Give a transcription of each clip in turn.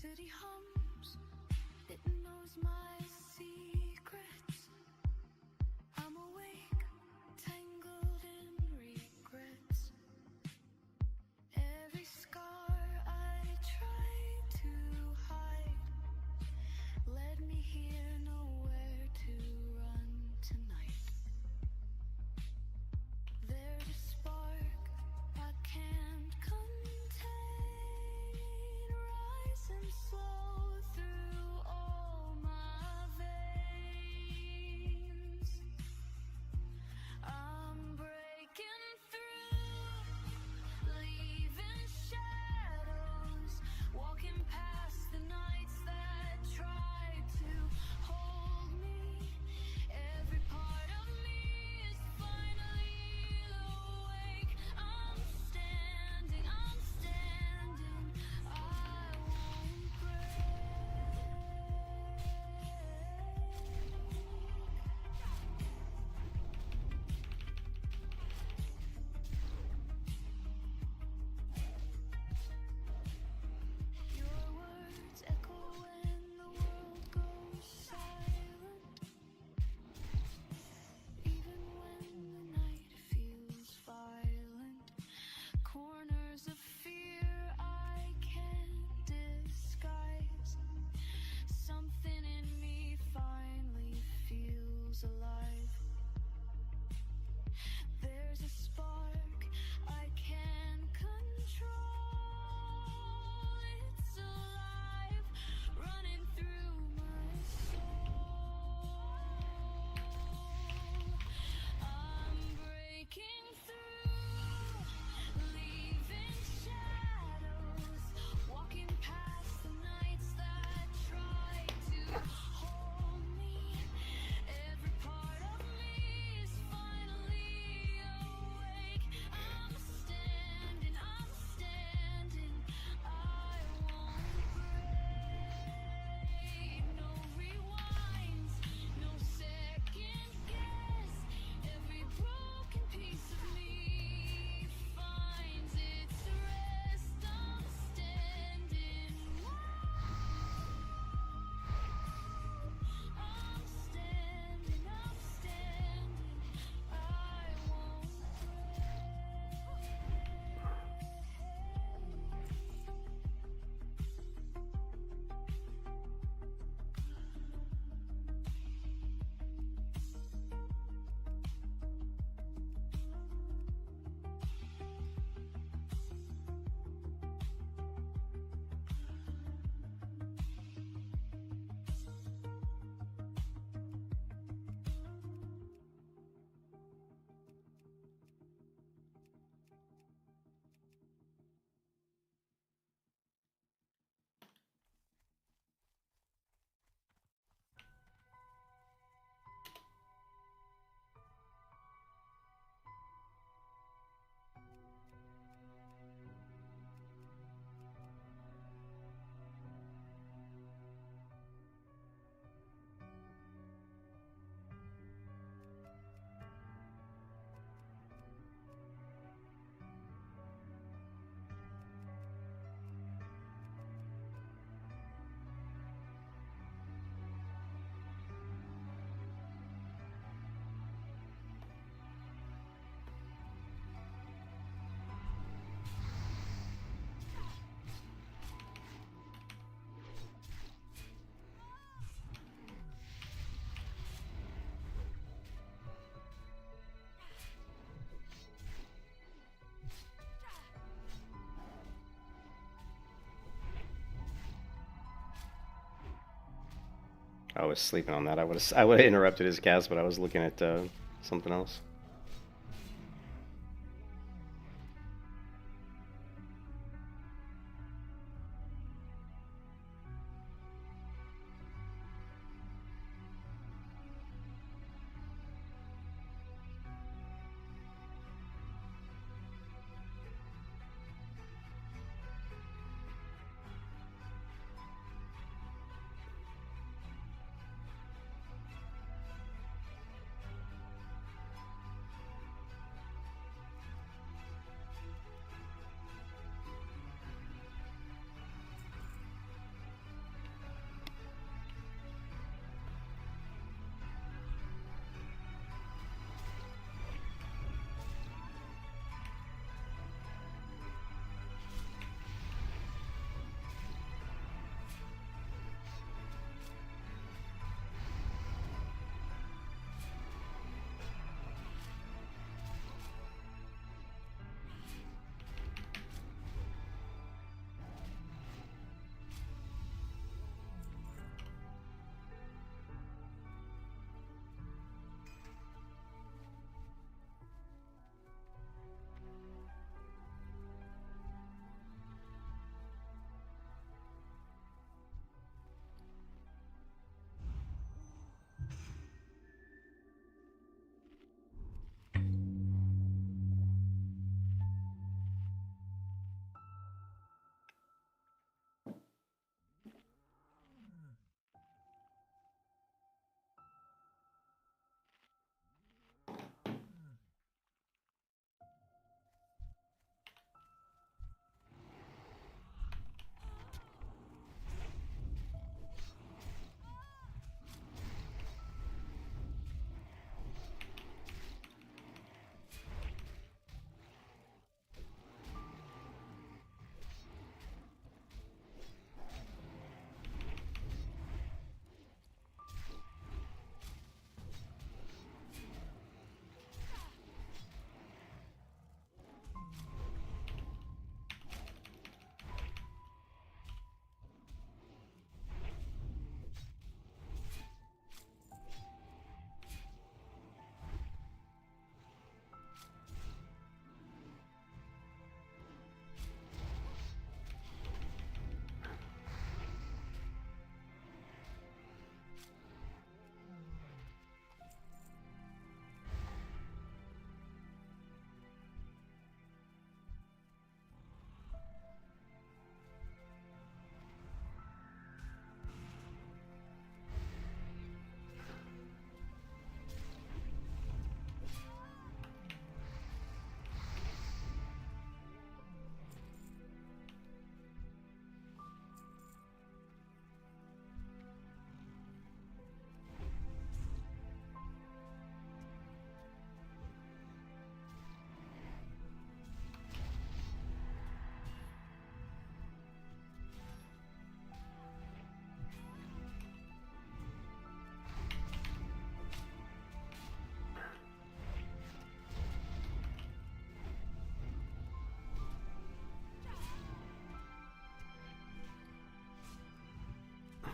city hums, it knows my secrets. I'm awake, tangled in regrets. Every scar I try to hide led me here, nowhere to run tonight. There's a spark I can't contain, rising slow through all my veins. I'm breaking through, leaving shadows, walking past the nights that try to hold me. Every part of me is finally awake. I'm standing, I won't break. Your words echo when the world goes silent, even when the night feels violent. Corners of fear I can't disguise. Something in me finally feels alive. There's a spark I can't control. It's alive, running through my soul. I'm breaking through, leaving shadows, walking past the nights that try to hold me. Every part of me is finally awake. I'm standing, I won't break. No rewinds, no second guess. Every broken piece of me finds its rest. I'm standing, I'm standing, I won't I was sleeping on that. I would have interrupted his cast, but I was looking at something else.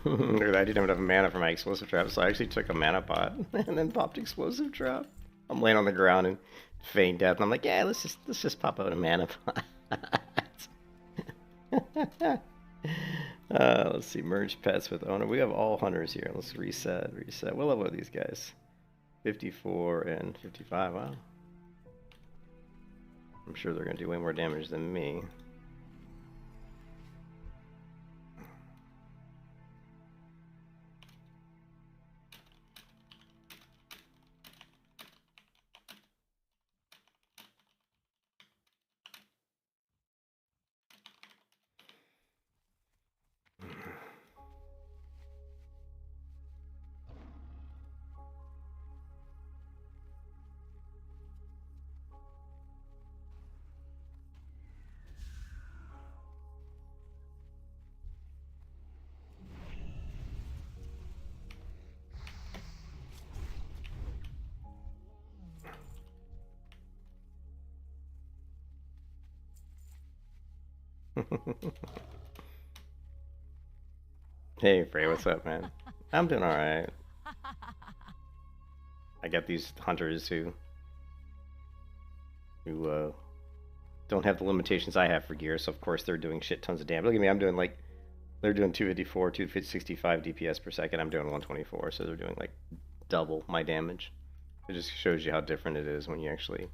I didn't have enough mana for my explosive trap, so I actually took a mana pot and then popped explosive trap. I'm laying on the ground and feign death, and I'm like, yeah, let's just pop out a mana pot. Let's see, merge pets with owner. We have all hunters here. Let's reset. What level are these guys? 54 and 55. Wow. I'm sure they're gonna do way more damage than me. Hey, Frey, what's up, man? I'm doing alright. I got these hunters who don't have the limitations I have for gear, so of course they're doing shit tons of damage. Look at me, I'm doing like, they're doing 254, 265 DPS per second. I'm doing 124, so they're doing like double my damage. It just shows you how different it is when you actually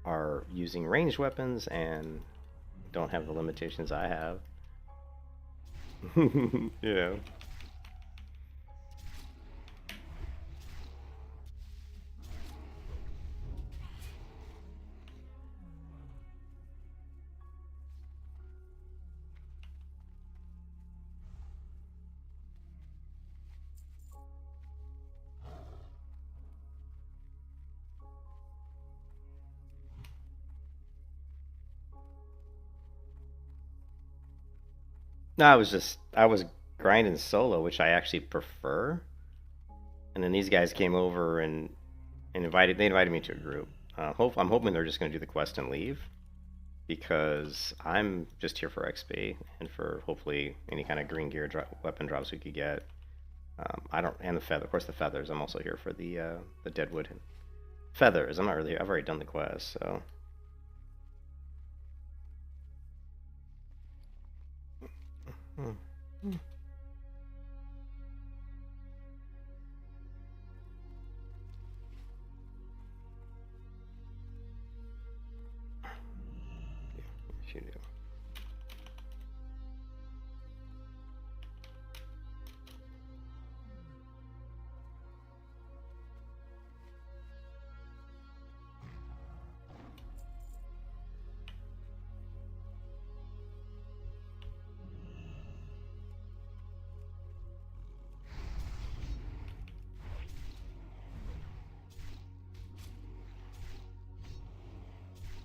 are using ranged weapons and don't have the limitations I have. You know. No, I was grinding solo, which I actually prefer. And then these guys came over and they invited me to a group. I'm hoping they're just going to do the quest and leave, because I'm just here for XP and for hopefully any kind of green gear weapon drops we could get. I don't, and the feather, of course, the feathers. I'm also here for the deadwood feathers. I'm not really. I've already done the quest, so. You do.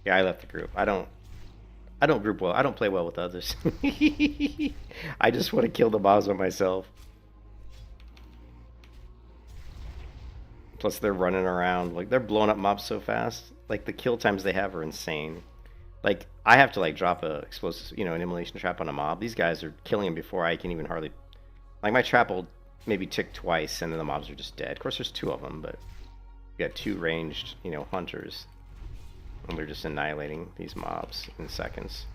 Yeah, I left the group. I don't group well. I don't play well with others. I just want to kill the mobs by myself. Plus, they're running around like they're blowing up mobs so fast. Like the kill times they have are insane. Like I have to like drop a explosive, an immolation trap on a mob. These guys are killing him before I can even hardly. Like my trap will maybe tick twice, and then the mobs are just dead. Of course, there's two of them, but you got two ranged, hunters, and they're just annihilating these mobs in seconds.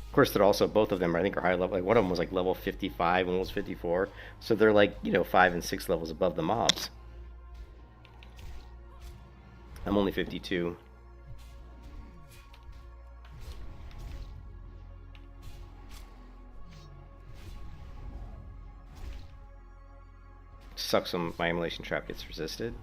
Of course, they're also, both of them I think are high level. Like one of them was like level 55, one was 54, so they're like 5 and 6 levels above the mobs. I'm only 52. Sucks when my immolation trap gets resisted.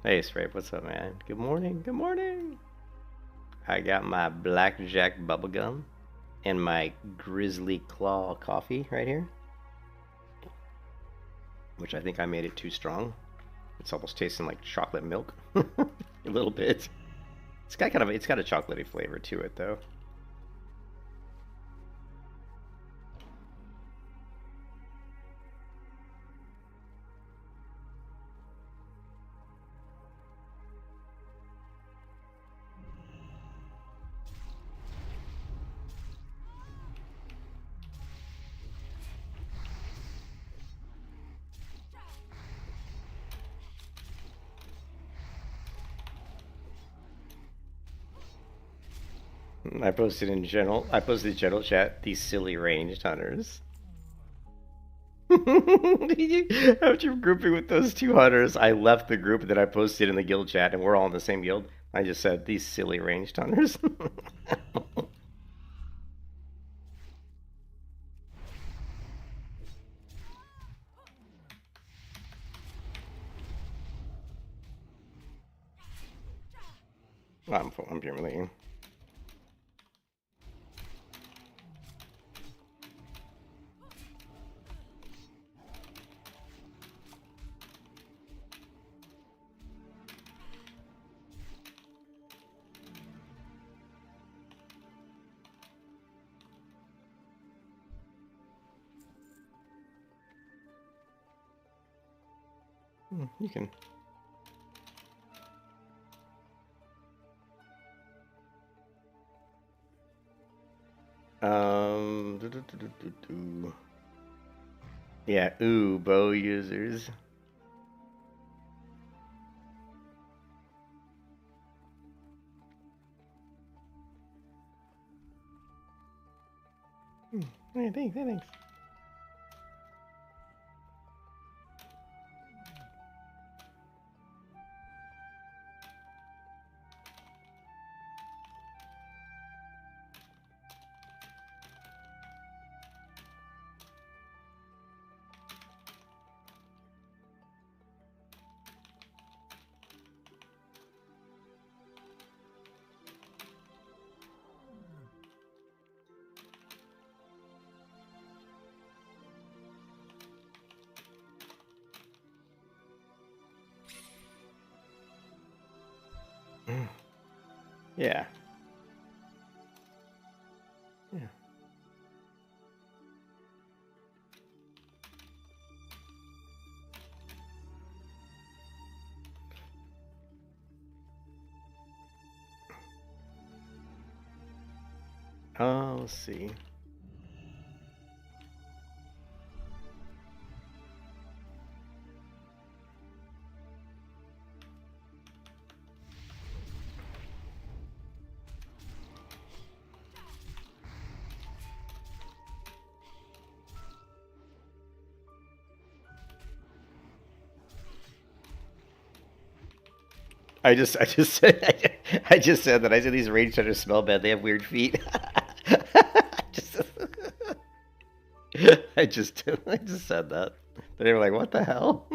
Hey, Sprape, what's up, man? Good morning, good morning. I got my Blackjack bubblegum and my Grizzly Claw coffee right here, which I think I made it too strong. It's almost tasting like chocolate milk, a little bit. It's got a chocolatey flavor to it, though. I posted in general. I posted in general chat. These silly ranged hunters. After grouping with those two hunters, I left the group that I posted in the guild chat, and we're all in the same guild. I just said these silly ranged hunters. I'm Germany. You can. Yeah, ooh, bow users. Hey, thanks. Yeah. Yeah. Oh, let's see. I just said that. I said these range hunters smell bad. They have weird feet. just, I just said that. They were like, "What the hell?"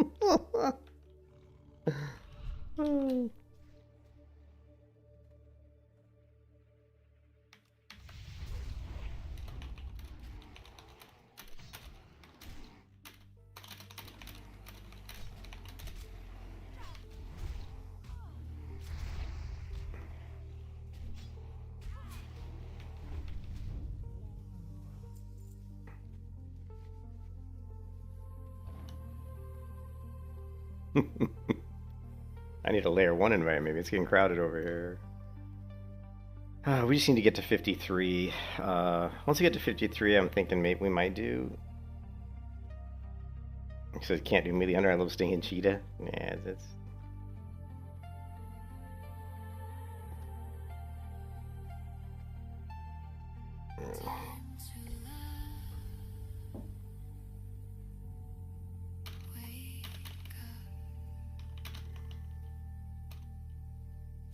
I need a layer 1 invite. Maybe it's getting crowded over here. We just need to get to 53. Once we get to 53, I'm thinking maybe we might do. So it can't do melee under. I love staying in cheetah. Yeah, it's.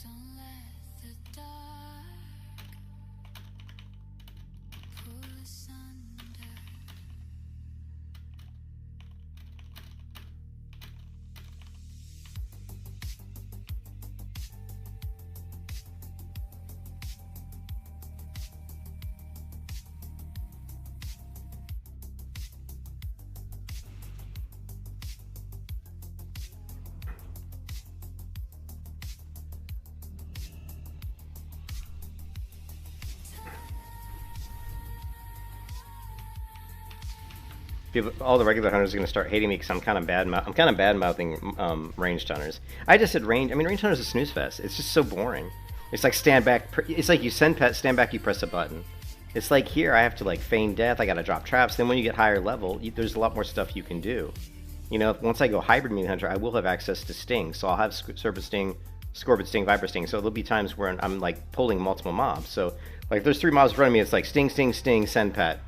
Don't let the dark pull us under. People, all the regular hunters are going to start hating me because I'm kind of bad. I'm kind of bad mouthing ranged hunters. I just said range. I mean, ranged hunters is a snooze fest. It's just so boring. It's like stand back. It's like you stand back. You press a button. It's like here I have to like feign death. I got to drop traps. Then when you get higher level, there's a lot more stuff you can do. You know, once I go hybrid meat hunter, I will have access to sting. So I'll have serpent sting Scorpion Sting, Viper Sting. So there'll be times where I'm like pulling multiple mobs. So like there's 3 mobs in front of me. It's like Sting, Sting, Sting, send pet,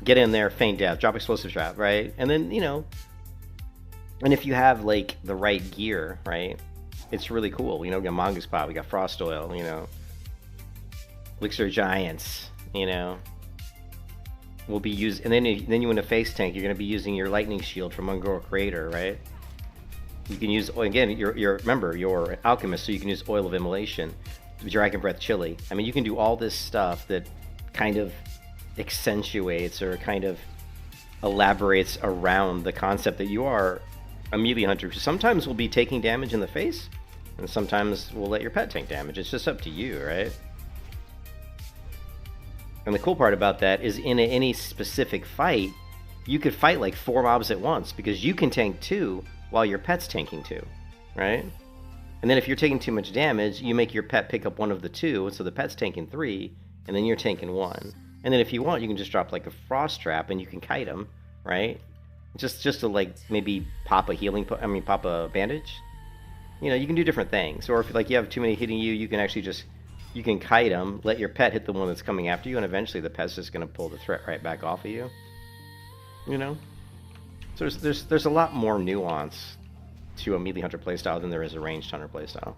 get in there, feint death, drop explosive trap, right? And then and if you have like the right gear, right, it's really cool. We got Mongoose Pot, we got Frost Oil, Elixir Giants, will be used, and then you in a face tank, you're going to be using your Lightning Shield from Ungor Creator, right? You can use, again, remember, you're Alchemist, so you can use Oil of Immolation, Dragon Breath Chili. I mean, you can do all this stuff that kind of accentuates or kind of elaborates around the concept that you are a melee hunter. Sometimes we'll be taking damage in the face, and sometimes we'll let your pet tank damage. It's just up to you, right? And the cool part about that is in any specific fight, you could fight like 4 mobs at once, because you can tank 2 while your pet's tanking 2, right? And then if you're taking too much damage, you make your pet pick up 1 of the 2, so the pet's tanking 3, and then you're tanking 1. And then if you want, you can just drop like a frost trap and you can kite them, right? Just to like maybe pop a bandage. You can do different things. Or if like you have too many hitting you, you can actually you can kite them, let your pet hit the one that's coming after you, and eventually the pet's just going to pull the threat right back off of you. So there's a lot more nuance to a melee hunter playstyle than there is a ranged hunter playstyle.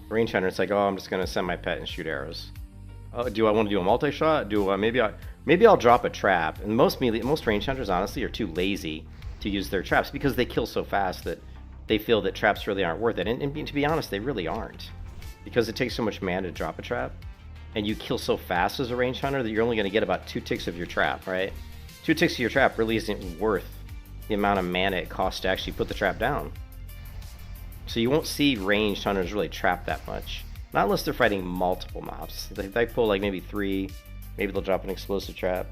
Ranged hunter, it's like, oh, I'm just going to send my pet and shoot arrows. Oh, do I want to do a multi-shot? Maybe I'll drop a trap. And most ranged hunters, honestly, are too lazy to use their traps because they kill so fast that they feel that traps really aren't worth it. And to be honest, they really aren't, because it takes so much mana to drop a trap, and you kill so fast as a ranged hunter that you're only going to get about 2 ticks of your trap, right? 2 ticks of your trap really isn't worth the amount of mana it costs to actually put the trap down. So you won't see ranged hunters really trap that much. Not unless they're fighting multiple mobs. They pull like maybe 3, maybe they'll drop an explosive trap.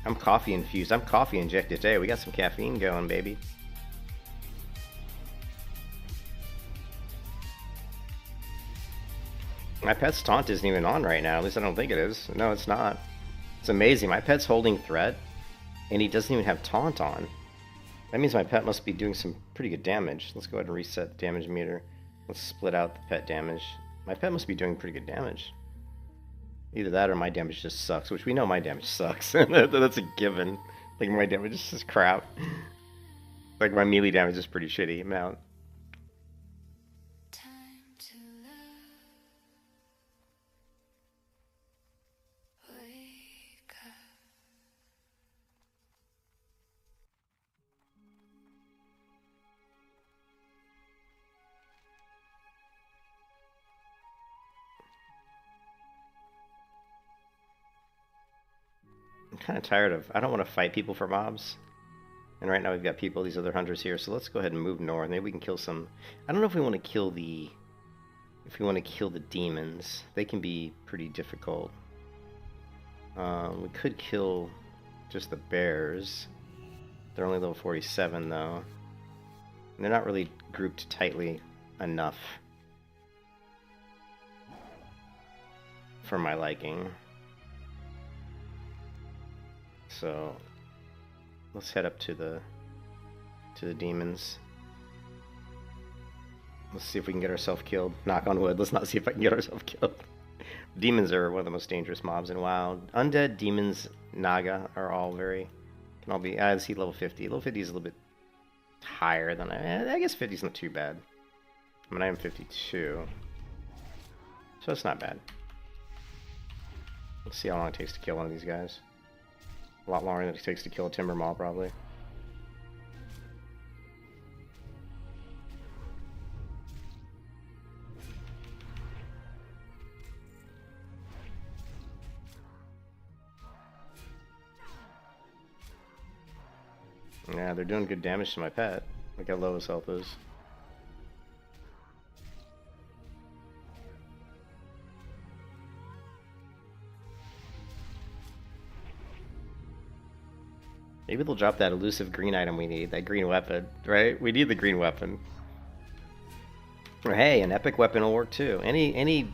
I'm coffee infused. I'm coffee injected today. We got some caffeine going, baby. My pet's taunt isn't even on right now. At least I don't think it is. No, it's not. It's amazing. My pet's holding threat, and he doesn't even have taunt on. That means my pet must be doing some pretty good damage. Let's go ahead and reset the damage meter. Let's split out the pet damage. My pet must be doing pretty good damage. Either that or my damage just sucks, which we know my damage sucks. That's a given. Like, my damage is just crap. Like, my melee damage is pretty shitty amount. I'm kind of tired of... I don't want to fight people for mobs. And right now we've got these other hunters here, so let's go ahead and move north. Maybe we can kill some... I don't know if we want to kill the... If we want to kill the demons. They can be pretty difficult. We could kill just the bears. They're only level 47, though. And they're not really grouped tightly enough for my liking. So let's head up to the demons. Let's see if we can get ourselves killed. Knock on wood. Let's not see if I can get ourselves killed. Demons are one of the most dangerous mobs in WoW. Undead, demons, Naga are all can all be. I see level 50. Level 50 is a little bit higher than I guess 50 is not too bad. I mean, I am 52, so it's not bad. Let's see how long it takes to kill one of these guys. A lot longer than it takes to kill a timber maul, probably. Yeah, they're doing good damage to my pet. Look how low his health is. Maybe they'll drop that elusive green item we need, that green weapon, right? We need the green weapon. Or hey, an epic weapon will work too. Any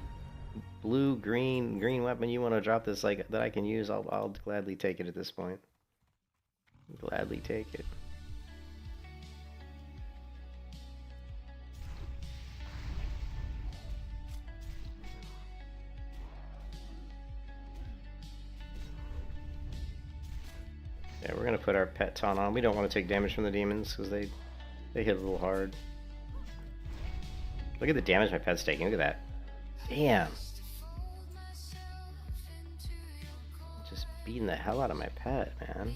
blue, green weapon you want to drop this like that I can use, I'll gladly take it at this point. Gladly take it. Yeah, we're gonna put our pet taunt on. We don't want to take damage from the demons because they hit a little hard. Look at the damage my pet's taking. Look at that. Damn. Just beating the hell out of my pet, man.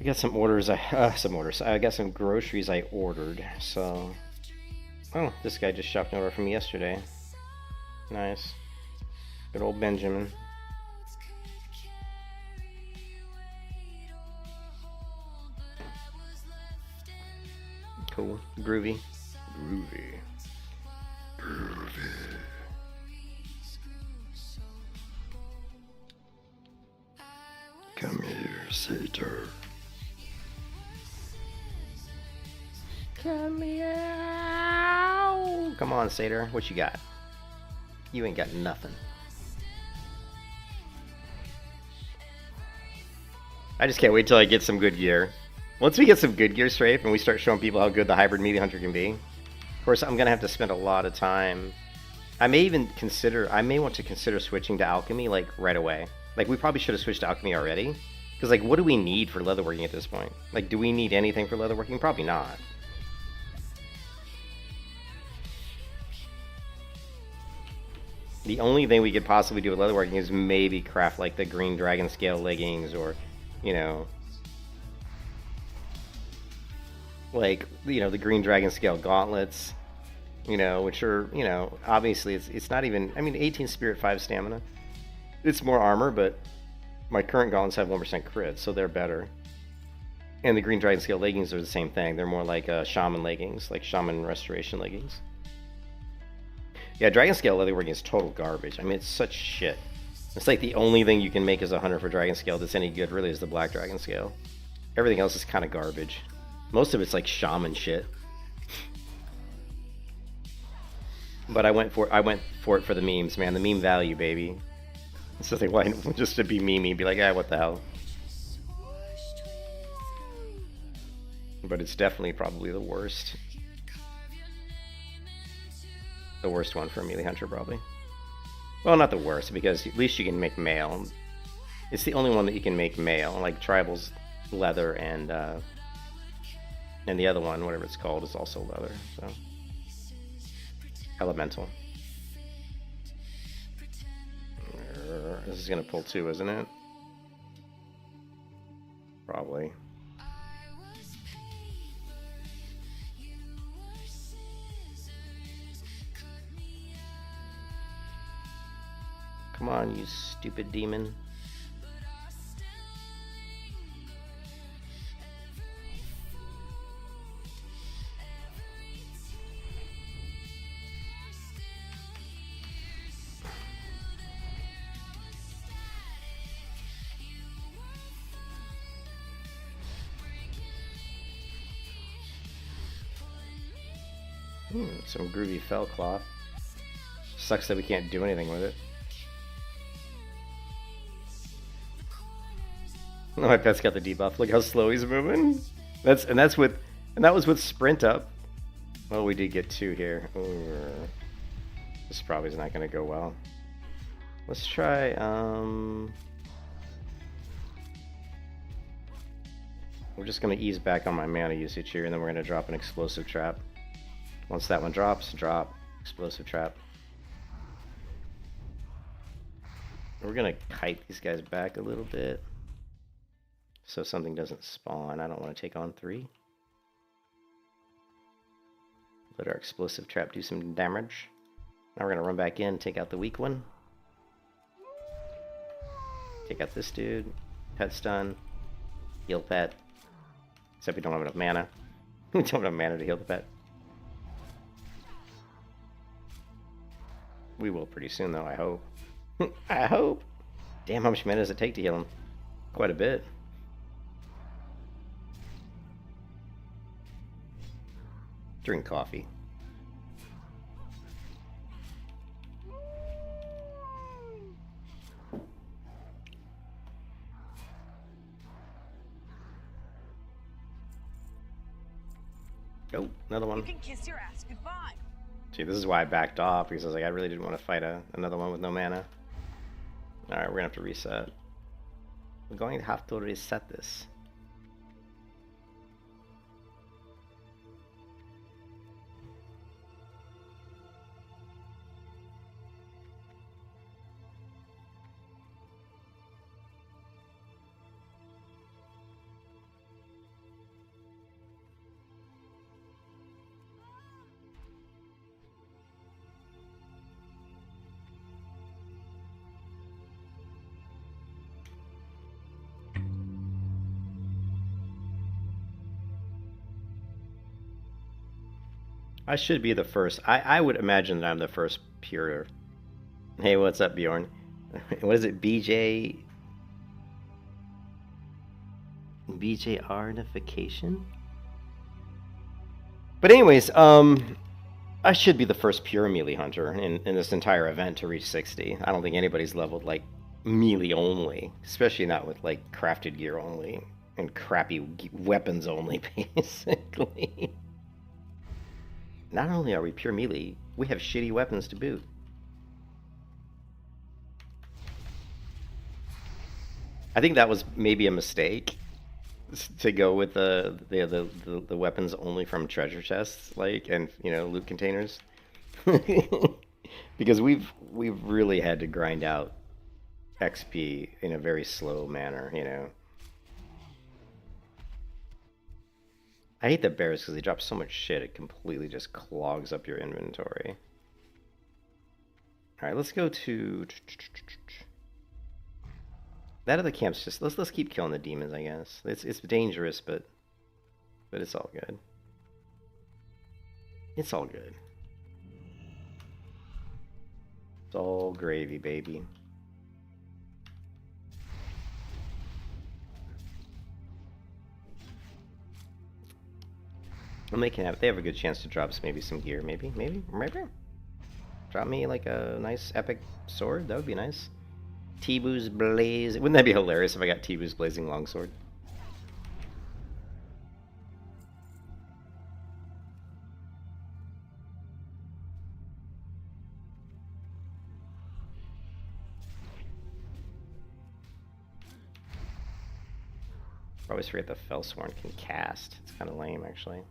I got some orders. I got some groceries I ordered. So, oh, this guy just shopped an order from me yesterday. Nice. Good old Benjamin. Cool. Groovy. Groovy. Groovy. Come here, Satyr. Come here. Come on, Satyr. What you got? You ain't got nothing. I just can't wait till I get some good gear. Once we get some good gear, Strafe, and we start showing people how good the hybrid melee hunter can be, of course, I'm gonna have to spend a lot of time. I may want to consider switching to alchemy like right away. Like, we probably should have switched to alchemy already. Because, like, what do we need for leatherworking at this point? Like, do we need anything for leatherworking? Probably not. The only thing we could possibly do with leatherworking is maybe craft, like, the green dragon scale leggings or, you know... like, you know, the green dragon scale gauntlets. You know, which are, you know, obviously it's not even... I mean, 18 spirit, 5 stamina. It's more armor, but my current gauntlets have 1% crit, so they're better. And the green dragon scale leggings are the same thing. They're more like shaman leggings, like shaman restoration leggings. Yeah, dragon scale leatherworking is total garbage. I mean, it's such shit. It's like the only thing you can make as a hunter for dragon scale that's any good really is the black dragon scale. Everything else is kind of garbage. Most of it's like shaman shit. But I went for it for the memes, man. The meme value, baby. So they want just to be memey, be like, ah, what the hell. But it's definitely probably the worst. The worst one for a melee hunter, probably. Well, not the worst, because at least you can make mail. It's the only one that you can make mail. Like Tribal's leather, and the other one, whatever it's called, is also leather. So elemental. This is gonna pull 2, isn't it? Probably. Come on, you stupid demon. Some groovy fell cloth. Sucks that we can't do anything with it. Oh, my pet's got the debuff. Look how slow he's moving. That was with sprint up. Well, we did get 2 here. Ooh. This probably is not going to go well. Let's try. We're just going to ease back on my mana usage here, and then we're going to drop an explosive trap. Once that one drops, drop explosive trap. We're going to kite these guys back a little bit, so something doesn't spawn. I don't want to take on 3. Let our explosive trap do some damage. Now we're going to run back in, take out the weak one. Take out this dude. Pet stun. Heal pet. Except we don't have enough mana. We don't have enough mana to heal the pet. We will pretty soon, though, I hope. I hope. Damn, how much mana does it take to heal him? Quite a bit. Drink coffee. Oh, another one. You can kiss your ass goodbye. See, this is why I backed off, because I was like, I really didn't want to fight another one with no mana. Alright, we're gonna have to reset. We're going to have to reset this. I should be the first. I would imagine that I'm the first pure. Hey, what's up, Bjorn? What is it? BJR-nification? But anyways, I should be the first pure melee hunter in this entire event to reach 60. I don't think anybody's leveled like melee only, especially not with like crafted gear only and crappy weapons only, basically. Not only are we pure melee, we have shitty weapons to boot. I think that was maybe a mistake to go with the weapons only from treasure chests, like, and loot containers, because we've really had to grind out XP in a very slow manner. I hate the bears because they drop so much shit, it completely just clogs up your inventory. Alright, let's go to... That other camp's just... Let's keep killing the demons, I guess. It's dangerous, but it's all good. It's all good. It's all gravy, baby. And they have a good chance to drop maybe some gear, maybe. Drop me like a nice epic sword, that would be nice. Tibu's Blaze, wouldn't that be hilarious if I got Tibu's Blazing Longsword? I always forget the Fellsworn can cast. It's kind of lame, actually.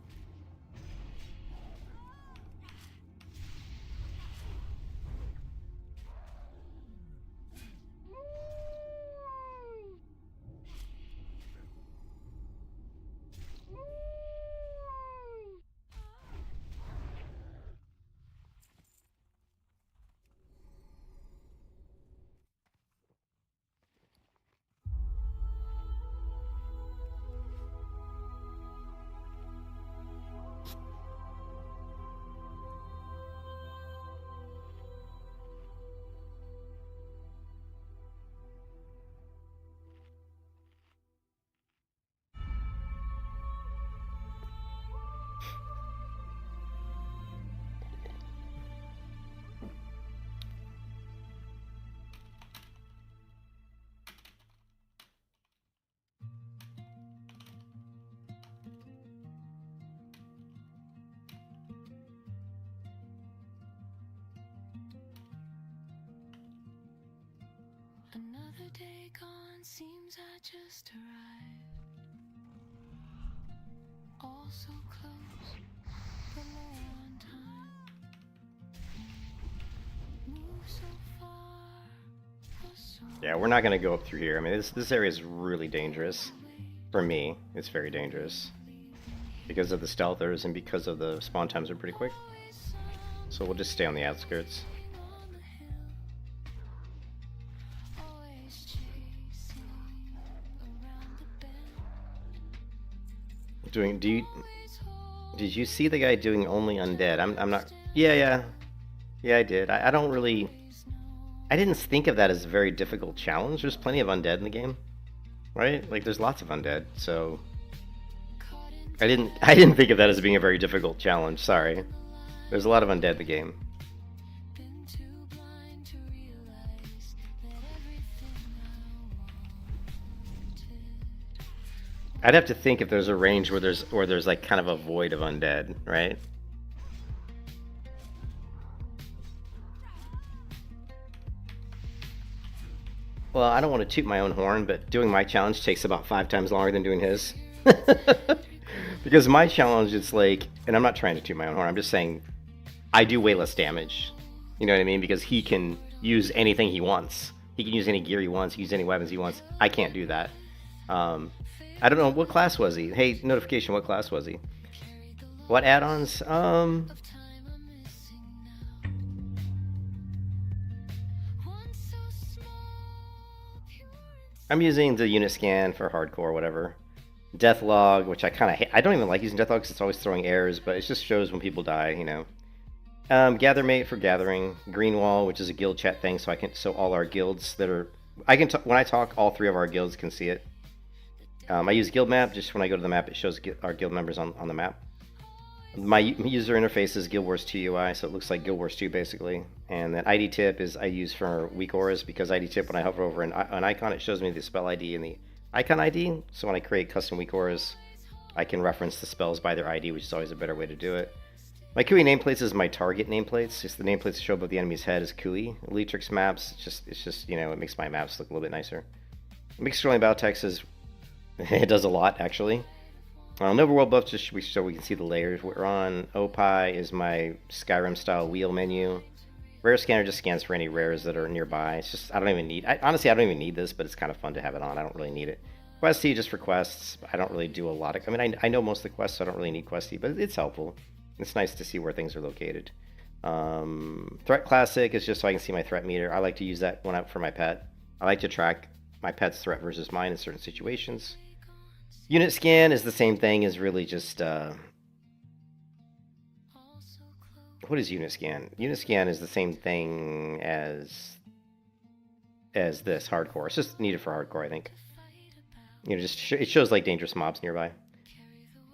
Another day gone, seems I just arrived. All so close, but low on time. Move so far, for so Yeah, we're not going to go up through here. I mean, this area is really dangerous. For me, it's very dangerous. Because of the stealthers and because of the spawn times are pretty quick. So we'll just stay on the outskirts. on the hill, always chasing around the bend. Did you see the guy doing only undead? I'm not. Yeah, I did. I don't really. I didn't think of that as a very difficult challenge. There's plenty of undead in the game, right? Like there's lots of undead, so I didn't think of that as being a very difficult challenge. Sorry. There's a lot of undead in the game. Been too blind to realize that everything I wanted. I'd have to think if there's a range where there's like kind of a void of undead, right? Well, I don't want to toot my own horn, but doing my challenge takes about 5 times longer than doing his. Because my challenge, it's like, and I'm not trying to toot my own horn, I'm just saying I do way less damage. You know what I mean? Because he can use anything he wants. He can use any gear he wants, use any weapons he wants. I can't do that. I don't know, what class was he? Hey, notification, what class was he? What add-ons? I'm using the unit scan for hardcore, whatever. Death log, which I kind of hate. I don't even like using death log because it's always throwing errors, but it just shows when people die, you know. Gather mate for gathering. Green wall, which is a guild chat thing, so all our guilds that are, when I talk, all 3 of our guilds can see it. I use guild map. Just when I go to the map, it shows our guild members on the map. My user interface is Guild Wars 2 UI, so it looks like Guild Wars 2 basically. And then ID tip is I use for weak auras, because ID tip, when I hover over an icon, it shows me the spell ID and the icon ID. So when I create custom weak auras, I can reference the spells by their ID, which is always a better way to do it. My Kui nameplates is my target nameplates. Just the nameplates that show above the enemy's head is Kui. Leatrix maps, it's just, you know, it makes my maps look a little bit nicer. Mixed scrolling battle text is, it does a lot actually. Nova World buff, just so we can see the layers we're on. Opie is my Skyrim style wheel menu. Rare scanner just scans for any rares that are nearby. It's just, I don't even need, honestly, I don't even need this, but it's kind of fun to have it on. I don't really need it. Questy just for quests. I don't really do a lot of, I mean, I know most of the quests, so I don't really need Questy, but it's helpful. It's nice to see where things are located. Threat Classic is just so I can see my threat meter. I like to use that for my pet. I like to track my pet's threat versus mine in certain situations. Unit scan is the same thing, is really just, what is unit scan? Unit scan is the same thing as this, hardcore. It's just needed for hardcore, I think. You know, just it shows like dangerous mobs nearby.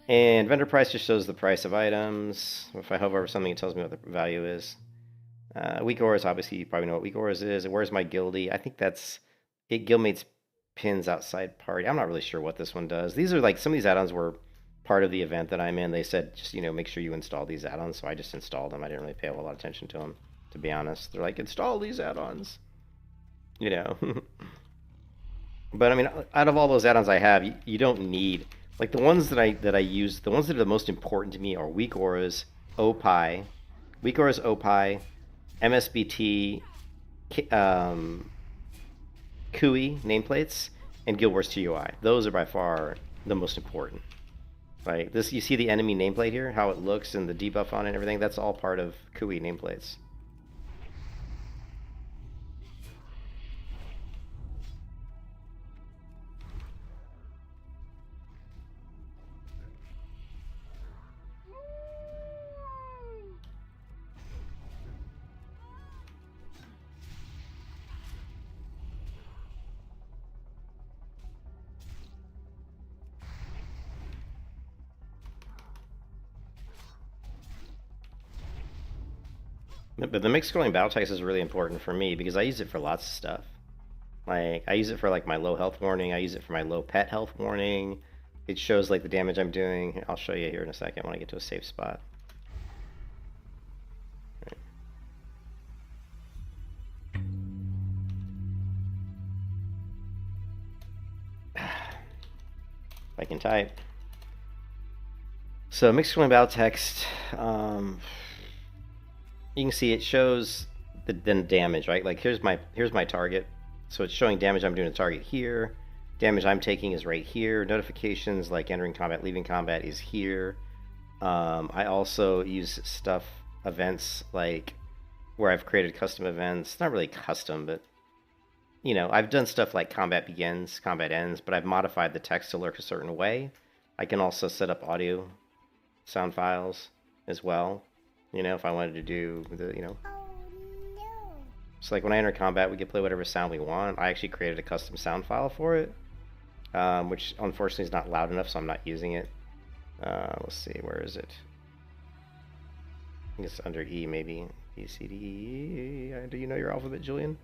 And vendor price just shows the price of items. If I hover over something, it tells me what the value is. Weak auras, obviously you probably know what weak auras is. Where's my guildie? I think that's it. Guildmates pins outside party. I'm not really sure what this one does. These are like, some of these add-ons were part of the event that I'm in. They said, just, you know, make sure you install these add-ons. So I just installed them. I didn't really pay a lot of attention to them, to be honest. They're like, install these add-ons, you know. But I mean, out of all those add-ons I have, you don't need, like, the ones that I use, the ones that are the most important to me are weak auras, Opie, MSBT, Kui nameplates, and Guild Wars 2 UI. Those are by far the most important. Right? This, you see the enemy nameplate here, how it looks and the debuff on it and everything. That's all part of Kui nameplates. But the mixed scrolling battle text is really important for me because I use it for lots of stuff. Like, I use it for like my low health warning. I use it for my low pet health warning. It shows like the damage I'm doing. I'll show you here in a second when I get to a safe spot. If I can type. So mixed scrolling battle text. You can see it shows the damage, right? Like here's my target. So it's showing damage I'm doing to target here. Damage I'm taking is right here. Notifications like entering combat, leaving combat is here. I also use stuff, events, like where I've created custom events. Not really custom, but you know, I've done stuff like combat begins, combat ends, but I've modified the text to look a certain way. I can also set up audio sound files as well. You know, if I wanted to do the, you know. So like when I enter combat, we can play whatever sound we want. I actually created a custom sound file for it, which unfortunately is not loud enough, so I'm not using it. Let's see, where is it? I think it's under E, maybe. B, C, D, E. Do you know your alphabet, Julian?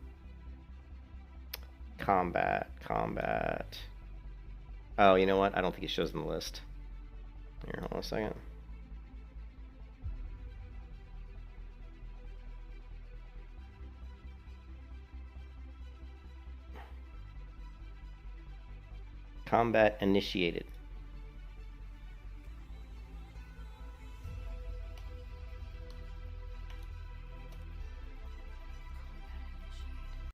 Combat. Oh, you know what? I don't think it shows in the list. Here, hold on a second. Combat initiated.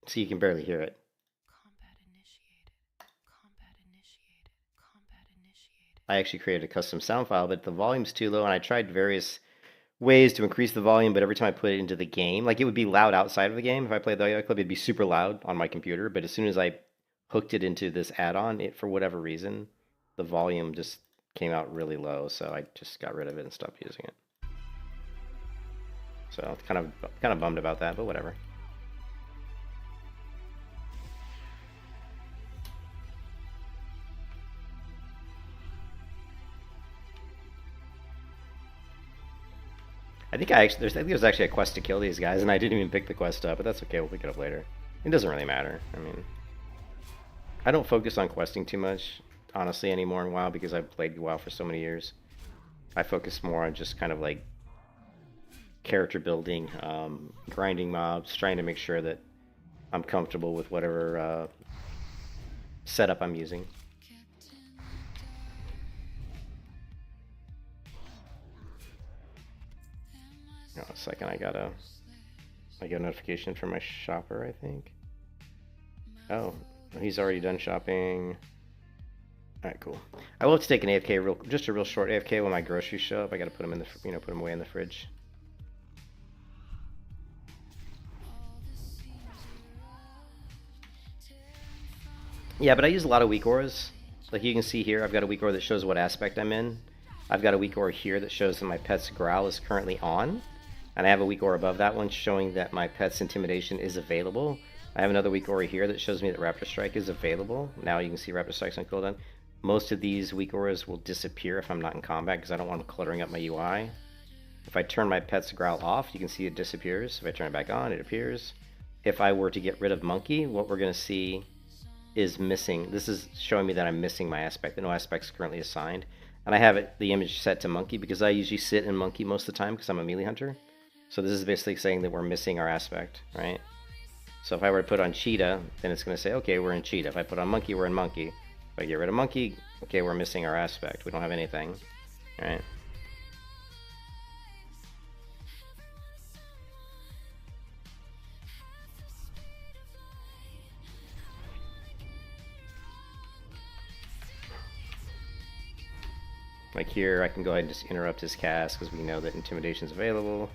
So you can barely hear it. I actually created a custom sound file, but the volume's too low, and I tried various ways to increase the volume, but every time I put it into the game, like it would be loud outside of the game. If I played the audio clip, it'd be super loud on my computer, but as soon as I hooked it into this add-on, it, for whatever reason, the volume just came out really low, so I just got rid of it and stopped using it. So kind of bummed about that, but whatever. I think there's actually a quest to kill these guys, and I didn't even pick the quest up, but that's okay. We'll pick it up later. It doesn't really matter. I mean, I don't focus on questing too much, honestly, anymore in WoW because I've played WoW for so many years. I focus more on just kind of like character building, grinding mobs, trying to make sure that I'm comfortable with whatever setup I'm using. No, a second, I got a notification from my shopper, I think. Oh, he's already done shopping. Alright, cool. I will have to take an AFK, just a real short AFK when my groceries show up. I gotta put them in the, put them away in the fridge. Yeah, but I use a lot of weak auras. Like you can see here, I've got a weak aura that shows what aspect I'm in. I've got a weak aura here that shows that my pet's growl is currently on. And I have a weak aura above that one showing that my pet's intimidation is available. I have another weak aura here that shows me that Raptor Strike is available. Now you can see Raptor Strike's on cooldown. Most of these weak auras will disappear if I'm not in combat because I don't want them cluttering up my UI. If I turn my pet's growl off, you can see it disappears. If I turn it back on, it appears. If I were to get rid of Monkey, what we're going to see is missing. This is showing me that I'm missing my aspect. No aspect is currently assigned. And I have the image set to Monkey because I usually sit in Monkey most of the time because I'm a melee hunter. So this is basically saying that we're missing our aspect, right? So if I were to put on Cheetah, then it's going to say, okay, we're in Cheetah. If I put on Monkey, we're in Monkey. If I get rid of Monkey, okay, we're missing our aspect. We don't have anything, right? Like here, I can go ahead and just interrupt his cast because we know that Intimidation is available.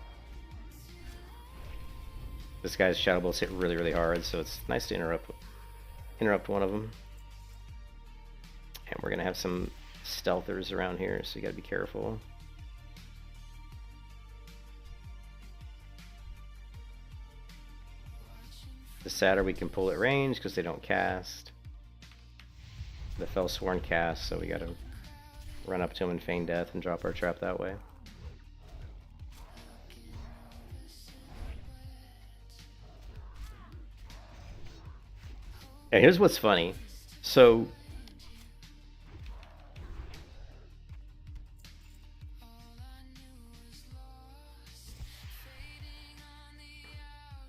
This guy's Shadow Bolts hit really, really hard, so it's nice to interrupt one of them. And we're gonna have some stealthers around here, so you gotta be careful. The Satyr we can pull at range because they don't cast. The Fellsworn cast, so we gotta run up to him and feign death and drop our trap that way. And here's what's funny. So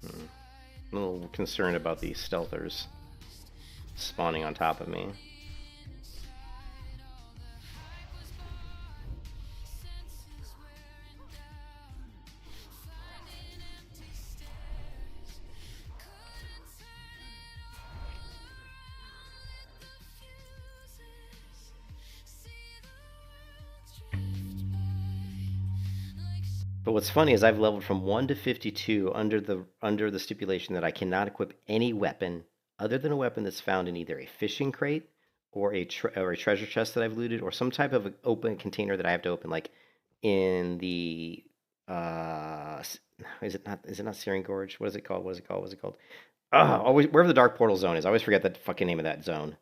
I'm a little concerned about these stealthers spawning on top of me. But what's funny is I've leveled from 1 to 52 under the stipulation that I cannot equip any weapon other than a weapon that's found in either a fishing crate or a treasure chest that I've looted or some type of open container that I have to open, like in the not Is it not? Is it not Searing Gorge? What is it called? What is it called? What is it called? Always wherever the Dark Portal Zone is. I always forget the fucking name of that zone.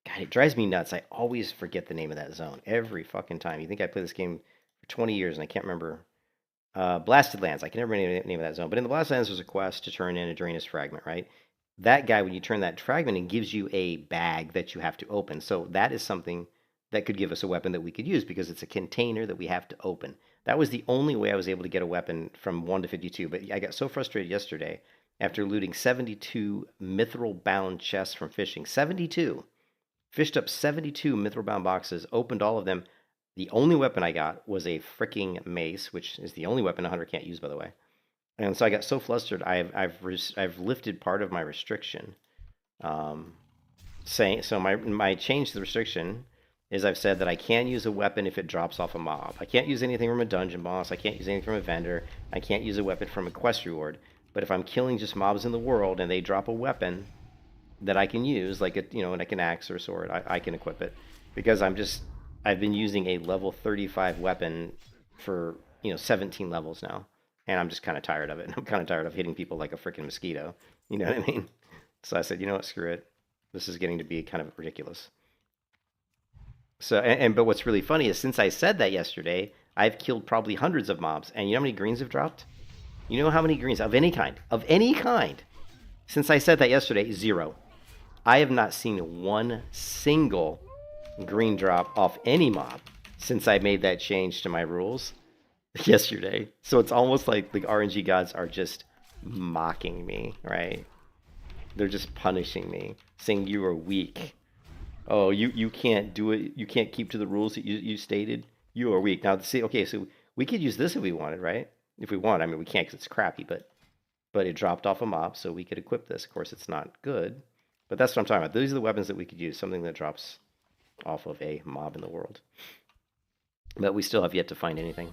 God, it drives me nuts. I always forget the name of that zone every fucking time. You think I play this game for 20 years and I can't remember. Blasted Lands. I can never remember the name of that zone. But in the Blasted Lands, there's a quest to turn in a Drainus fragment, right? That guy, when you turn that fragment, it gives you a bag that you have to open. So that is something that could give us a weapon that we could use because it's a container that we have to open. That was the only way I was able to get a weapon from 1 to 52. But I got so frustrated yesterday after looting 72 mithril-bound chests from fishing. 72. Fished up 72 mithril-bound boxes, opened all of them. The only weapon I got was a freaking mace, which is the only weapon a hunter can't use, by the way. And so I got so flustered, I've lifted part of my restriction. Saying so, my change to the restriction is I've said that I can use a weapon if it drops off a mob. I can't use anything from a dungeon boss. I can't use anything from a vendor. I can't use a weapon from a quest reward. But if I'm killing just mobs in the world and they drop a weapon that I can use, like like an axe or a sword, I can equip it because I've been using a level 35 weapon for 17 levels now, and I'm just kind of tired of it. I'm kind of tired of hitting people like a freaking mosquito. You know what I mean? So I said, you know what, screw it. This is getting to be kind of ridiculous. So but what's really funny is since I said that yesterday, I've killed probably hundreds of mobs, and you know how many greens have dropped? You know how many greens of any kind? Since I said that yesterday, 0. I have not seen one single green drop off any mob since I made that change to my rules yesterday. So it's almost like the RNG gods are just mocking me, right? They're just punishing me, saying you are weak. Oh, you can't do it. You can't keep to the rules that you stated. You are weak. Now, see, okay, so we could use this if we wanted, right? If we want. I mean, we can't because it's crappy, but it dropped off a mob, so we could equip this. Of course, it's not good. But that's what I'm talking about. These are the weapons that we could use, something that drops off of a mob in the world. But we still have yet to find anything.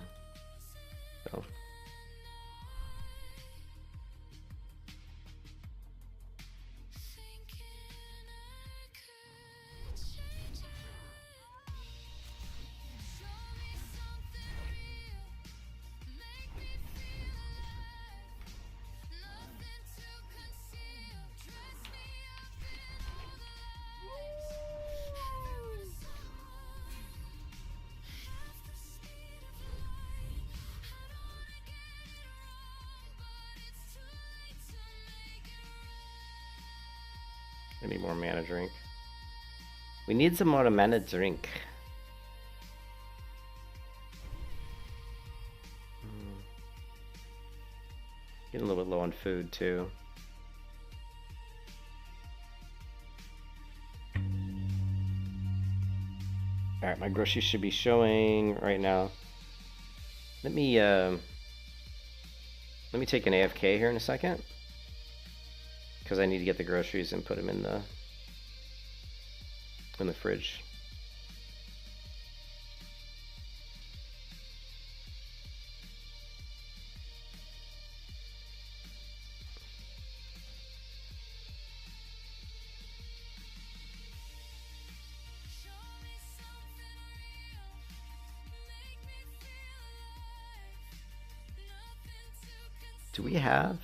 So. I need more mana drink. We need some more mana drink. Getting a little bit low on food too. Alright, my groceries should be showing right now. Let me take an AFK here in a second. Because I need to get the groceries and put them in the fridge. Do we have?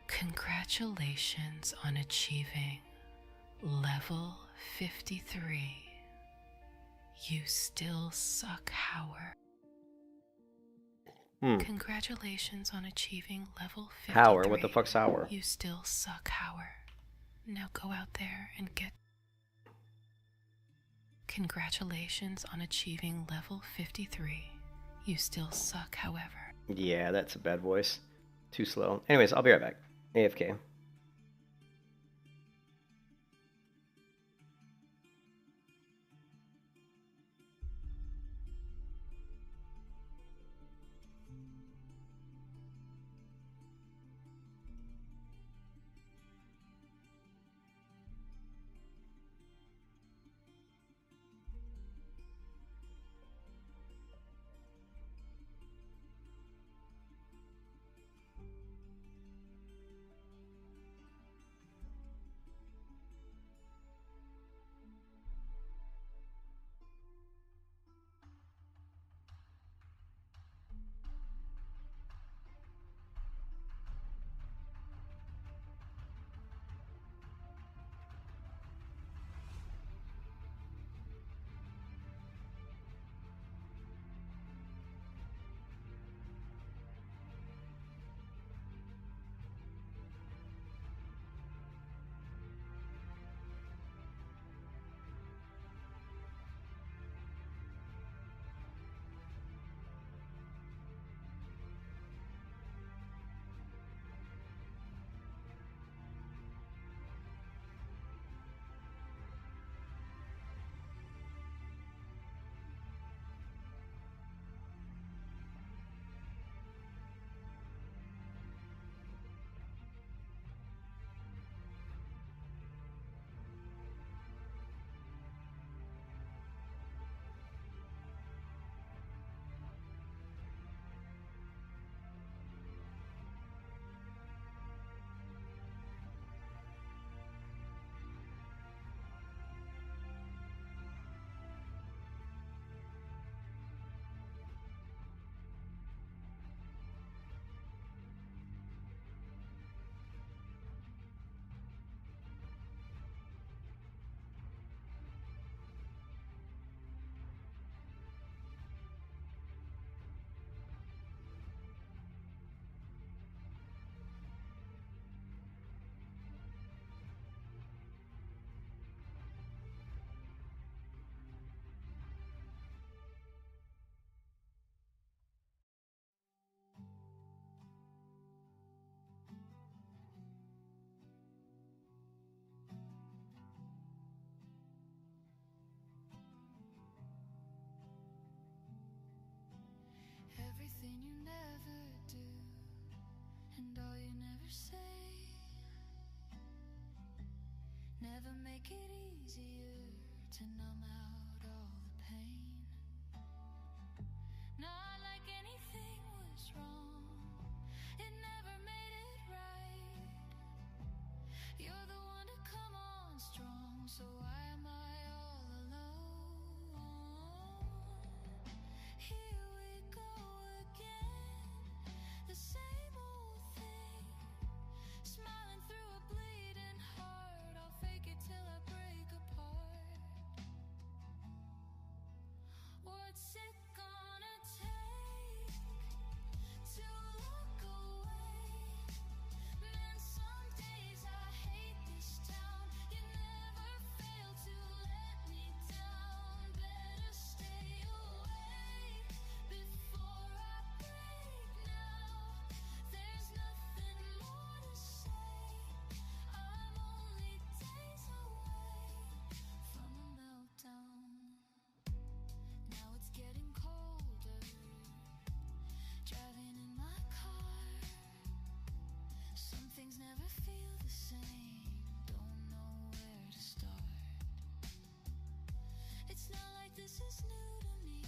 Congratulations on achieving level 53. You still suck, Howard. Congratulations on achieving level 53. Howard? What the fuck's Howard? You still suck, Howard. Now go out there and get... Congratulations on achieving level 53. You still suck, however. Yeah, that's a bad voice. Too slow. Anyways, I'll be right back. AFK. never make it easier to numb out all the pain. Not like anything was wrong, it never made it right. You're the one to come on strong, so why am I all alone? Here we go again, the same old thing. Smiling through a bleeding heart, I'll fake it till I break apart. What's it gonna take to look away? Man, some days I hate this town. You never fail to let me down. Better stay away before I break now. There's nothing more to say. I'm only days away from a meltdown. Now it's getting colder, driving in my car. Some things never feel the same, don't know where to start. It's not like this is new to me,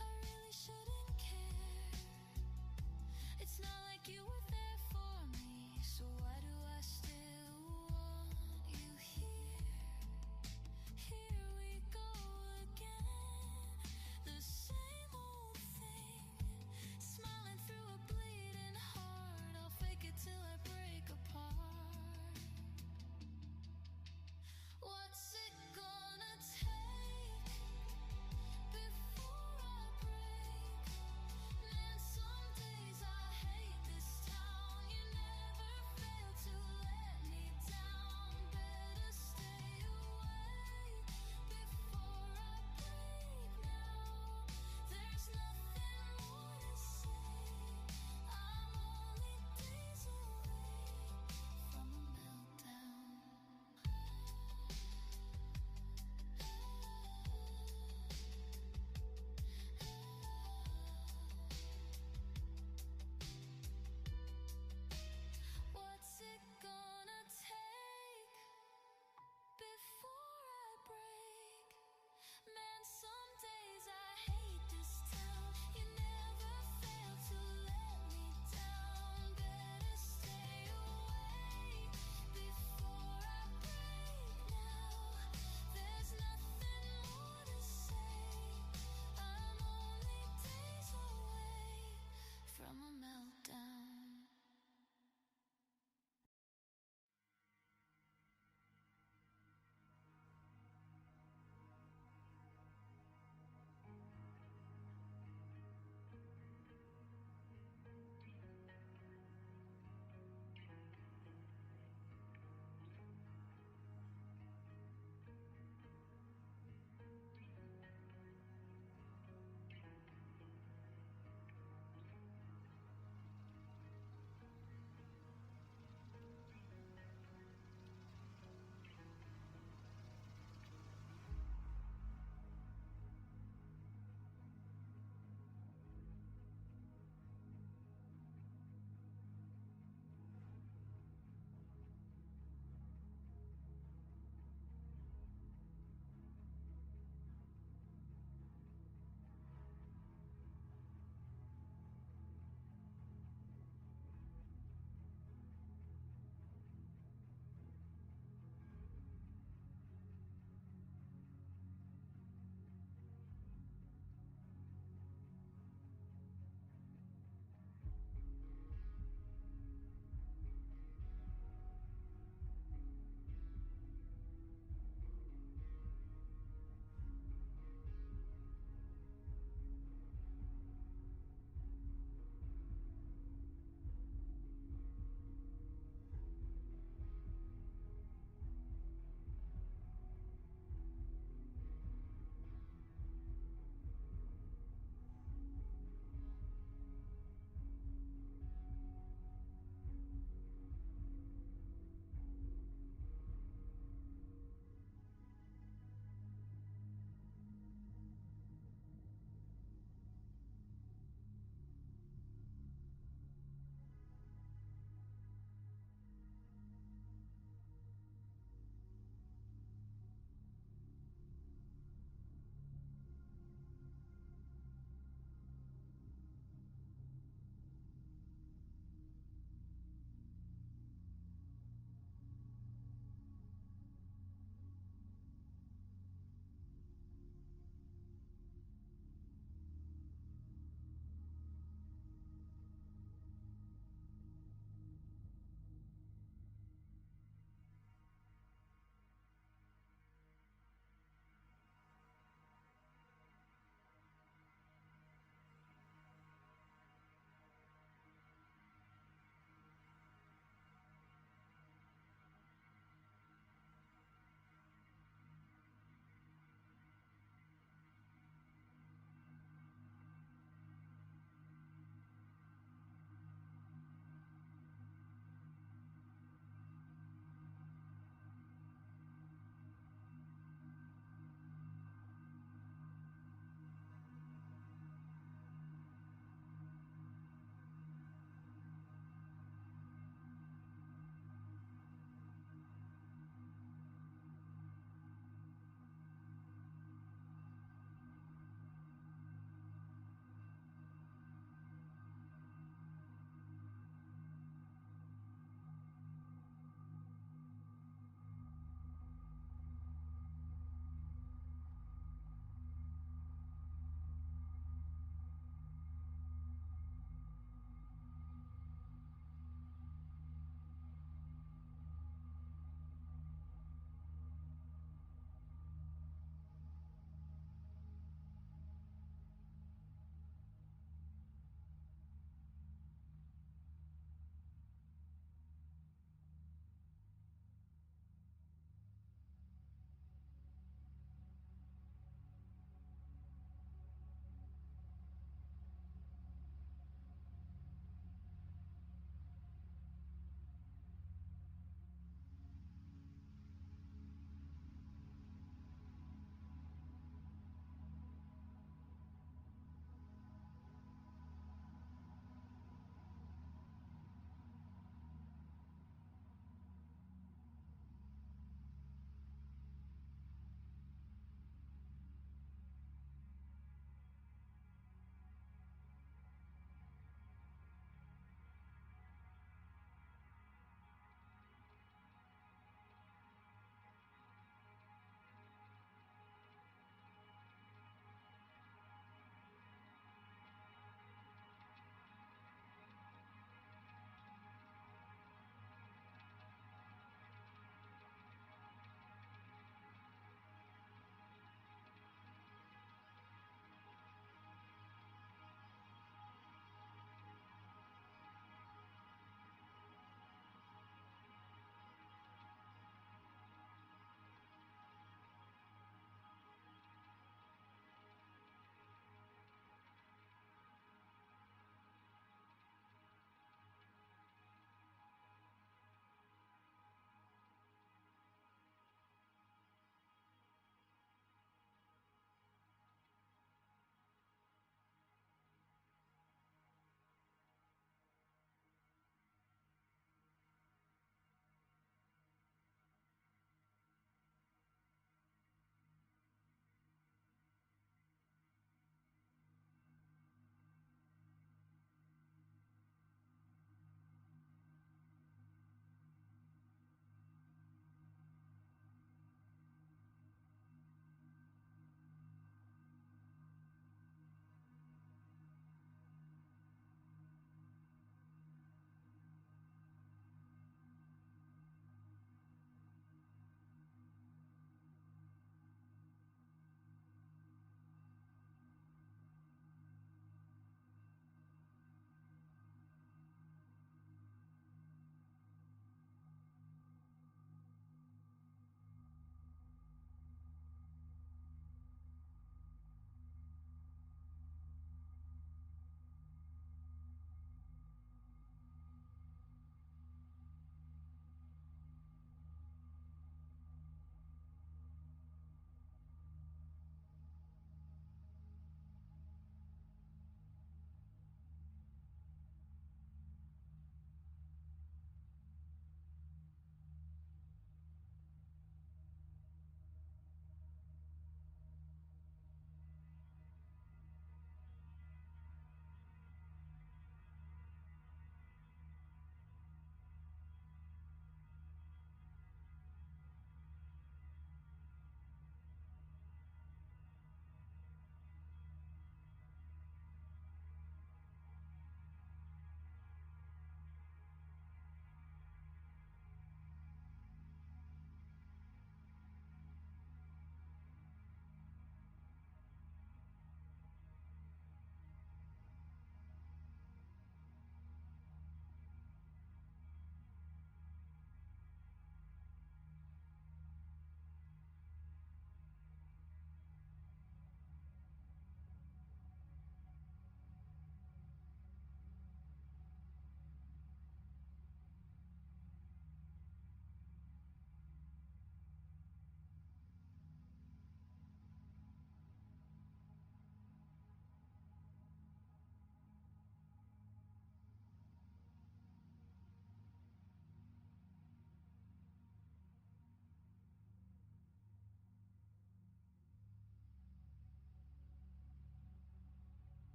I really shouldn't care. It's not like you were there for me, so why do I still want you here? Here we go again, the same old thing. Smiling through a bleeding heart, I'll fake it till I break apart. What's it gonna take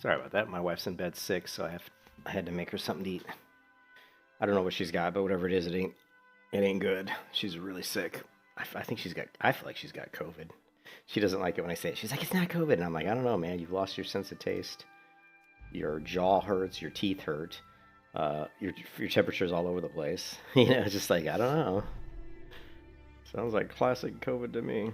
Sorry about that. My wife's in bed sick, so I had to make her something to eat. I don't know what she's got, but whatever it is, it ain't good. She's really sick. I think I feel like she's got COVID. She doesn't like it when I say it. She's like, it's not COVID. And I'm like, I don't know, man. You've lost your sense of taste. Your jaw hurts. Your teeth hurt. Your temperature's all over the place. You know, it's just like, I don't know. Sounds like classic COVID to me.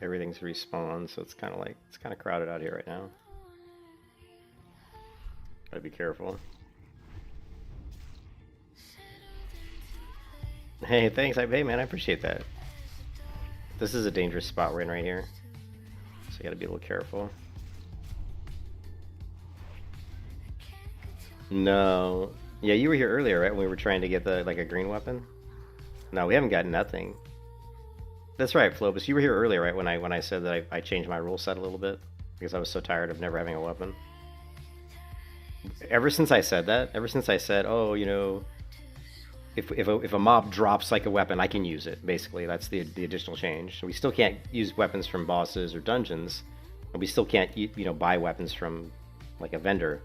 Everything's respawned, so it's kind of crowded out here right now. Gotta be careful. Hey, thanks. Hey, man, I appreciate that. This is a dangerous spot we're in right here, so you gotta be a little careful. No. Yeah, you were here earlier, right? When we were trying to get like a green weapon. No, we haven't got nothing. That's right, Flobus. You were here earlier, right? When I said that I changed my rule set a little bit because I was so tired of never having a weapon. Ever since I said that, oh, you know, if a mob drops like a weapon, I can use it. Basically, that's the additional change. We still can't use weapons from bosses or dungeons, and we still can't buy weapons from like a vendor.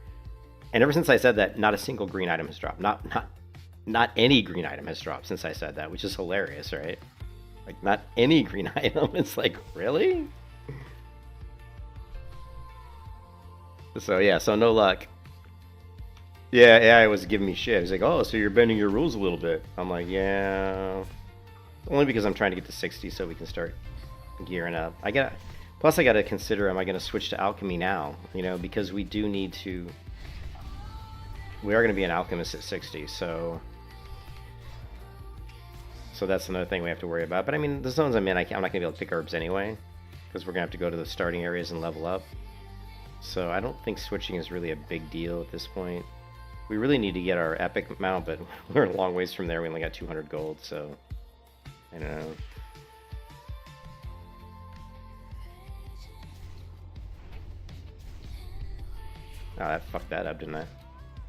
And ever since I said that, not a single green item has dropped. Not any green item has dropped since I said that, which is hilarious, right? Like, not any green item. It's like, really? So yeah, so no luck. Yeah, AI was giving me shit. He's like, oh, so you're bending your rules a little bit. I'm like, yeah. Only because I'm trying to get to 60 so we can start gearing up. Plus I gotta consider, am I gonna switch to alchemy now? You know, because we do need to. We are gonna be an alchemist at 60, so that's another thing we have to worry about. But I mean, the zones I'm in, I'm not gonna be able to pick herbs anyway, because we're gonna have to go to the starting areas and level up. So I don't think switching is really a big deal at this point. We really need to get our epic mount, but we're a long ways from there. We only got 200 gold, so I don't know. Oh, I fucked that up, didn't I?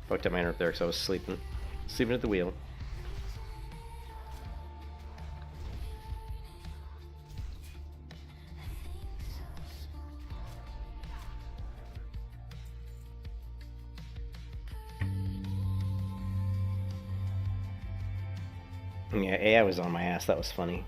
Fucked up my interrupt there because I was sleeping at the wheel. Yeah, AI was on my ass. That was funny.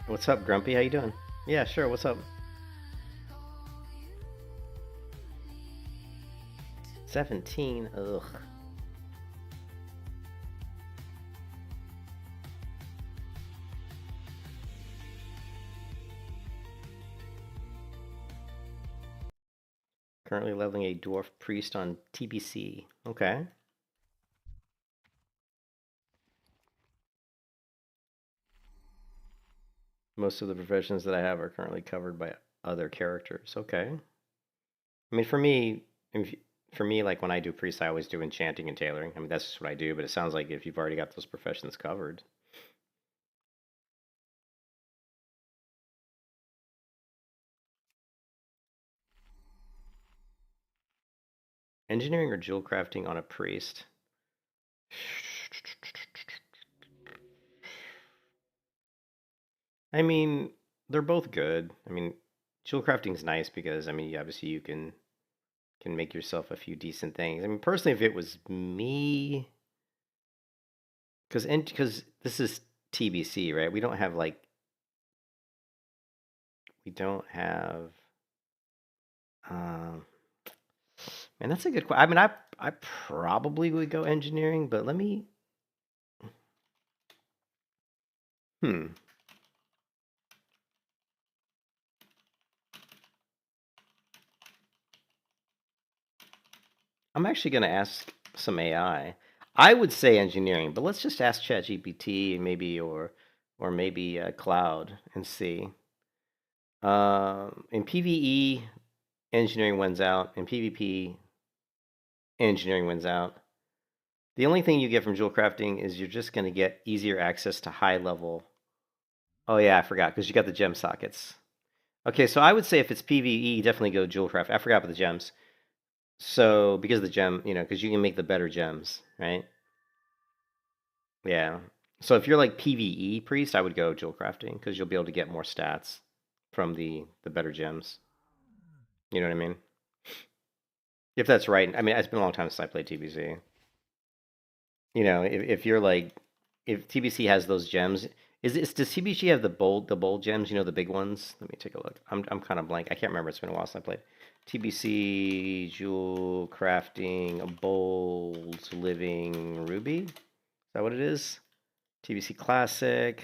What's up, Grumpy? How you doing? Yeah, sure. What's up? 17. Ugh. Currently leveling a dwarf priest on TBC. Okay. Most of the professions that I have are currently covered by other characters. Okay. I mean, for me, like when I do priest, I always do enchanting and tailoring. I mean, that's just what I do. But it sounds like if you've already got those professions covered. Engineering or jewel crafting on a priest? I mean, they're both good. I mean, jewel crafting's nice because I mean, obviously you can make yourself a few decent things. I mean, personally, if it was me, because this is TBC, right? We don't have um, man, that's a good question. I mean, I probably would go engineering, but let me. Hmm. I'm actually going to ask some AI. I would say engineering, but let's just ask ChatGPT maybe or maybe Cloud and see. In PvE, engineering wins out. In PvP, engineering wins out. The only thing you get from jewel crafting is you're just going to get easier access to high level. Oh yeah, I forgot because you got the gem sockets. Okay, so I would say if it's PvE, definitely go jewel craft. I forgot about the gems. So because of the gem, because you can make the better gems, right? Yeah. So if you're like PvE priest, I would go jewel crafting because you'll be able to get more stats from the better gems. You know what I mean? If that's right. I mean, it's been a long time since I played TBC. If you're like, if TBC has those gems, does TBC have the bold gems? The big ones. Let me take a look. I'm kind of blank. I can't remember. It's been a while since I played. TBC jewel crafting bold living ruby. Is that what it is? TBC classic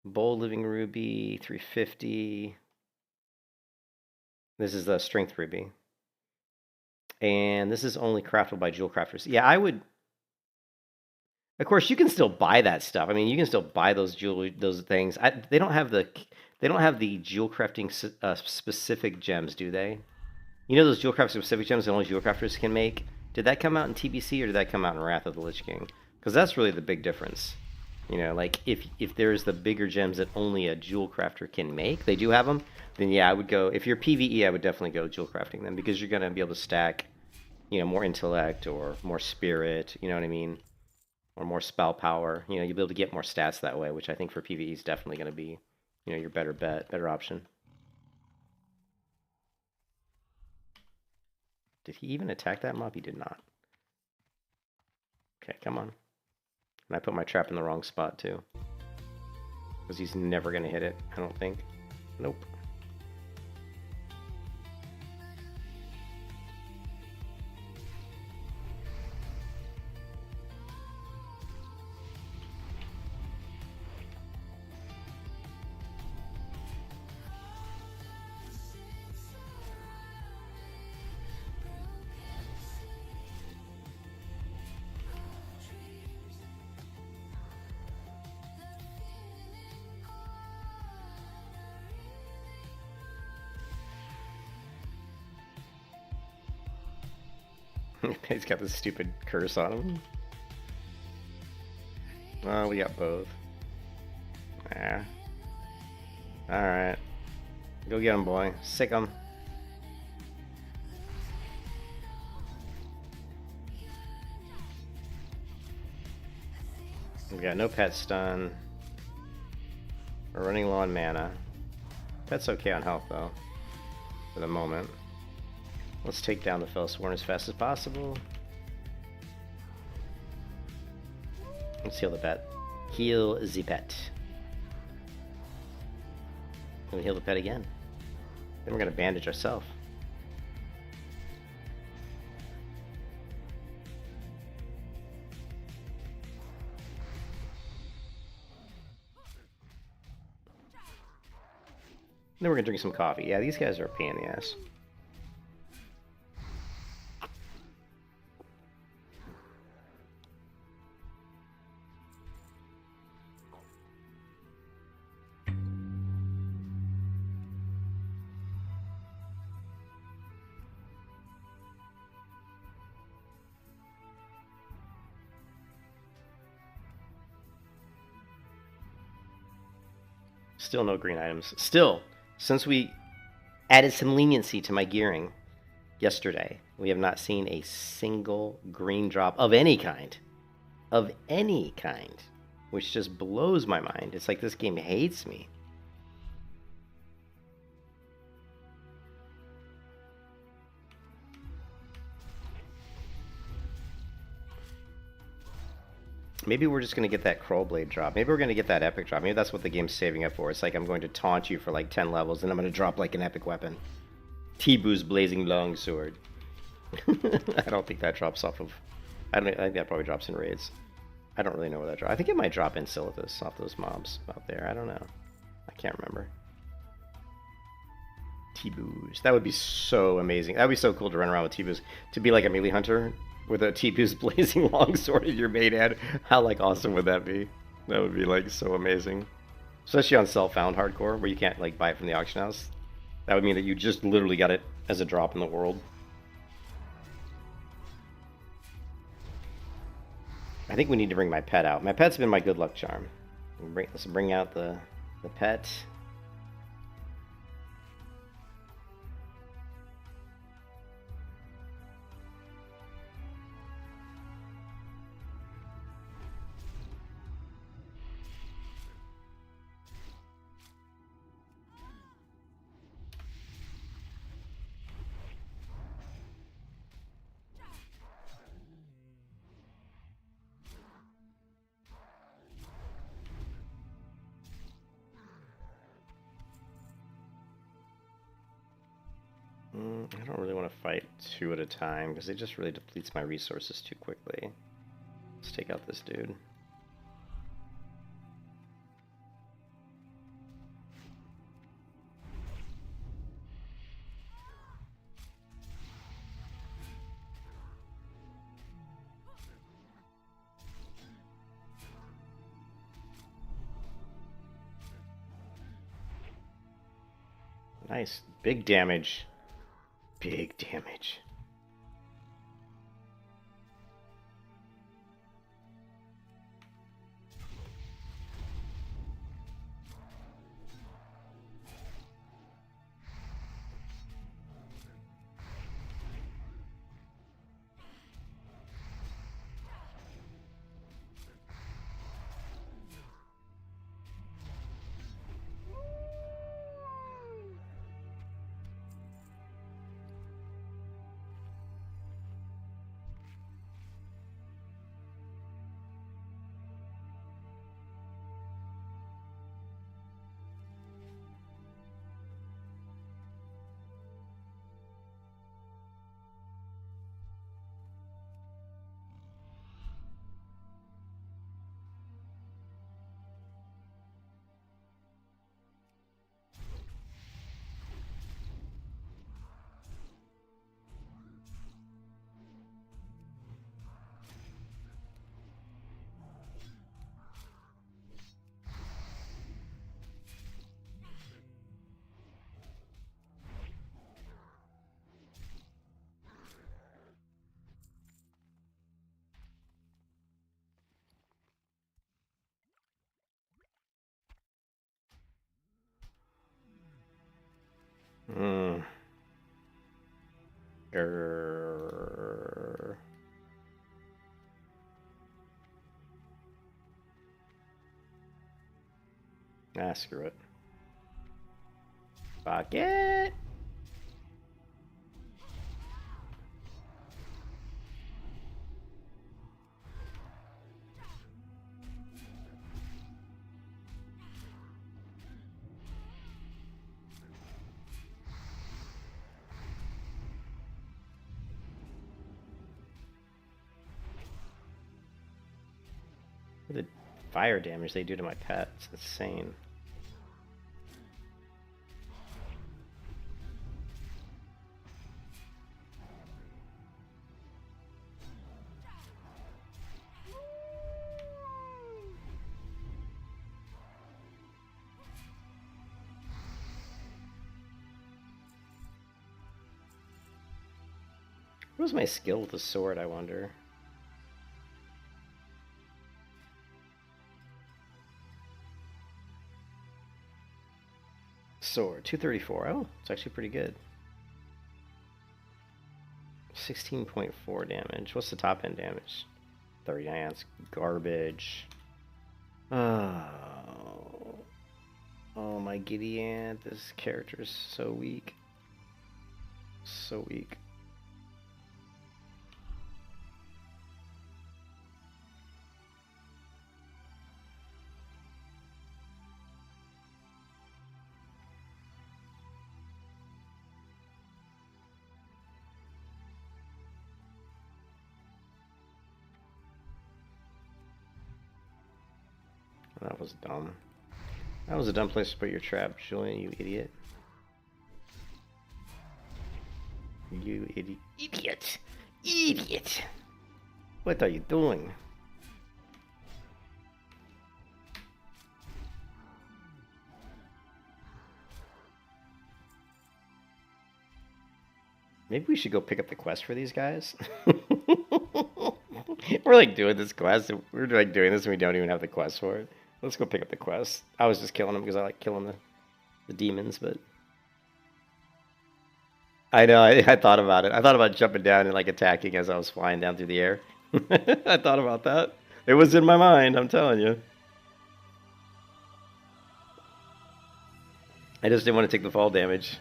bold living ruby 350. This is the strength ruby. And this is only craftable by jewel crafters. Yeah, I would. Of course, you can still buy that stuff. I mean, you can still buy those things. They don't have the jewel crafting specific gems, do they? Those jewel crafting specific gems that only jewel crafters can make. Did that come out in TBC or did that come out in Wrath of the Lich King? Because that's really the big difference. Like if there's the bigger gems that only a jewel crafter can make, they do have them. Then yeah, I would go. If you're PVE, I would definitely go jewel crafting them because you're gonna be able to stack, more intellect or more spirit. You know what I mean? Or more spell power. You'll be able to get more stats that way, which I think for PvE is definitely going to be, your better bet, better option. Did he even attack that mob? He did not. Okay, come on. And I put my trap in the wrong spot too. Because he's never going to hit it, I don't think. Nope. He's got this stupid curse on him. Oh, we got both. Yeah. Alright. Go get him, boy. Sick him. We got no pet stun. We're running low on mana. Pet's okay on health, though. For the moment. Let's take down the Fellsworn as fast as possible. Let's heal the pet. Heal the pet. And we heal the pet again. Then we're gonna bandage ourselves. Then we're gonna drink some coffee. Yeah, these guys are a pain in the ass. Still no green items. Still, since we added some leniency to my gearing yesterday, we have not seen a single green drop of any kind. Of any kind. Which just blows my mind. It's like this game hates me. Maybe we're just going to get that Kroll Blade drop. Maybe we're going to get that epic drop. Maybe that's what the game's saving up for. It's like I'm going to taunt you for like 10 levels, and I'm going to drop like an epic weapon. Tibu's Blazing Longsword. I don't think that drops off of... I think that probably drops in raids. I don't really know where that drops. I think it might drop in Silithus off those mobs out there. I don't know. I can't remember. Tibu's. That would be so amazing. That would be so cool to run around with Tibu's. To be like a melee hunter with a Tibu's Blazing Longsword in your main head. How like awesome would that be? That would be like so amazing. Especially on self-found hardcore where you can't like buy it from the auction house. That would mean that you just literally got it as a drop in the world. I think we need to bring my pet out. My pet's been my good luck charm. Let's bring out the pet. I don't really want to fight two at a time because it just really depletes my resources too quickly. Let's take out this dude. Nice. Big damage. Big damage. Ah, screw it. Fuck it. The fire damage they do to my pet, it's insane. What was my skill with the sword, I wonder? Sword, 234. Oh, it's actually pretty good. 16.4 damage. What's the top end damage? 39. That's garbage. Oh, oh my Gideon. This character is so weak. So weak. That was dumb. That was a dumb place to put your trap, Julian, you idiot. You idiot. Idiot! What are you doing? Maybe we should go pick up the quest for these guys. We're like doing this quest. We're like doing this and we don't even have the quest for it. Let's go pick up the quest. I was just killing them because I like killing the demons, but I know I thought about it. I thought about jumping down and like attacking as I was flying down through the air. I thought about that. It was in my mind, I'm telling you. I just didn't want to take the fall damage.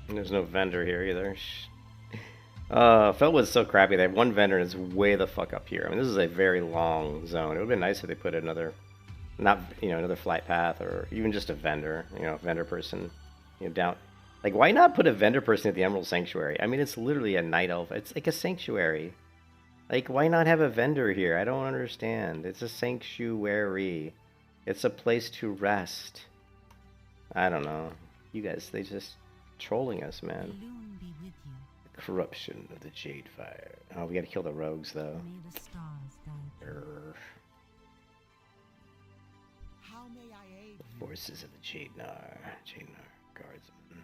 And there's no vendor here either. Feltwood's so crappy. They have one vendor and it's way the fuck up here. I mean, this is a very long zone. It would have been nice if they put another, not, you know, another flight path or even just a vendor, you know, vendor person, you know, down. Like, why not put a vendor person at the Emerald Sanctuary? I mean, it's literally a night elf. It's like a sanctuary. Like, why not have a vendor here? I don't understand. It's a sanctuary. It's a place to rest. I don't know. You guys, they just trolling us, man. Corruption of the Jade Fire. Oh, we gotta kill the rogues, though. The forces of the Jadenar. Guardsmen.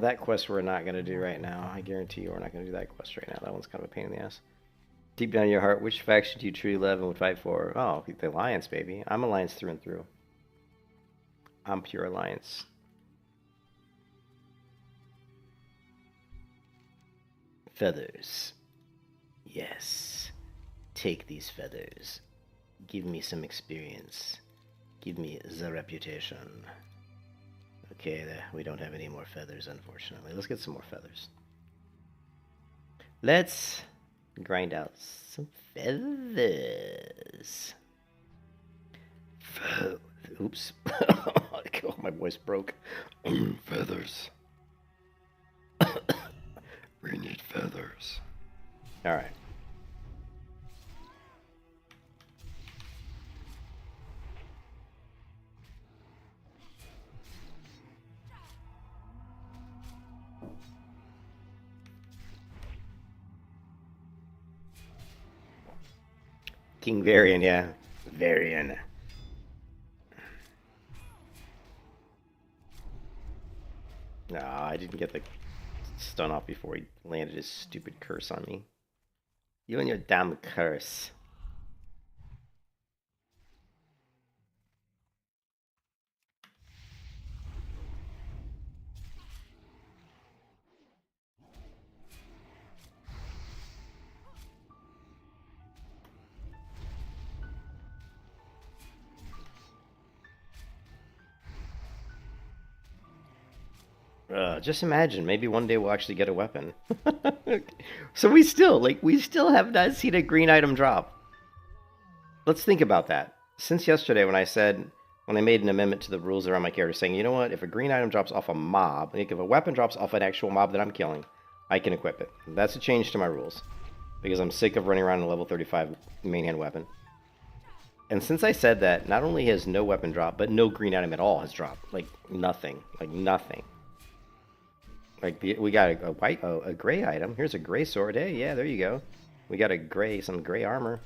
That quest we're not gonna do right now. I guarantee you we're not gonna do that quest right now. That one's kind of a pain in the ass. Deep down in your heart, which faction do you truly love and would fight for? Oh, the Alliance, baby. I'm Alliance through and through. I'm pure Alliance. Feathers. Yes. Take these feathers. Give me some experience. Give me the reputation. Okay, we don't have any more feathers, unfortunately. Let's get some more feathers. Let's grind out some feathers. Oops. Oh, my voice broke. Feathers. We need feathers. Alright. King Varian, yeah. Varian. Nah, I didn't get the stun off before he landed his stupid curse on me. You and your damn curse. Just imagine, maybe one day we'll actually get a weapon. So we still have not seen a green item drop. Let's think about that. Since yesterday when I made an amendment to the rules around my character saying, you know what, if a green item drops off a mob, like if a weapon drops off an actual mob that I'm killing, I can equip it. That's a change to my rules. Because I'm sick of running around in a level 35 main hand weapon. And since I said that, not only has no weapon dropped, but no green item at all has dropped. Like, nothing. Like, nothing. Like, we got a gray item. Here's a gray sword. Hey, yeah, there you go. We got some gray armor.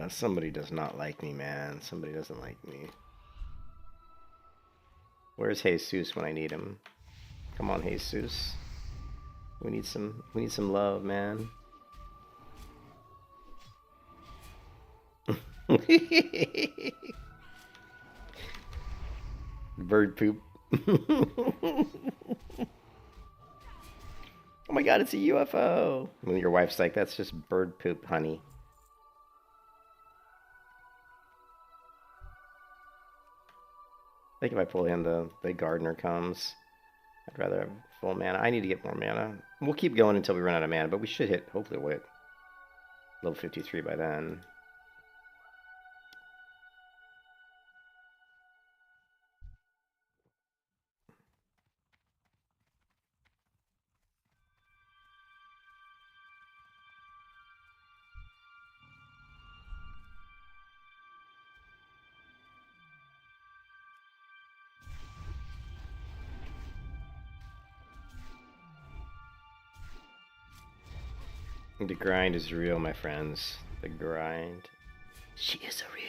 Somebody does not like me, man. Somebody doesn't like me. Where's Jesus when I need him? Come on, Jesus. We need some love, man. Bird poop. Oh my god, it's a UFO. When your wife's like, that's just bird poop, honey. I think if I pull in the gardener comes, I'd rather have full mana. I need to get more mana. We'll keep going until we run out of mana, but we should hit, hopefully we'll hit level 53 by then. The grind is real, my friends. The grind. She is a real.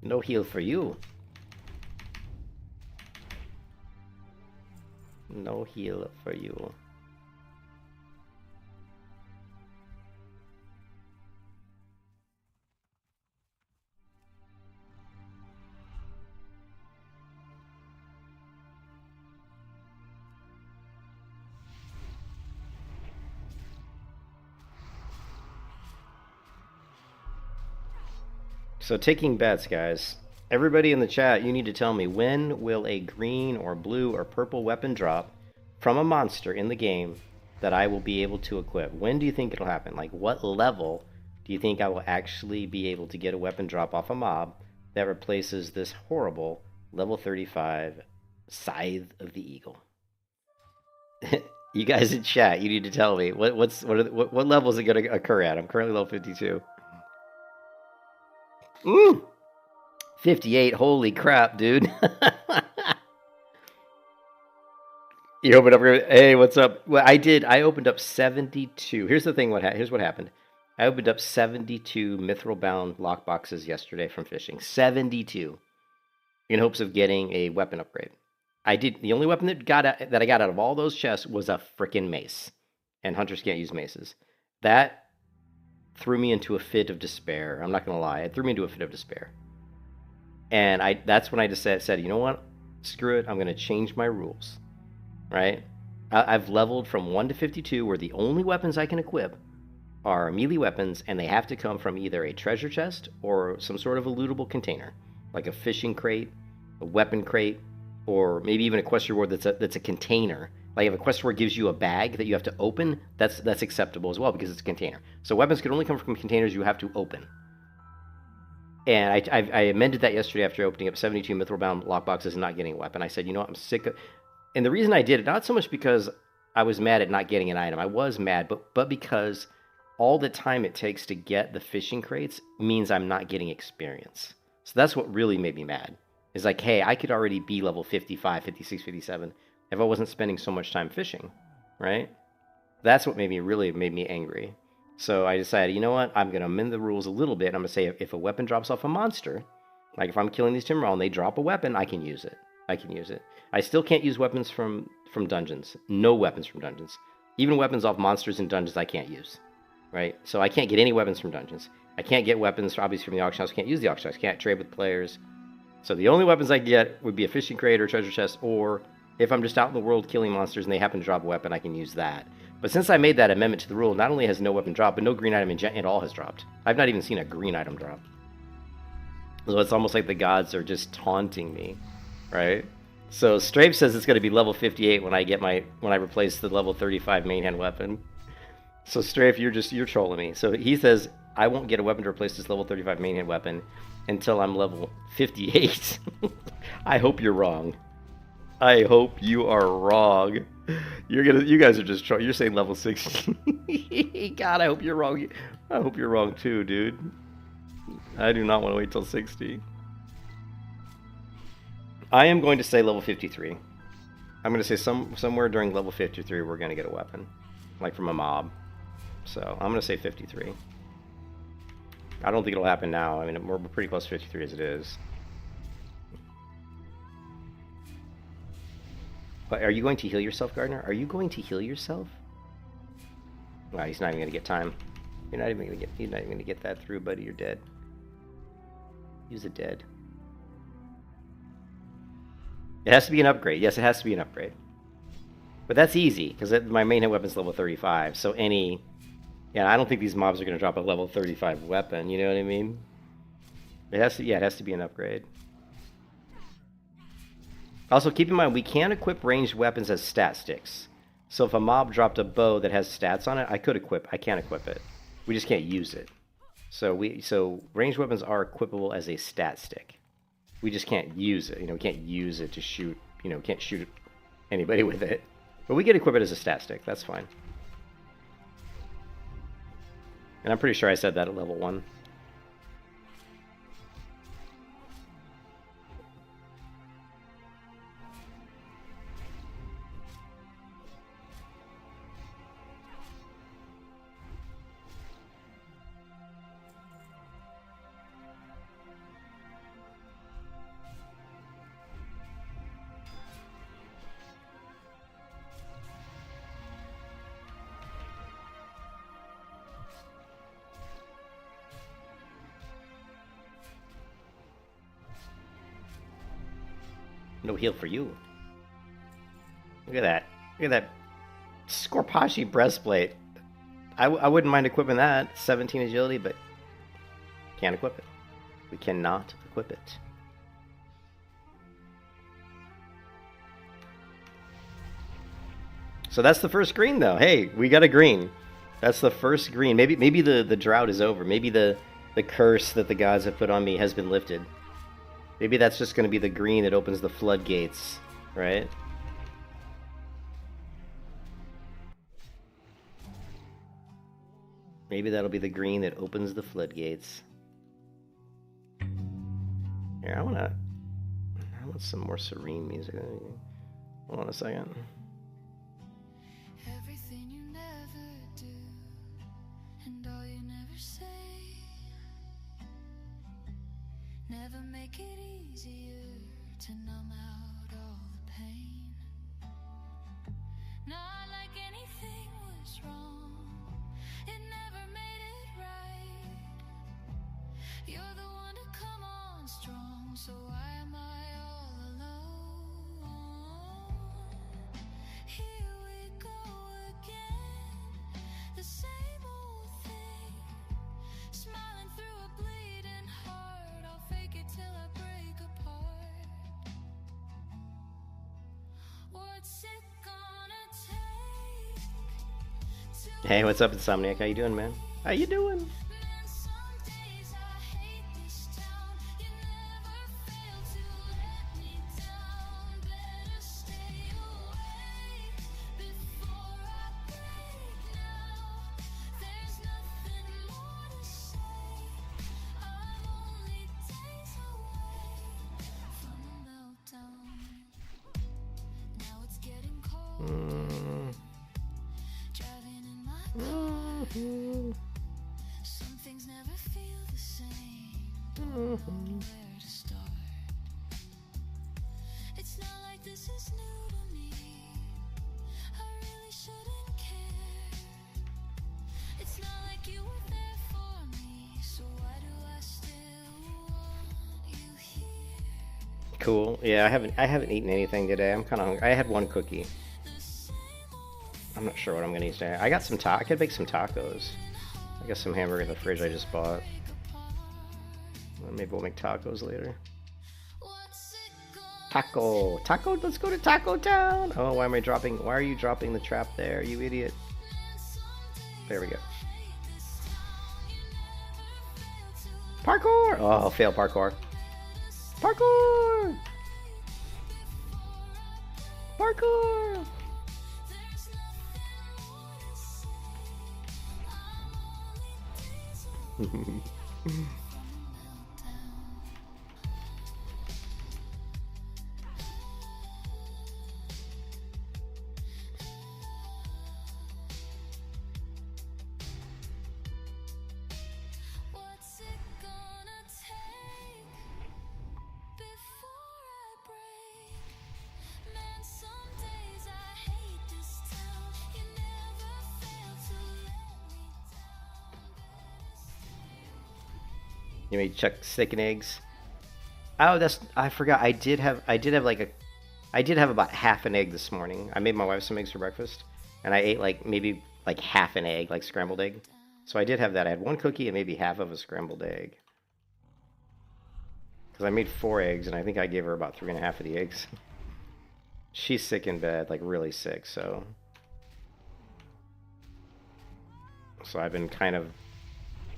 No heal for you. No heal for you. So taking bets, guys. Everybody in the chat, you need to tell me, when will a green or blue or purple weapon drop from a monster in the game that I will be able to equip? When do you think it'll happen? Like, what level do you think I will actually be able to get a weapon drop off a mob that replaces this horrible level 35 Scythe of the Eagle? You guys in chat, you need to tell me, what level is it going to occur at? I'm currently level 52. 58, holy crap, dude. You opened up, hey, what's up? Well, I opened up 72. Here's the thing, here's what happened. I opened up 72 mithril bound lockboxes yesterday from fishing. 72. In hopes of getting a weapon upgrade. The only weapon that I got out of all those chests was a freaking mace. And hunters can't use maces. That threw me into a fit of despair. I'm not going to lie. It threw me into a fit of despair. And that's when I just said, you know what? Screw it. I'm going to change my rules. Right? I've leveled from 1 to 52, where the only weapons I can equip are melee weapons, and they have to come from either a treasure chest or some sort of a lootable container, like a fishing crate, a weapon crate, or maybe even a quest reward that's a container. Like if a quest reward gives you a bag that you have to open, that's acceptable as well because it's a container. So weapons can only come from containers you have to open. And I amended that yesterday after opening up 72 mithril-bound lockboxes and not getting a weapon. I said, you know what, I'm sick of... And the reason I did it, not so much because I was mad at not getting an item. I was mad, but because all the time it takes to get the fishing crates means I'm not getting experience. So that's what really made me mad. It's like, hey, I could already be level 55, 56, 57 if I wasn't spending so much time fishing, right? That's what made me angry. So I decided, you know what? I'm going to amend the rules a little bit. I'm going to say if a weapon drops off a monster, like if I'm killing these Timberall and they drop a weapon, I can use it. I can use it. I still can't use weapons from dungeons. No weapons from dungeons. Even weapons off monsters in dungeons I can't use. Right? So I can't get any weapons from dungeons. I can't get weapons, obviously, from the auction house. I can't use the auction house. I can't trade with players. So the only weapons I get would be a fishing crate or treasure chest, or if I'm just out in the world killing monsters and they happen to drop a weapon, I can use that. But since I made that amendment to the rule, not only has no weapon dropped, but no green item at all has dropped. I've not even seen a green item drop. So it's almost like the gods are just taunting me, right? So Strafe says it's going to be level 58 when I replace the level 35 main hand weapon. So Strafe, you're trolling me. So he says I won't get a weapon to replace this level 35 main hand weapon until I'm level 58. I hope you're wrong. I hope you are wrong. You guys are just trolling. You're saying level 60. God, I hope you're wrong. I hope you're wrong too, dude. I do not want to wait till 60. I am going to say level 53. I'm going to say somewhere during level 53 we're going to get a weapon, like from a mob. So I'm going to say 53. I don't think it'll happen now. I mean, we're pretty close to 53 as it is. But are you going to heal yourself, Gardner? Are you going to heal yourself? Wow, he's not even going to get time. You're not even going to get that through, buddy. You're dead. Use it dead. It has to be an upgrade. Yes, it has to be an upgrade. But that's easy, because my main hit weapon's level 35, so any... Yeah, I don't think these mobs are going to drop a level 35 weapon, you know what I mean? It has to be an upgrade. Also, keep in mind, we can equip ranged weapons as stat sticks. So if a mob dropped a bow that has stats on it, I can't equip it. We just can't use it. So ranged weapons are equipable as a stat stick. We just can't use it. We can't use it to shoot. Can't shoot anybody with it. But we can equip it as a stat stick. That's fine. And I'm pretty sure I said that at level 1. No heal for you. Look at that. Look at that Scorpashi breastplate. I wouldn't mind equipping that. 17 agility, but can't equip it. We cannot equip it. So that's the first green, though. Hey, we got a green. That's the first green. Maybe the drought is over. Maybe the curse that the gods have put on me has been lifted. Maybe that's just going to be the green that opens the floodgates, right? Maybe that'll be the green that opens the floodgates. Here, I want some more serene music. Hold on a second. Everything you never do, and all you never say, never make it easier to numb out all the pain. Not like anything was wrong, it never made it right. You're the one to come on strong, so why am I all alone? Here we go again, the same old thing. Smiling through a bleeding heart, I'll fake it till I break apart. What's it gonna take to Hey, what's up, Insomniac? How you doing, man? How you doing? man, some days I hate this town. You never fail to let me down. Better stay away before I break now. There's nothing more to say. I'm only days away from a meltdown. Now it's getting cold. Driving in my car, so Cool. Yeah, I haven't eaten anything today. I'm kind of hungry. I had one cookie. I'm not sure what I'm gonna eat today. I got some I could make some tacos. I got some hamburger in the fridge I just bought. Maybe we'll make tacos later. Taco! Taco! Let's go to Taco Town! Oh, why are you dropping the trap there, you idiot? There we go. Parkour! Oh, fail parkour. Parkour! Parkour! What's it gonna take before I break? Man, some days I hate this town. You never fail to let me down. You made chuck steak and eggs. Oh, I forgot. I did have about half an egg this morning. I made my wife some eggs for breakfast, and I ate maybe half an egg, like scrambled egg. So I did have that. I had one cookie and maybe half of a scrambled egg. Because I made 4 eggs, and I think I gave her about 3.5 of the eggs. She's sick in bed, like really sick, so I've been kind of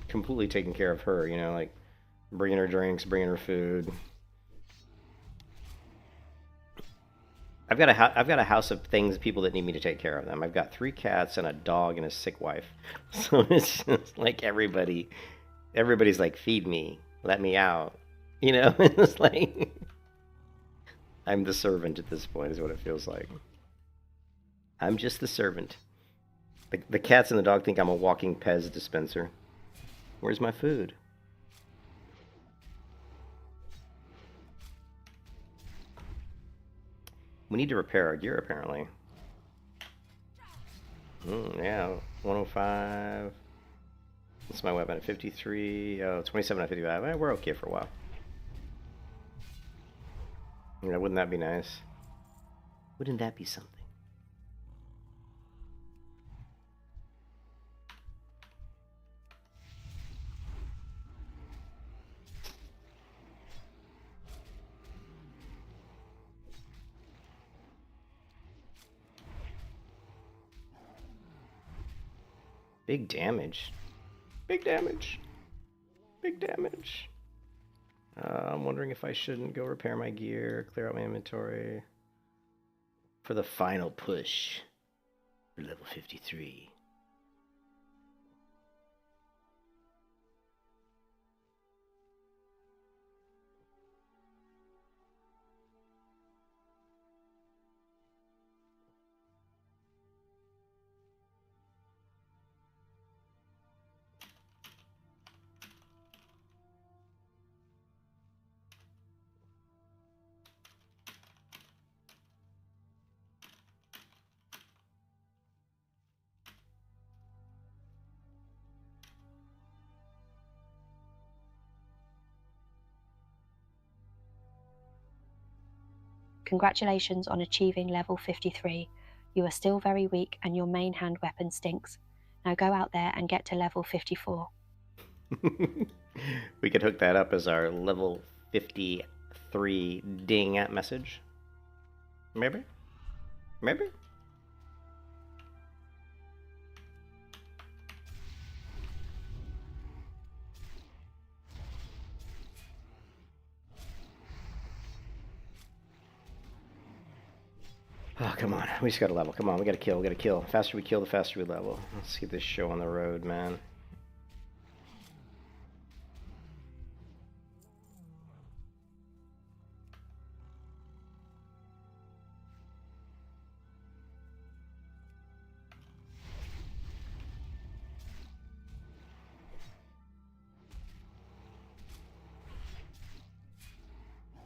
completely taking care of her, you know, like bringing her drinks, bringing her food. I've got a house of people that need me to take care of them. I've got 3 cats and a dog and a sick wife. So it's just like everybody's like, feed me, let me out. You know, it's like I'm the servant at this point is what it feels like. I'm just the servant. The cats and the dog think I'm a walking Pez dispenser. Where's my food? We need to repair our gear, apparently. Yeah, 105. That's my weapon at 53. Oh, 27 at 55. We're okay for a while. Yeah, wouldn't that be nice? Wouldn't that be something? Big damage. Big damage. Big damage. I'm wondering if I shouldn't go repair my gear, clear out my inventory for the final push for level 53. Congratulations on achieving level 53. You are still very weak and your main hand weapon stinks. Now go out there and get to level 54. We could hook that up as our level 53 ding at message. Maybe? Maybe? Oh, come on. We just gotta level. Come on, we gotta kill. The faster we kill, the faster we level. Let's get this show on the road, man.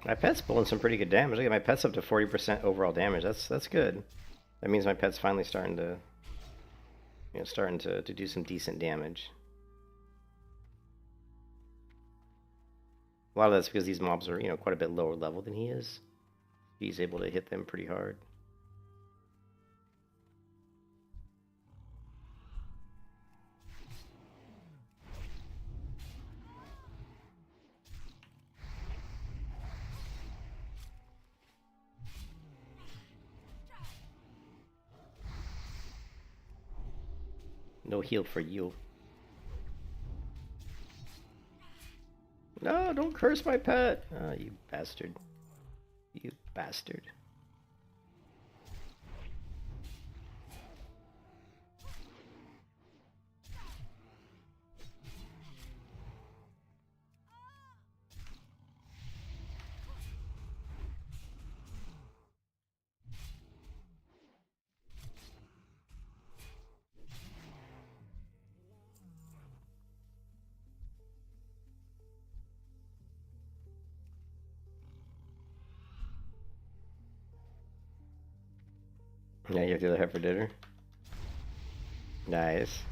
My pet's pulling some pretty good damage. Look at my pet's up to 40% overall damage. That's good. That means my pet's finally starting to, to do some decent damage. A lot of that's because these mobs are, quite a bit lower level than he is. He's able to hit them pretty hard. No heal for you. No, don't curse my pet. Oh, you bastard. You bastard. Yeah, you have the other half for dinner. Nice.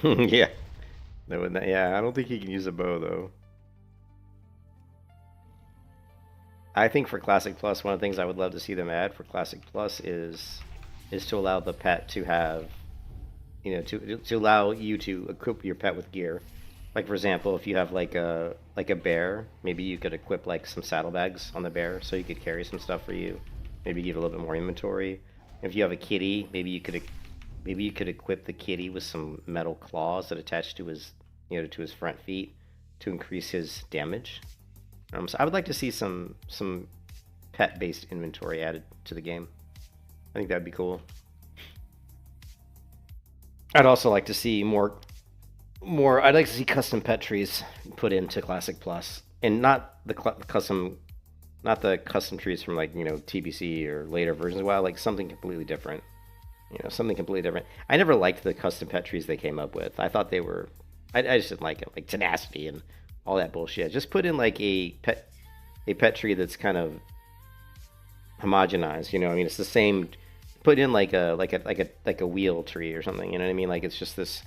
Yeah. No, yeah, I don't think he can use a bow though. I think for Classic Plus, one of the things I would love to see them add for Classic Plus is to allow the pet to have, to allow you to equip your pet with gear. Like for example, if you have like a bear, maybe you could equip like some saddlebags on the bear so you could carry some stuff for you. Maybe give it a little bit more inventory. If you have a kitty, maybe you could equip the kitty with some metal claws that attach to his to his front feet to increase his damage. So I would like to see some pet-based inventory added to the game. I think that'd be cool. I'd also like to see more. I'd like to see custom pet trees put into Classic Plus, and not the custom trees from like TBC or later versions of WoW. Like something completely different. Something completely different. I never liked the custom pet trees they came up with. I thought they were. I just didn't like it, like tenacity and all that bullshit. Just put in like a pet tree that's kind of homogenized. I mean, it's the same. Put in like a wheel tree or something. You know what I mean? Like it's just this,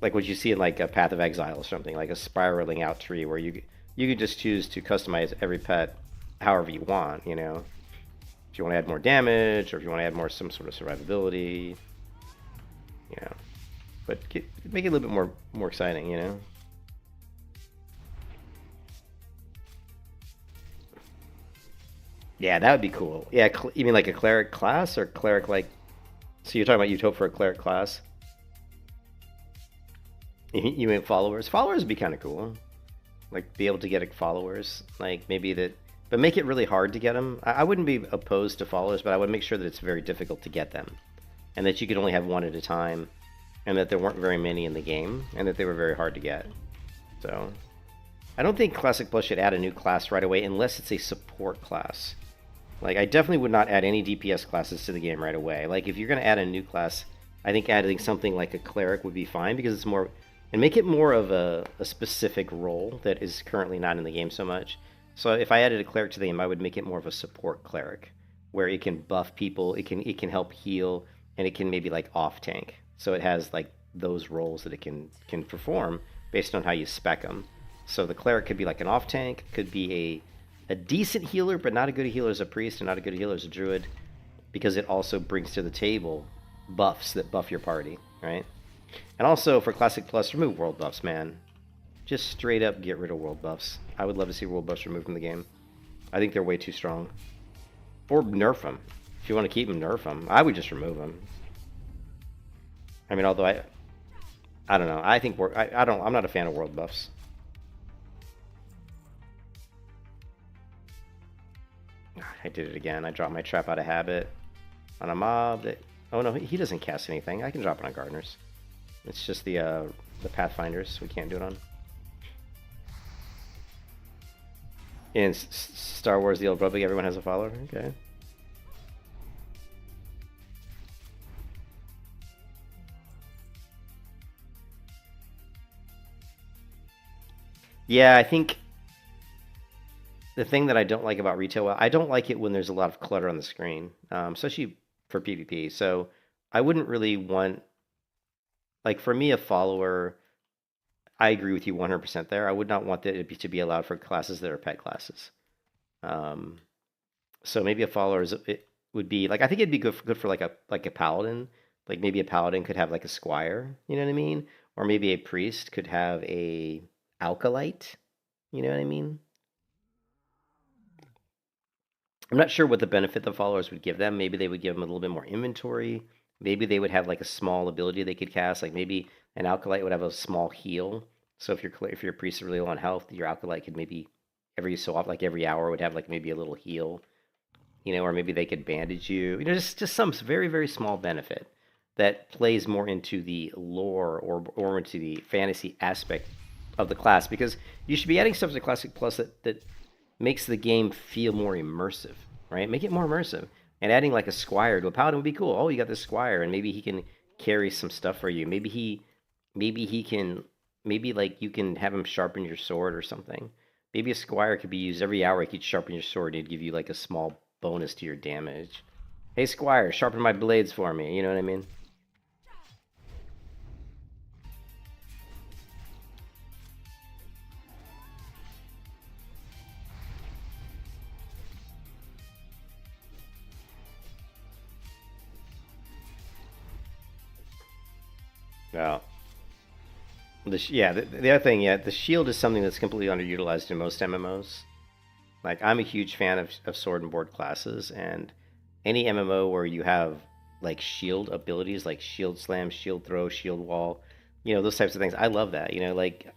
like what you see in like a Path of Exile or something, like a spiraling out tree where you could just choose to customize every pet however you want. If you want to add more damage or if you want to add some sort of survivability. But make it a little bit more exciting. Yeah, that would be cool. Yeah, you mean like a cleric class or cleric like? So you're talking about you'd hope for a cleric class? You mean followers? Followers would be kind of cool. Like be able to get followers, like maybe that, but make it really hard to get them. I wouldn't be opposed to followers, but I would make sure that it's very difficult to get them, and that you could only have one at a time, and that there weren't very many in the game, and that they were very hard to get. So, I don't think Classic Plus should add a new class right away unless it's a support class. Like, I definitely would not add any DPS classes to the game right away. Like, if you're going to add a new class, I think adding something like a cleric would be fine, because it's more, and make it more of a specific role that is currently not in the game so much. So if I added a cleric to the game, I would make it more of a support cleric, where it can buff people, it can help heal, and it can maybe like off tank. So it has like those roles that it can perform based on how you spec them. So the cleric could be like an off tank, could be a decent healer, but not a good healer as a priest and not a good healer as a druid, because it also brings to the table buffs that buff your party, right? And also for Classic Plus, remove world buffs, man. Just straight up get rid of world buffs. I would love to see world buffs removed from the game. I think they're way too strong. Or nerf them. If you want to keep them, nerf them. I would just remove them. I mean, although I don't know. I think I'm not a fan of world buffs. I did it again. I dropped my trap out of habit on a mob that. Oh no, he doesn't cast anything. I can drop it on gardeners. It's just the pathfinders we can't do it on. In Star Wars: The Old Republic, everyone has a follower. Okay. Yeah, I think the thing that I don't like about retail, I don't like it when there's a lot of clutter on the screen, especially for PvP. So I wouldn't really want, like for me, a follower. I agree with you 100% there. I would not want that to be allowed for classes that are pet classes. Um, so maybe a follower it would be like I think it'd be good for like a paladin. Like maybe a paladin could have like a squire, you know what I mean? Or maybe a priest could have a alkalite, you know what I mean? I'm not sure what the benefit the followers would give them. Maybe they would give them a little bit more inventory. Maybe they would have like a small ability they could cast. Like maybe an alkalite would have a small heal. So if your priest is really low on health, your alkalite could maybe every so often, like every hour, would have like maybe a little heal. You know, or maybe they could bandage you. You know, just some very very small benefit that plays more into the lore or into the fantasy aspect of the class, because you should be adding stuff to Classic Plus that makes the game feel more immersive, right? Make it more immersive. And adding like a squire to a paladin would be cool. Oh, you got this squire, and maybe he can carry some stuff for you. Maybe he can, maybe like you can have him sharpen your sword or something. Maybe a squire could be used every hour. He could sharpen your sword, and he'd give you like a small bonus to your damage. Hey, squire, sharpen my blades for me. You know what I mean? Well, the other thing, the shield is something that's completely underutilized in most MMOs. Like, I'm a huge fan of sword and board classes, and any MMO where you have like shield abilities, like shield slam, shield throw, shield wall, you know, those types of things. I love that. You know, like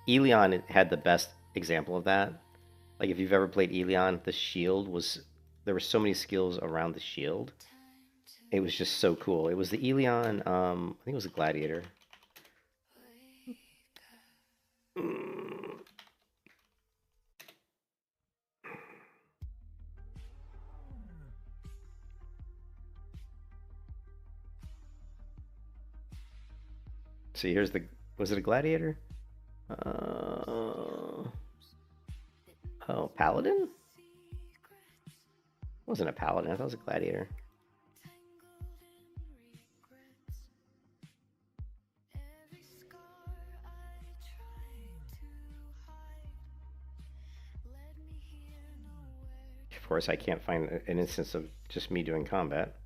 Elion had the best example of that. Like, if you've ever played Elion, the shield was there were so many skills around the shield. It was just so cool. It was the Elion. I think it was a gladiator. See, here's the. Was it a gladiator? Oh, paladin? It wasn't a paladin. I thought it was a gladiator. Of course, I can't find an instance of just me doing combat.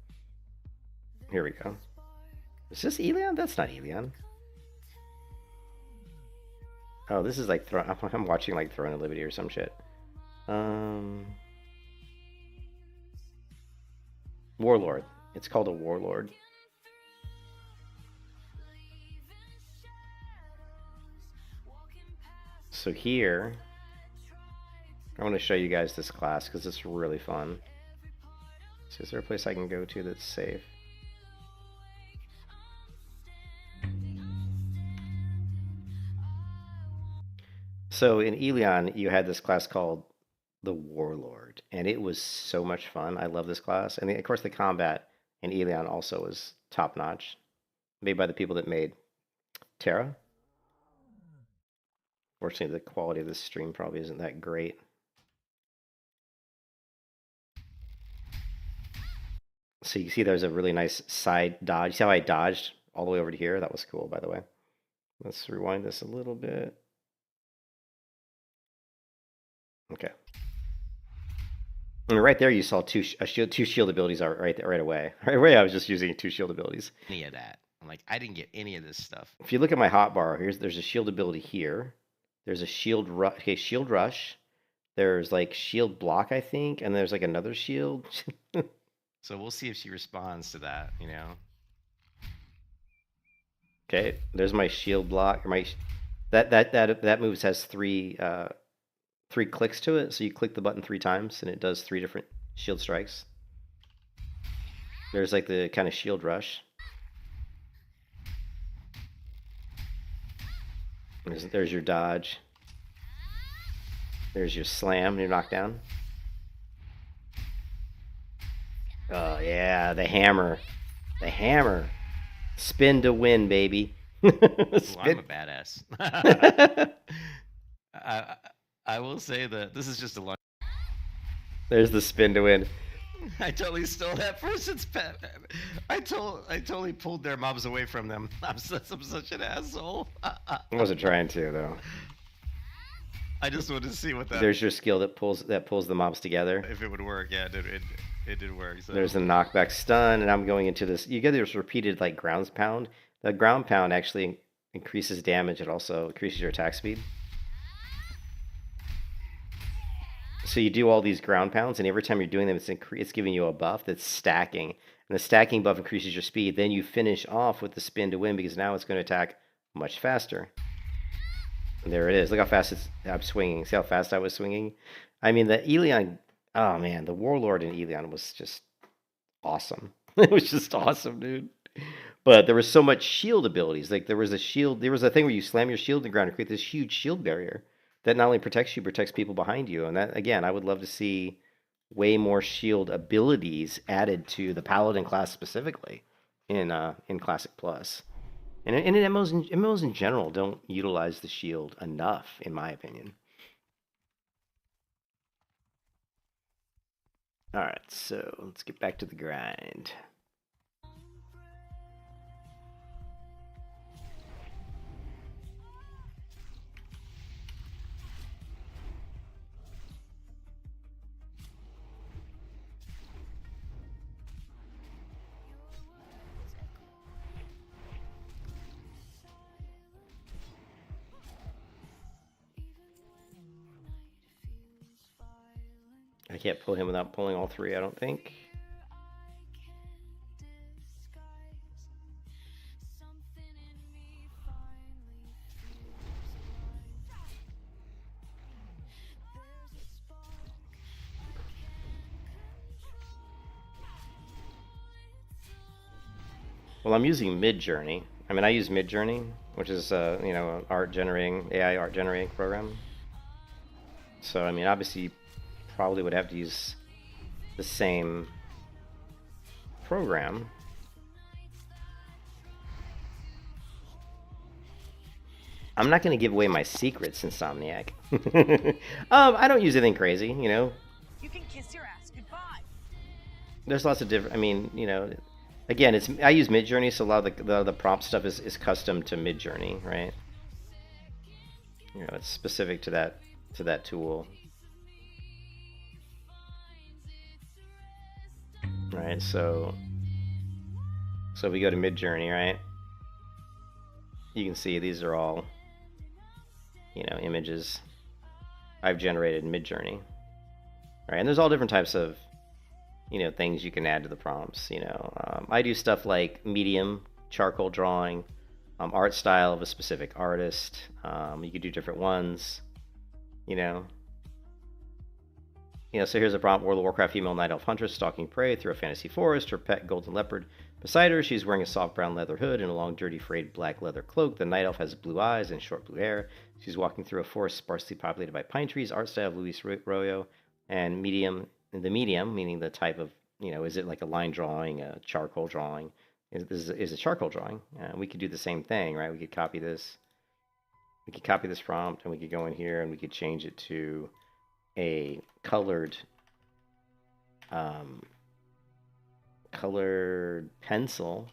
Here we go. Is this Elion? That's not Elion. Oh, this is like I'm watching like Throne of Liberty or some shit. Warlord. It's called a warlord. So here, I want to show you guys this class because it's really fun. So is there a place I can go to that's safe? So in Elion, you had this class called the Warlord, and it was so much fun. I love this class, and of course the combat in Elion also was top notch, made by the people that made Terra. Fortunately, the quality of this stream probably isn't that great. So you see there's a really nice side dodge. You see how I dodged all the way over to here? That was cool, by the way. Let's rewind this a little bit. Okay. And right there, you saw two shield abilities right away. Right away, I was just using two shield abilities. Any of that? I'm like, I didn't get any of this stuff. If you look at my hotbar, there's a shield ability here. There's a shield rush. Okay, shield rush. There's like shield block, I think, and there's like another shield. So we'll see if she responds to that. You know. Okay, there's my shield block. That moves has three clicks to it. So you click the button 3 times, and it does 3 different shield strikes. There's like the kind of shield rush. There's your dodge. There's your slam, your knockdown. Oh yeah, the hammer. The hammer. Spin to win, baby. Ooh, I'm a badass. I will say that this is just a lunch. There's the spin to win. I totally stole that person's pet. I totally pulled their mobs away from them. I'm such an asshole. I wasn't trying to though. I just wanted to see what that. There's your skill that pulls the mobs together. If it would work, yeah, it did work. So. There's the knockback stun, and I'm going into this. You get this repeated like ground pound. The ground pound actually increases damage. It also increases your attack speed. So you do all these ground pounds, and every time you're doing them, it's giving you a buff that's stacking. And the stacking buff increases your speed. Then you finish off with the spin to win because now it's going to attack much faster. And there it is. Look how fast I'm swinging. See how fast I was swinging? I mean, the Elion, oh man, the Warlord in Elion was just awesome. It was just awesome, dude. But there was so much shield abilities. Like there was a shield, there was a thing where you slam your shield to the ground and create this huge shield barrier that not only protects you, protects people behind you. And that, again, I would love to see way more shield abilities added to the Paladin class specifically in Classic Plus. And in MMOs in general don't utilize the shield enough, in my opinion. All right, so let's get back to the grind. I can't pull him without pulling all three, I don't think. Well, I'm using Midjourney. I mean, I use Midjourney, which is an AI art generating program. So, I mean, obviously, you probably would have to use the same program. I'm not going to give away my secrets, Insomniac. I don't use anything crazy, you know. You can kiss your ass goodbye. There's lots of different. I mean, you know, again, I use Midjourney, so a lot of the prompt stuff is custom to Midjourney, right? You know, it's specific to that tool. Right, so we go to Midjourney, right? You can see these are all, you know, images I've generated in Midjourney, right? And there's all different types of, you know, things you can add to the prompts. You know, I do stuff like medium, charcoal drawing, art style of a specific artist. You could do different ones, you know. So here's a prompt: World of Warcraft female night elf huntress stalking prey through a fantasy forest. Her pet golden leopard beside her. She's wearing a soft brown leather hood and a long, dirty, frayed black leather cloak. The night elf has blue eyes and short blue hair. She's walking through a forest sparsely populated by pine trees. Art style of Luis Royo, and medium. The medium, meaning the type of, you know, is it like a line drawing, a charcoal drawing? Is a charcoal drawing? We could do the same thing, right? We could copy this. We could copy this prompt, and we could go in here and we could change it to a colored pencil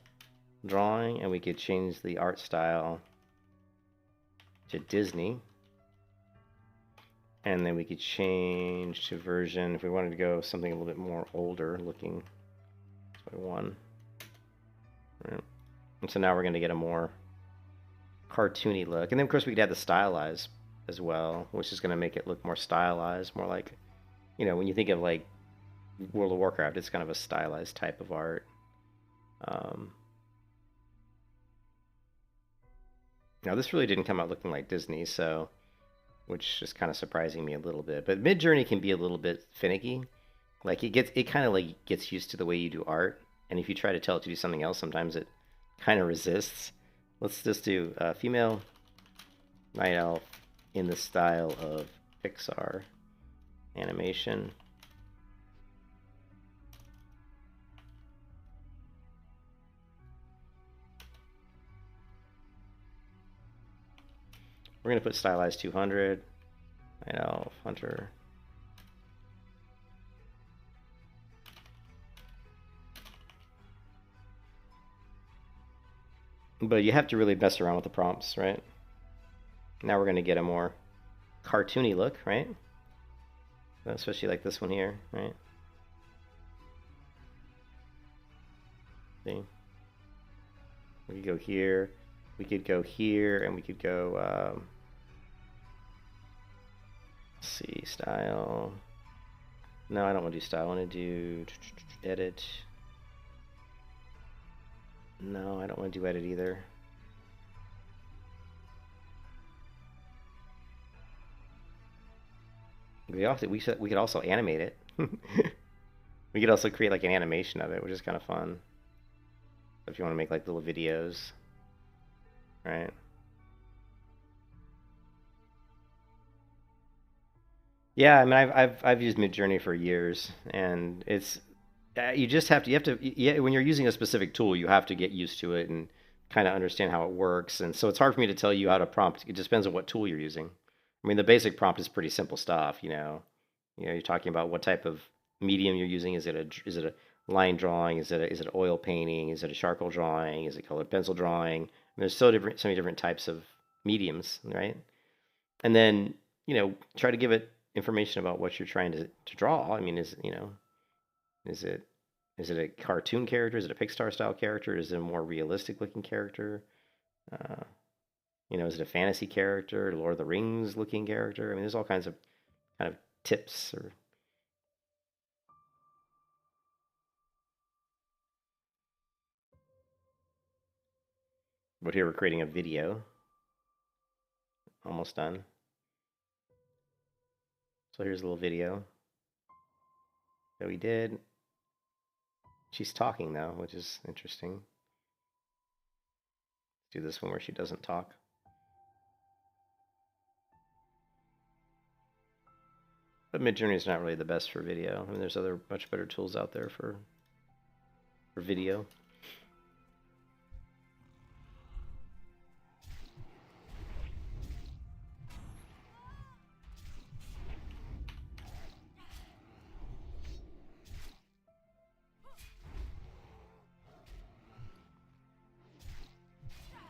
drawing, and we could change the art style to Disney, and then we could change to version if we wanted to go something a little bit more older looking. 21. Right. And so now we're going to get a more cartoony look, and then of course we could add the stylize as well, which is going to make it look more stylized, more like, you know, when you think of like World of Warcraft, it's kind of a stylized type of art. Now this really didn't come out looking like Disney, so, which is kind of surprising me a little bit. But Midjourney can be a little bit finicky. Like it kind of like gets used to the way you do art, and if you try to tell it to do something else, sometimes it kind of resists. Let's just do female night elf in the style of Pixar animation. We're going to put stylized 200. I know, Hunter. But you have to really mess around with the prompts, right? Now we're gonna get a more cartoony look, right? Especially like this one here, right? See? We could go here, we could go here, and we could go, let's see, style. No, I don't want to do style. I want to do edit. No, I don't want to do edit either. We could also animate it. We could also create like an animation of it, which is kind of fun. If you want to make like little videos, right? Yeah, I mean, I've used Midjourney for years, and it's you just have to yeah, when you're using a specific tool, you have to get used to it and kind of understand how it works. And so it's hard for me to tell you how to prompt. It just depends on what tool you're using. I mean, the basic prompt is pretty simple stuff, you know. You're talking about what type of medium you're using. Is it a line drawing? Is it oil painting? Is it a charcoal drawing? Is it colored pencil drawing? There's so many different types of mediums, right? And then try to give it information about what you're trying to draw. I mean, is it a cartoon character? Is it a Pixar style character? Is it a more realistic looking character? Is it a fantasy character, Lord of the Rings looking character? I mean, there's all kinds of kind of tips or. But here we're creating a video. Almost done. So here's a little video that we did. She's talking though, which is interesting. Let's do this one where she doesn't talk. But Midjourney is not really the best for video. I mean, there's other much better tools out there for video.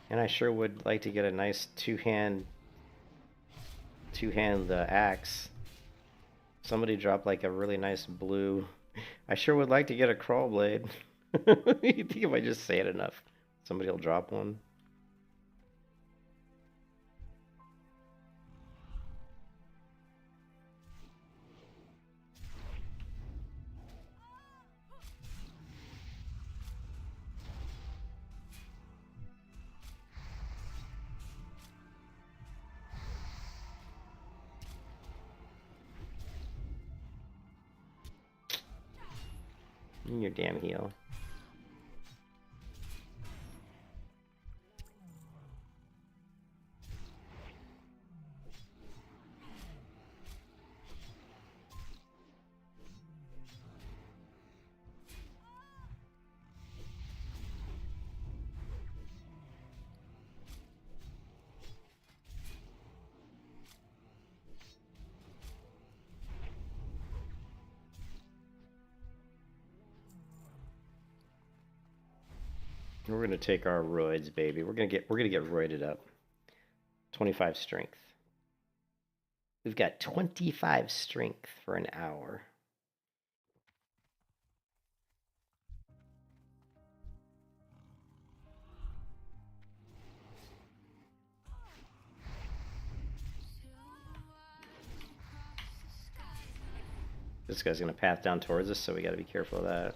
And I sure would like to get a nice two-hand axe. Somebody dropped like a really nice blue. I sure would like to get a crawl blade. You think if I just say it enough, somebody will drop one? Your damn heel. We're gonna take our roids, baby. We're gonna get roided up. 25 strength. We've got 25 strength for an hour. This guy's gonna path down towards us, so we gotta be careful of that.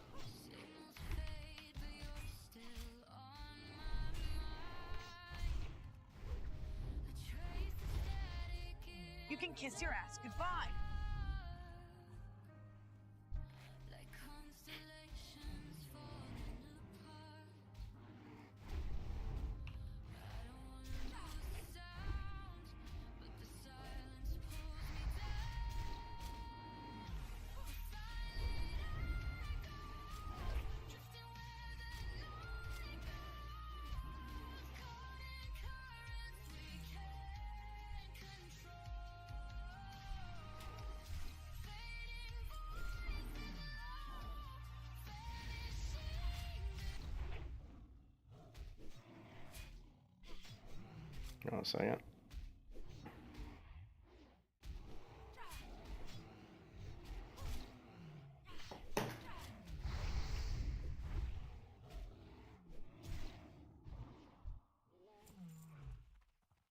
You can kiss your ass goodbye. Hold on a second.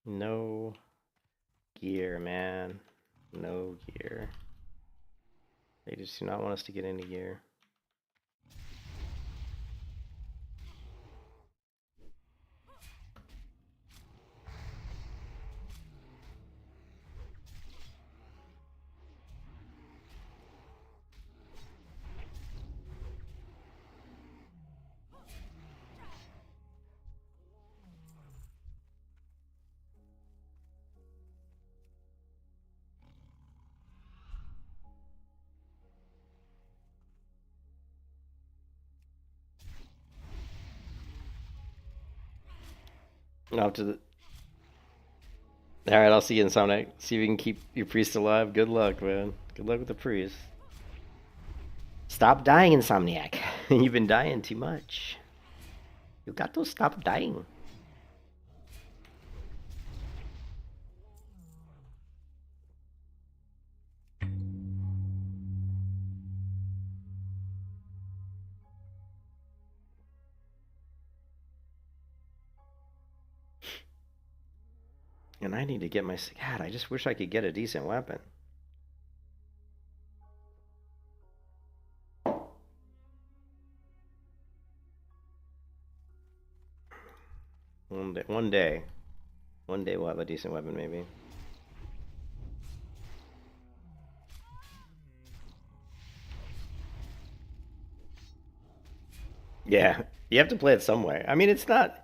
No gear, man. No gear. They just do not want us to get any gear. Off to the. Alright, I'll see you in Sonic. See if you can keep your priest alive. Good luck, man. Good luck with the priest. Stop dying, Insomniac. You've been dying too much. You got to stop dying. And I need to get my... God, I just wish I could get a decent weapon. One day we'll have a decent weapon, maybe. Yeah, you have to play it some way. I mean, it's not...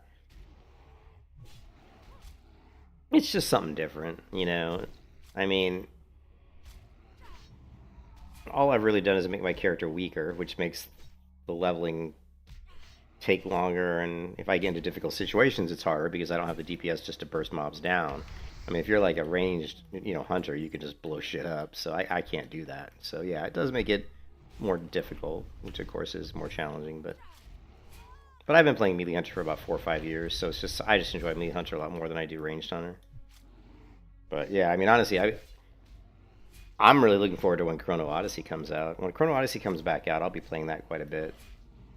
It's just something different, you know? I mean... All I've really done is make my character weaker, which makes the leveling take longer, and if I get into difficult situations, it's harder because I don't have the DPS just to burst mobs down. I mean, if you're like a ranged, you know, hunter, you can just blow shit up, so I can't do that. So yeah, it does make it more difficult, which of course is more challenging, but I've been playing melee hunter for about 4 or 5 years, so it's just, I just enjoy melee hunter a lot more than I do ranged hunter. But yeah, I mean, honestly, I'm really looking forward to when Chrono Odyssey comes out. When Chrono Odyssey comes back out, I'll be playing that quite a bit.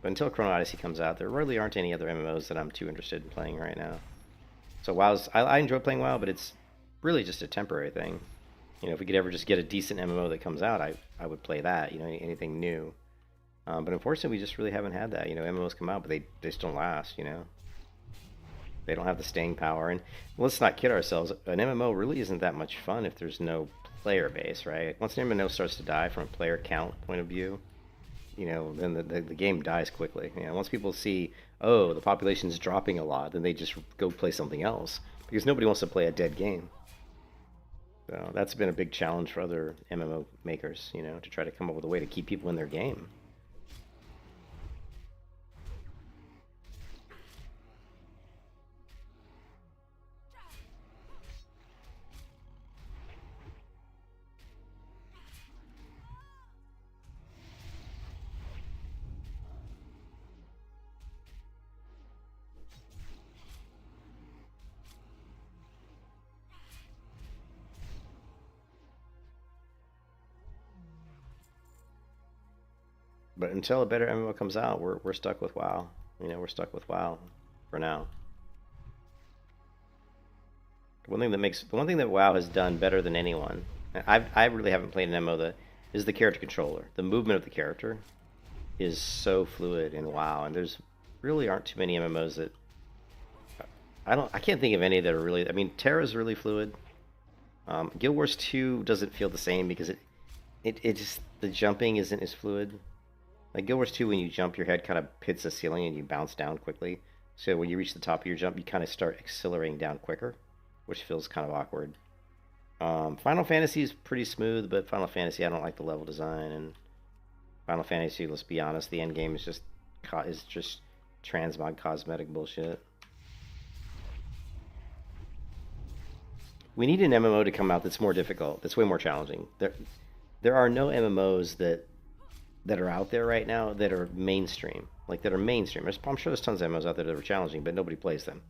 But until Chrono Odyssey comes out, there really aren't any other MMOs that I'm too interested in playing right now. So WoW's, I enjoy playing WoW, but it's really just a temporary thing. You know, if we could ever just get a decent MMO that comes out, I would play that, you know, anything new. But unfortunately, we just really haven't had that. You know, MMOs come out, but they just don't last, you know. They don't have the staying power. And let's not kid ourselves, an MMO really isn't that much fun if there's no player base, right? Once an MMO starts to die from a player count point of view, you know, then the game dies quickly. You know, once people see, oh, the population's dropping a lot, then they just go play something else because nobody wants to play a dead game. So that's been a big challenge for other MMO makers, you know, to try to come up with a way to keep people in their game. But until a better MMO comes out, we're stuck with WoW. You know, we're stuck with WoW for now. The one thing that WoW has done better than anyone, I really haven't played an MMO that is the character controller. The movement of the character is so fluid in WoW, and there's really aren't too many MMOs that I can't think of any that are really. I mean, Terra's really fluid. Guild Wars 2 doesn't feel the same because it just the jumping isn't as fluid. Like Guild Wars 2, when you jump, your head kind of hits the ceiling and you bounce down quickly. So when you reach the top of your jump, you kind of start accelerating down quicker, which feels kind of awkward. Final Fantasy is pretty smooth, but Final Fantasy, I don't like the level design. And Final Fantasy, let's be honest, the end game is just transmog cosmetic bullshit. We need an MMO to come out that's more difficult, that's way more challenging. There are no MMOs that are out there right now that are mainstream. Like, that are mainstream. I'm sure there's tons of MMOs out there that are challenging, but nobody plays them.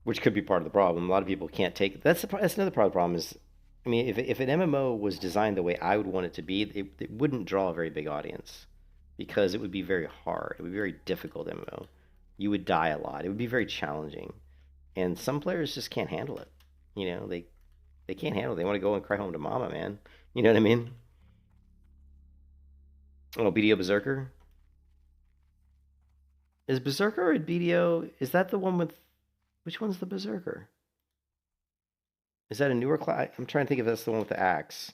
which could be part of the problem. A lot of people can't take. That's another part of the problem is, I mean, if an MMO was designed the way I would want it to be, it wouldn't draw a very big audience because it would be very hard. It would be very difficult MMO. You would die a lot. It would be very challenging, and some players just can't handle it. You know, they can't handle it. They want to go and cry home to mama, man. You know what I mean? Oh, BDO Berserker. Is Berserker or BDO? Is that the one with? Which one's the Berserker? Is that a newer class? I'm trying to think if that's the one with the axe.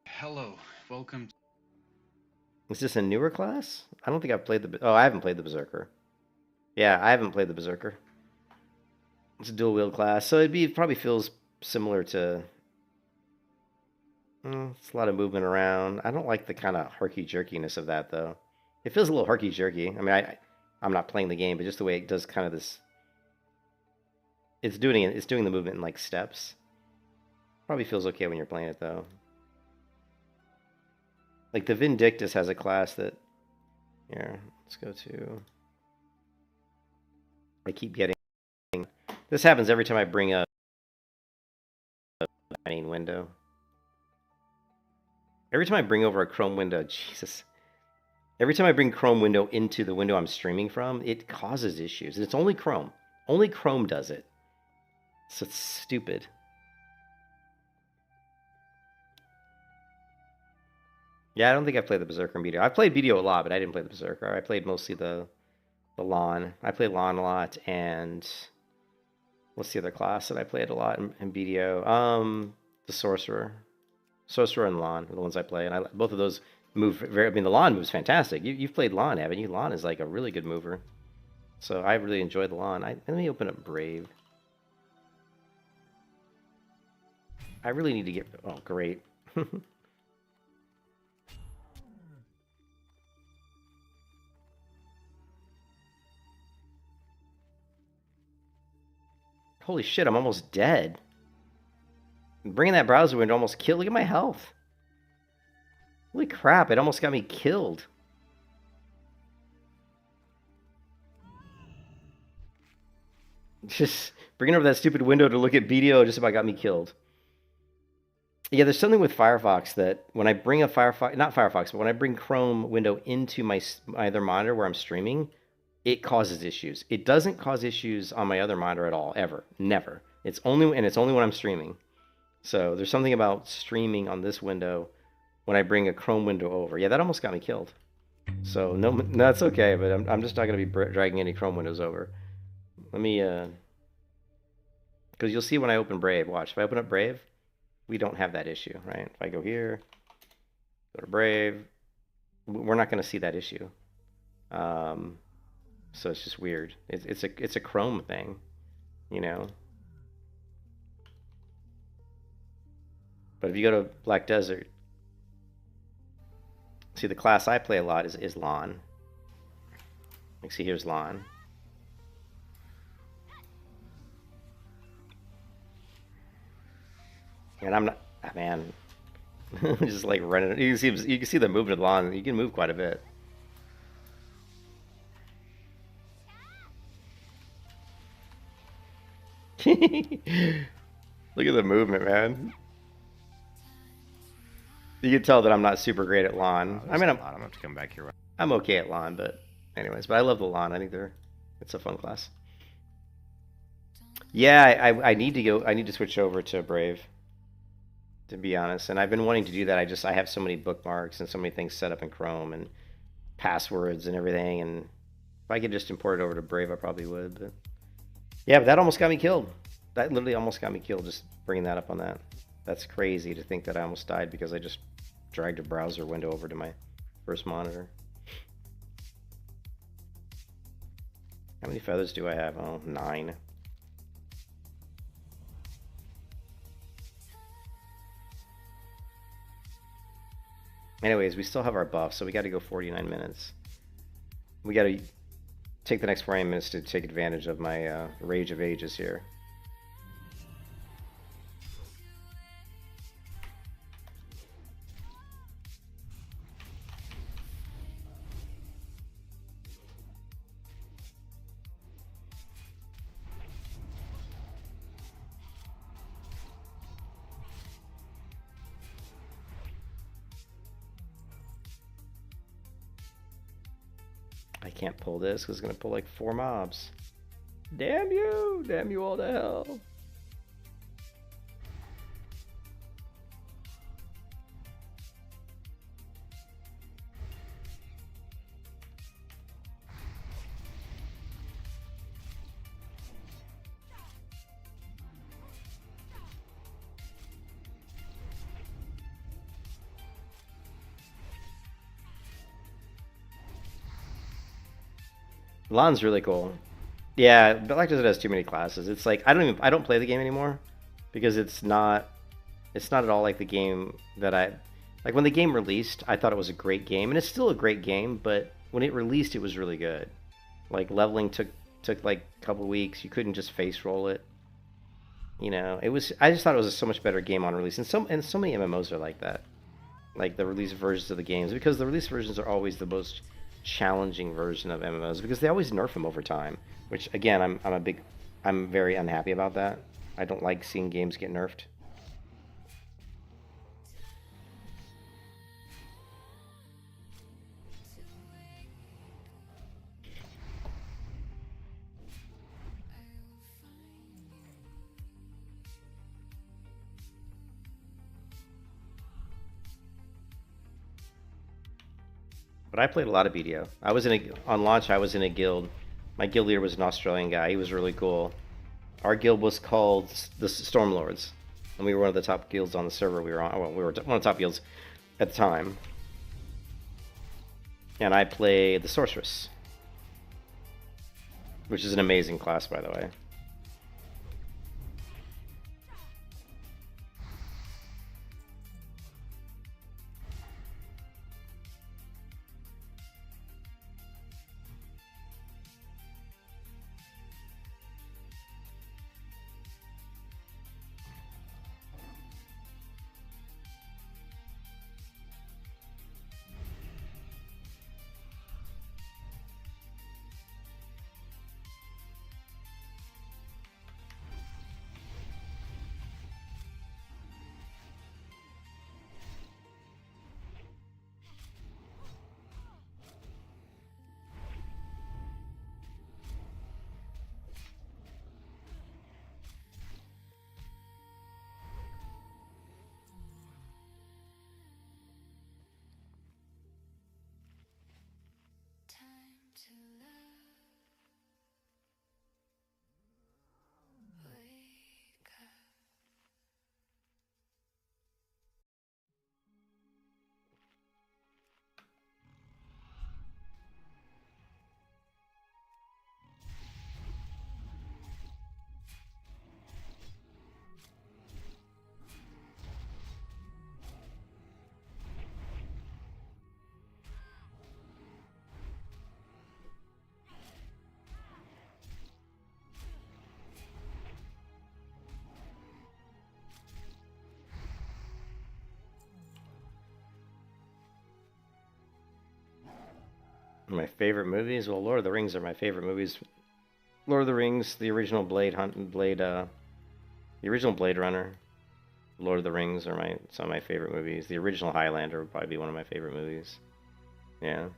Hello, welcome. Is this a newer class? I don't think I've played the. Oh, I haven't played the Berserker. Yeah, I haven't played the Berserker. It's a dual wield class, so it probably feels similar to. It's a lot of movement around. I don't like the kind of herky jerkiness of that though. It feels a little herky jerky. I mean, I'm not playing the game, but just the way it does kind of this. It's doing the movement in like steps. Probably feels okay when you're playing it though. Like the Vindictus has a class that. Here, let's go to. I keep getting. This happens every time I bring up a main window. Every time I bring over a Chrome window, Jesus. Every time I bring Chrome window into the window I'm streaming from, it causes issues. And it's only Chrome. Only Chrome does it. So it's stupid. Yeah, I don't think I've played the Berserker in BDO. I've played BDO a lot, but I didn't play the Berserker. I played mostly the Lawn. I played Lawn a lot, and what's the other class that I played a lot in BDO? The Sorcerer. Sorcerer and Lawn are the ones I play, and both of those move very. I mean, the Lawn moves fantastic. You've played Lawn, haven't you? Lawn is like a really good mover, so I really enjoy the Lawn. Let me open up Brave. I really need to get. Oh, great. Holy shit! I'm almost dead. Bringing that browser window almost killed. Look at my health. Holy crap, it almost got me killed. Just bringing over that stupid window to look at BDO just about got me killed. Yeah, there's something with Firefox that when I bring a Firefox, not Firefox, but when I bring Chrome window into my other monitor where I'm streaming, it causes issues. It doesn't cause issues on my other monitor at all, ever. Never. It's only when I'm streaming. So there's something about streaming on this window when I bring a Chrome window over. Yeah, that almost got me killed. So no, that's okay. But I'm just not gonna be dragging any Chrome windows over. Let me because you'll see when I open Brave. Watch, if I open up Brave, we don't have that issue, right? If I go here, go to Brave, we're not gonna see that issue. So it's just weird. It's a Chrome thing, you know. But if you go to Black Desert, see the class I play a lot is Lawn. Like, see, here's Lawn. And I'm not, man, just like running. You can see the movement of Lawn. You can move quite a bit. Look at the movement, man. You can tell that I'm not super great at Lawn. I mean, I'm gonna have to come back here. I'm okay at Lawn, but anyways, but I love the Lawn. I think it's a fun class. Yeah, I need to go. I need to switch over to Brave, to be honest. And I've been wanting to do that. I have so many bookmarks and so many things set up in Chrome and passwords and everything. And if I could just import it over to Brave, I probably would. But yeah, but that almost got me killed. That literally almost got me killed, just bringing that up on that. That's crazy to think that I almost died because I just dragged a browser window over to my first monitor. How many feathers do I have? Oh, 9. Anyways, we still have our buff, so we got to go 49 minutes. We got to take the next 40 minutes to take advantage of my Rage of Ages here. I can't pull this because it's gonna pull like 4 mobs. Damn you! Damn you all to hell! Lan's really cool. Yeah, but like it has too many classes. It's like I don't play the game anymore because it's not at all like the game that I like when the game released. I thought it was a great game, and it's still a great game. But when it released, it was really good. Like leveling took like a couple weeks. You couldn't just face roll it. You know, it was. I just thought it was a so much better game on release, and so many MMOs are like that. Like the release versions of the games, because the release versions are always the most challenging version of MMOs because they always nerf them over time. Which again, I'm very unhappy about that. I don't like seeing games get nerfed. But I played a lot of BDO. I was on launch. I was in a guild. My guild leader was an Australian guy. He was really cool. Our guild was called the Stormlords, and we were one of the top guilds on the server we were on. Well, we were one of the top guilds at the time. And I played the Sorceress, which is an amazing class, by the way. Time to love. Wake up. My favorite movies? Well, Lord of the Rings are my favorite movies. Lord of the Rings, the original the original Blade Runner, Lord of the Rings are some of my favorite movies. The original Highlander would probably be one of my favorite movies. Yeah.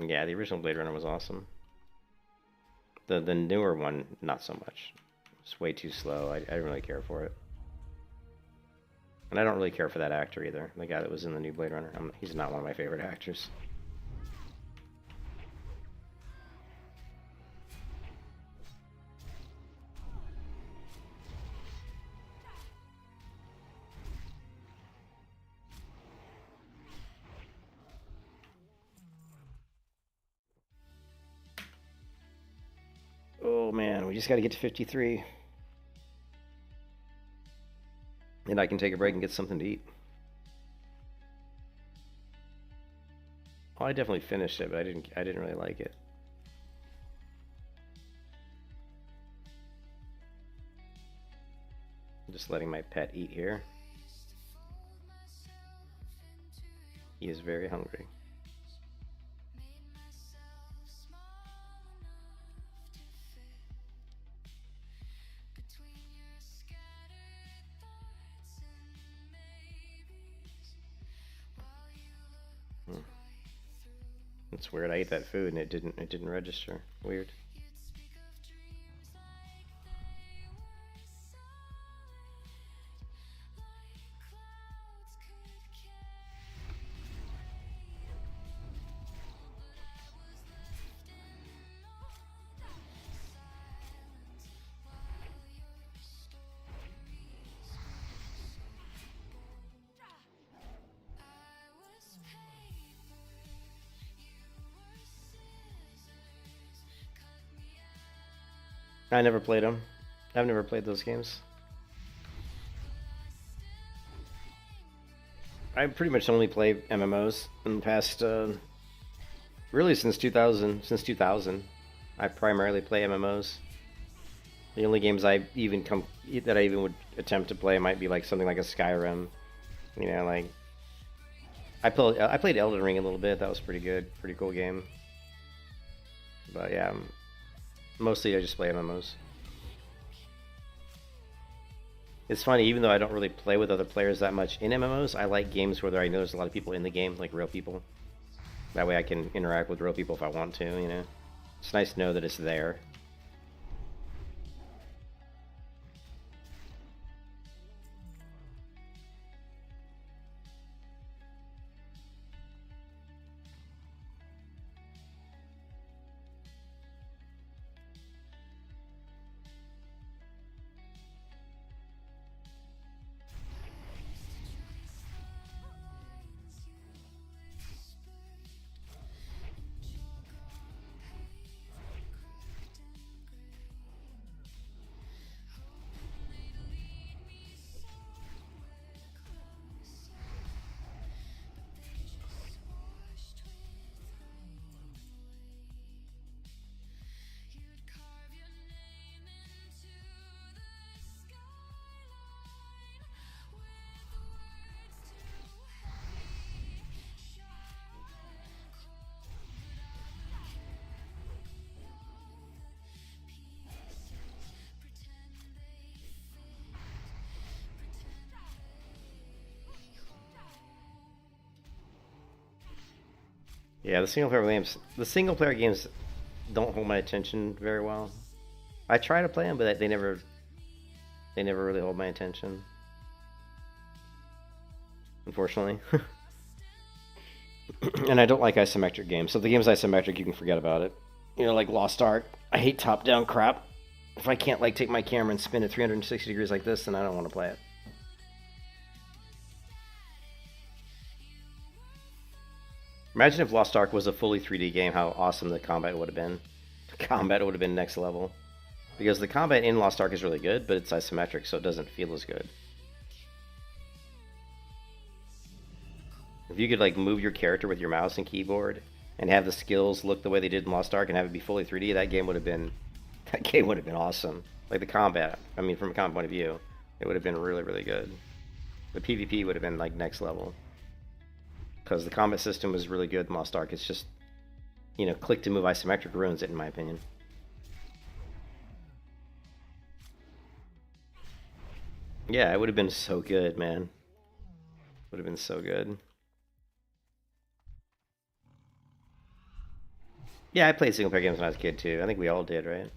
Yeah, the original Blade Runner was awesome. The newer one, not so much. It's way too slow. I didn't really care for it. And I don't really care for that actor either. The guy that was in the new Blade Runner. He's not one of my favorite actors. Oh man, we just got to get to 53. and I can take a break and get something to eat. Well, I definitely finished it, but I didn't really like it. I'm just letting my pet eat here. He is very hungry. It's weird. I ate that food and it didn't register. Weird. I never played them. I've never played those games. I pretty much only play MMOs in the past, really since 2000. Since 2000, I primarily play MMOs. The only games I even would attempt to play might be like something like a Skyrim. You know, like I played Elden Ring a little bit. That was pretty good, pretty cool game. But yeah, mostly I just play MMOs. It's funny, even though I don't really play with other players that much in MMOs, I like games where I know there's a lot of people in the game, like real people. That way I can interact with real people if I want to, you know? It's nice to know that it's there. Yeah, the single player games don't hold my attention very well. I try to play them, but they never really hold my attention. Unfortunately. And I don't like isometric games. So if the game's isometric, you can forget about it. You know, like Lost Ark. I hate top-down crap. If I can't like take my camera and spin it 360 degrees like this, then I don't want to play it. Imagine if Lost Ark was a fully 3D game, how awesome the combat would have been. The combat would have been next level. Because the combat in Lost Ark is really good, but it's isometric, so it doesn't feel as good. If you could like move your character with your mouse and keyboard and have the skills look the way they did in Lost Ark and have it be fully 3D, that game would have been awesome. Like the combat, I mean, from a combat point of view, it would have been really, really good. The PvP would have been like next level. Because the combat system was really good in Lost Ark. It's just, you know, click to move isometric ruins it, in my opinion. Yeah, it would have been so good, man. Would have been so good. Yeah, I played single player games when I was a kid too. I think we all did, right?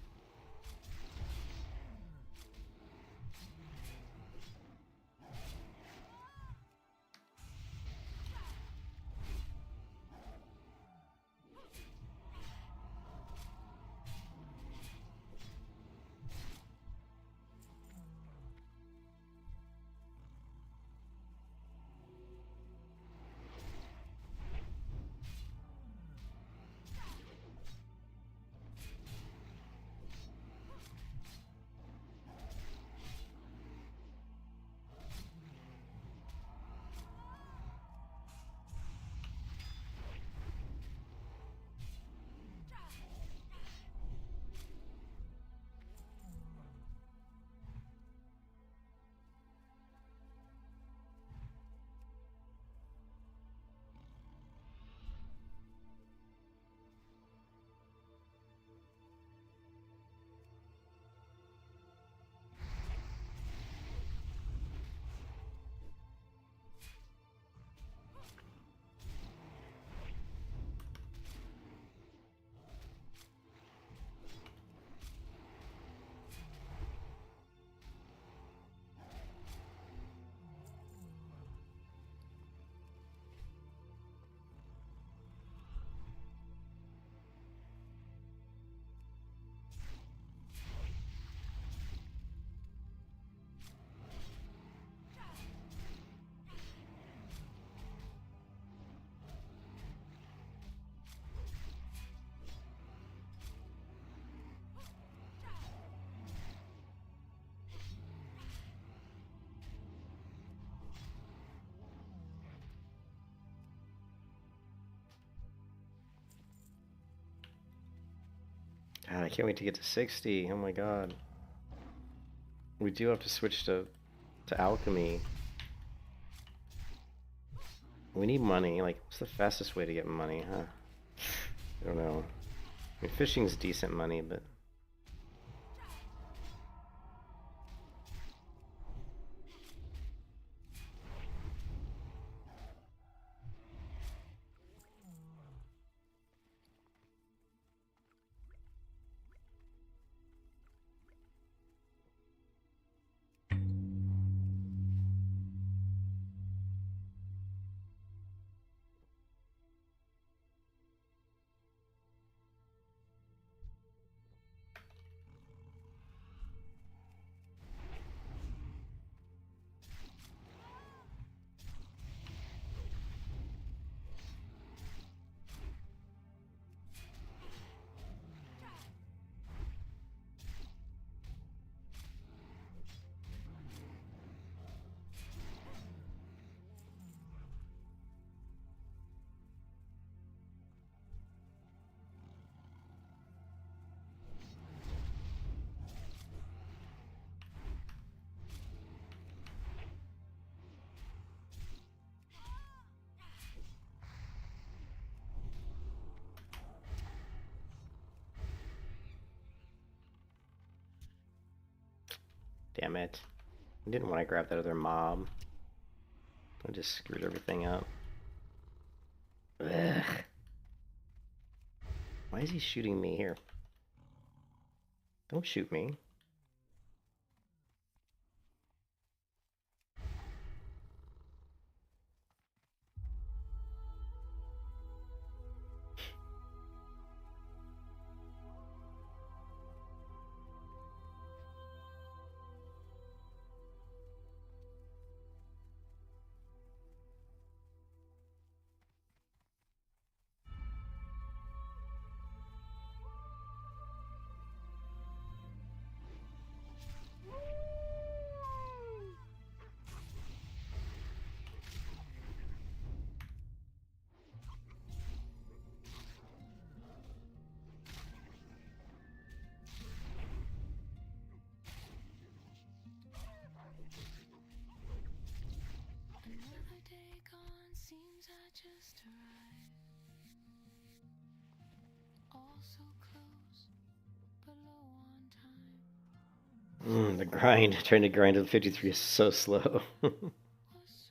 God, I can't wait to get to 60. Oh my god. We do have to switch to alchemy. We need money. Like, what's the fastest way to get money, huh? I don't know. I mean, fishing's decent money, but... Damn it. I didn't want to grab that other mob. I just screwed everything up. Ugh. Why is he shooting me here? Don't shoot me. Another day gone, seems I just arrived. All so close, but low on time. The grind. Trying to grind to the 53 is so slow.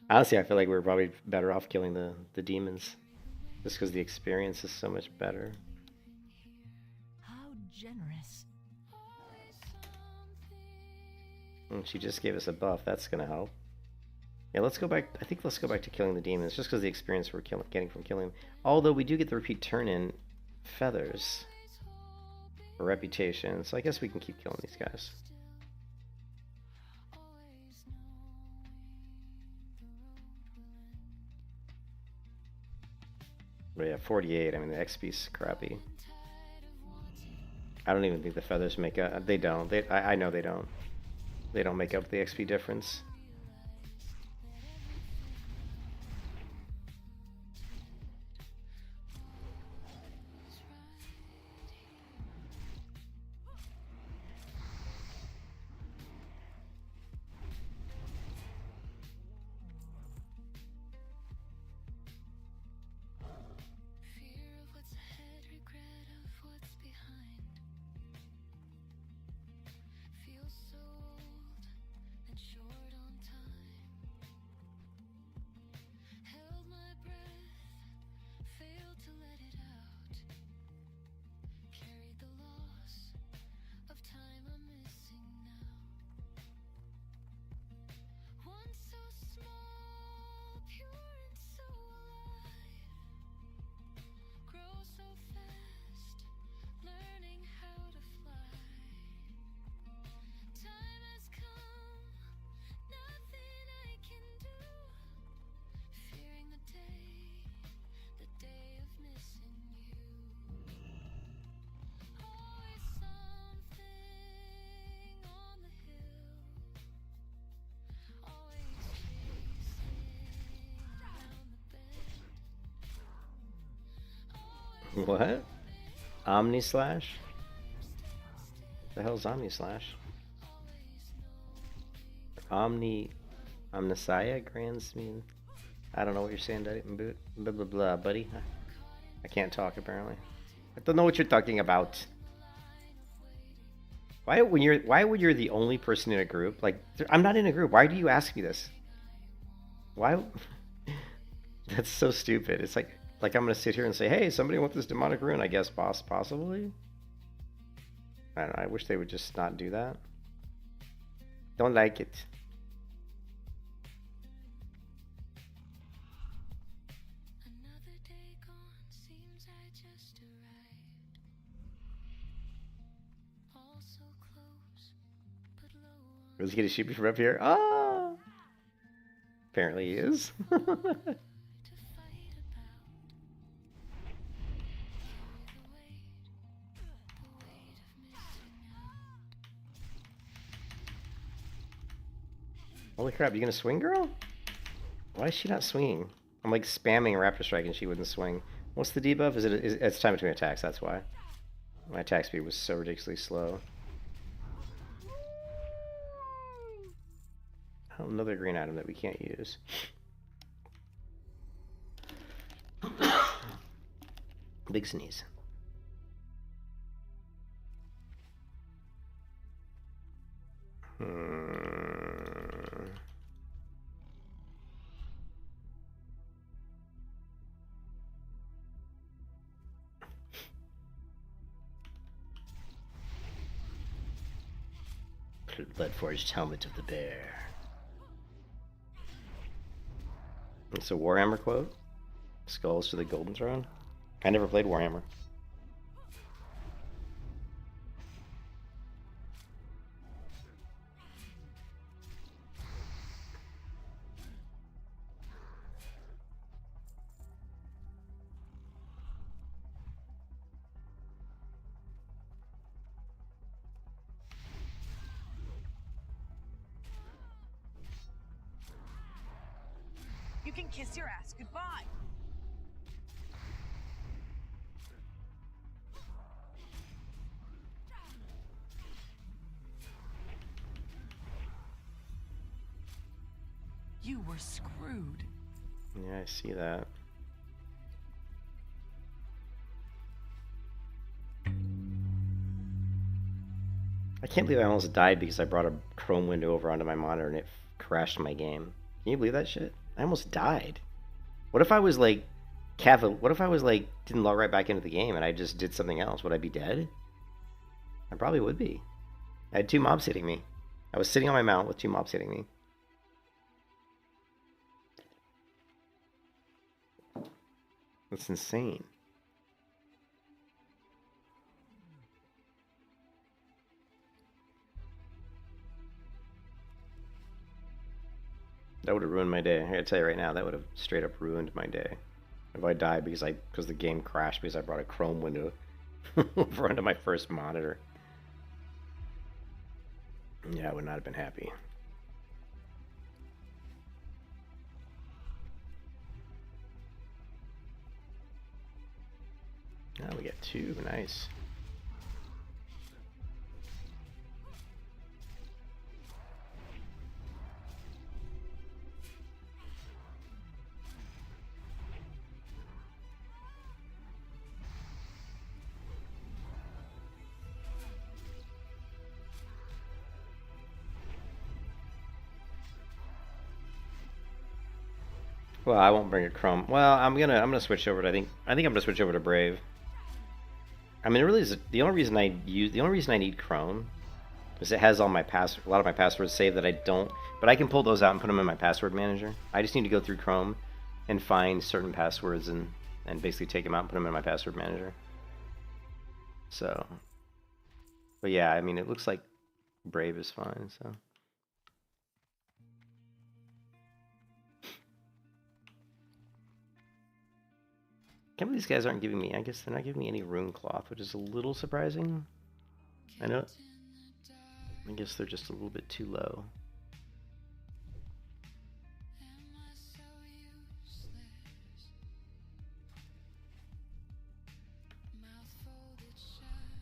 Honestly, I feel like we're probably better off killing the demons. Just because the experience is so much better. How generous. She just gave us a buff. That's gonna help. Yeah, let's go back. I think let's go back to killing the demons, just because the experience we're getting from killing them. Although we do get the repeat turn-in feathers for reputation, so I guess we can keep killing these guys. But yeah, 48. I mean, the XP's crappy. I don't even think the feathers make up. They don't. I know they don't. They don't make up the XP difference. Fear of what's ahead, regret of what's behind. Feel so old and short on time. Held my breath, failed to let it out. Carried the loss of time I'm missing now. Once so small, pure and so alive. Grow so fast, learning how to fly. Time has come, nothing I can do. Fearing the day of missing you. Always something on the hill. Always chasing around the bend. What? Omni Slash? The hell's Omni Slash? Omniscia Grands mean. I don't know what you're saying, blah blah blah, buddy. I can't talk apparently. I don't know what you're talking about. Why when you're the only person in a group? Like I'm not in a group. Why do you ask me this? Why? That's so stupid. It's like I'm gonna sit here and say, hey, somebody want this demonic rune? I guess possibly. I don't know. I wish they would just not do that. Don't like it. Another day gone, seems I just arrived. All so close, but low Was he gonna shoot me from up here? Ah! Apparently he is. to fight about. Carry the weight of missing out. Holy crap, you gonna swing, girl? Why is she not swinging? I'm like spamming Raptor Strike and she wouldn't swing. What's the debuff? It's time between attacks, that's why. My attack speed was so ridiculously slow. Oh, another green item that we can't use. Big sneeze. Bloodforged Helmet of the Bear. It's a Warhammer quote. Skulls to the Golden Throne. I never played Warhammer. You can kiss your ass goodbye. You were screwed. Yeah, I see that. I can't believe I almost died because I brought a Chrome window over onto my monitor and it crashed my game. Can you believe that shit? I almost died. What if I was like what if I was like didn't log right back into the game and I just did something else? Would I be dead? I probably would be. I had 2 mobs hitting me. I was sitting on my mount with 2 mobs hitting me. That's insane. That would have ruined my day. I gotta tell you right now, that would have straight up ruined my day. If I died because the game crashed because I brought a Chrome window over onto my first monitor. Yeah, I would not have been happy. Now we get 2, nice. Well, I won't bring a Chrome. Well, I'm gonna switch over to I think I'm gonna switch over to Brave. I mean, it really is the only reason I need Chrome is it has all my a lot of my passwords saved that I don't, but I can pull those out and put them in my password manager. I just need to go through Chrome and find certain passwords and basically take them out and put them in my password manager. So, but yeah, I mean, it looks like Brave is fine. So. Can't believe these guys aren't giving me, I guess they're not giving me any rune cloth, which is a little surprising. I know, I guess they're just a little bit too low. Am I so useless? Mouth folded shut.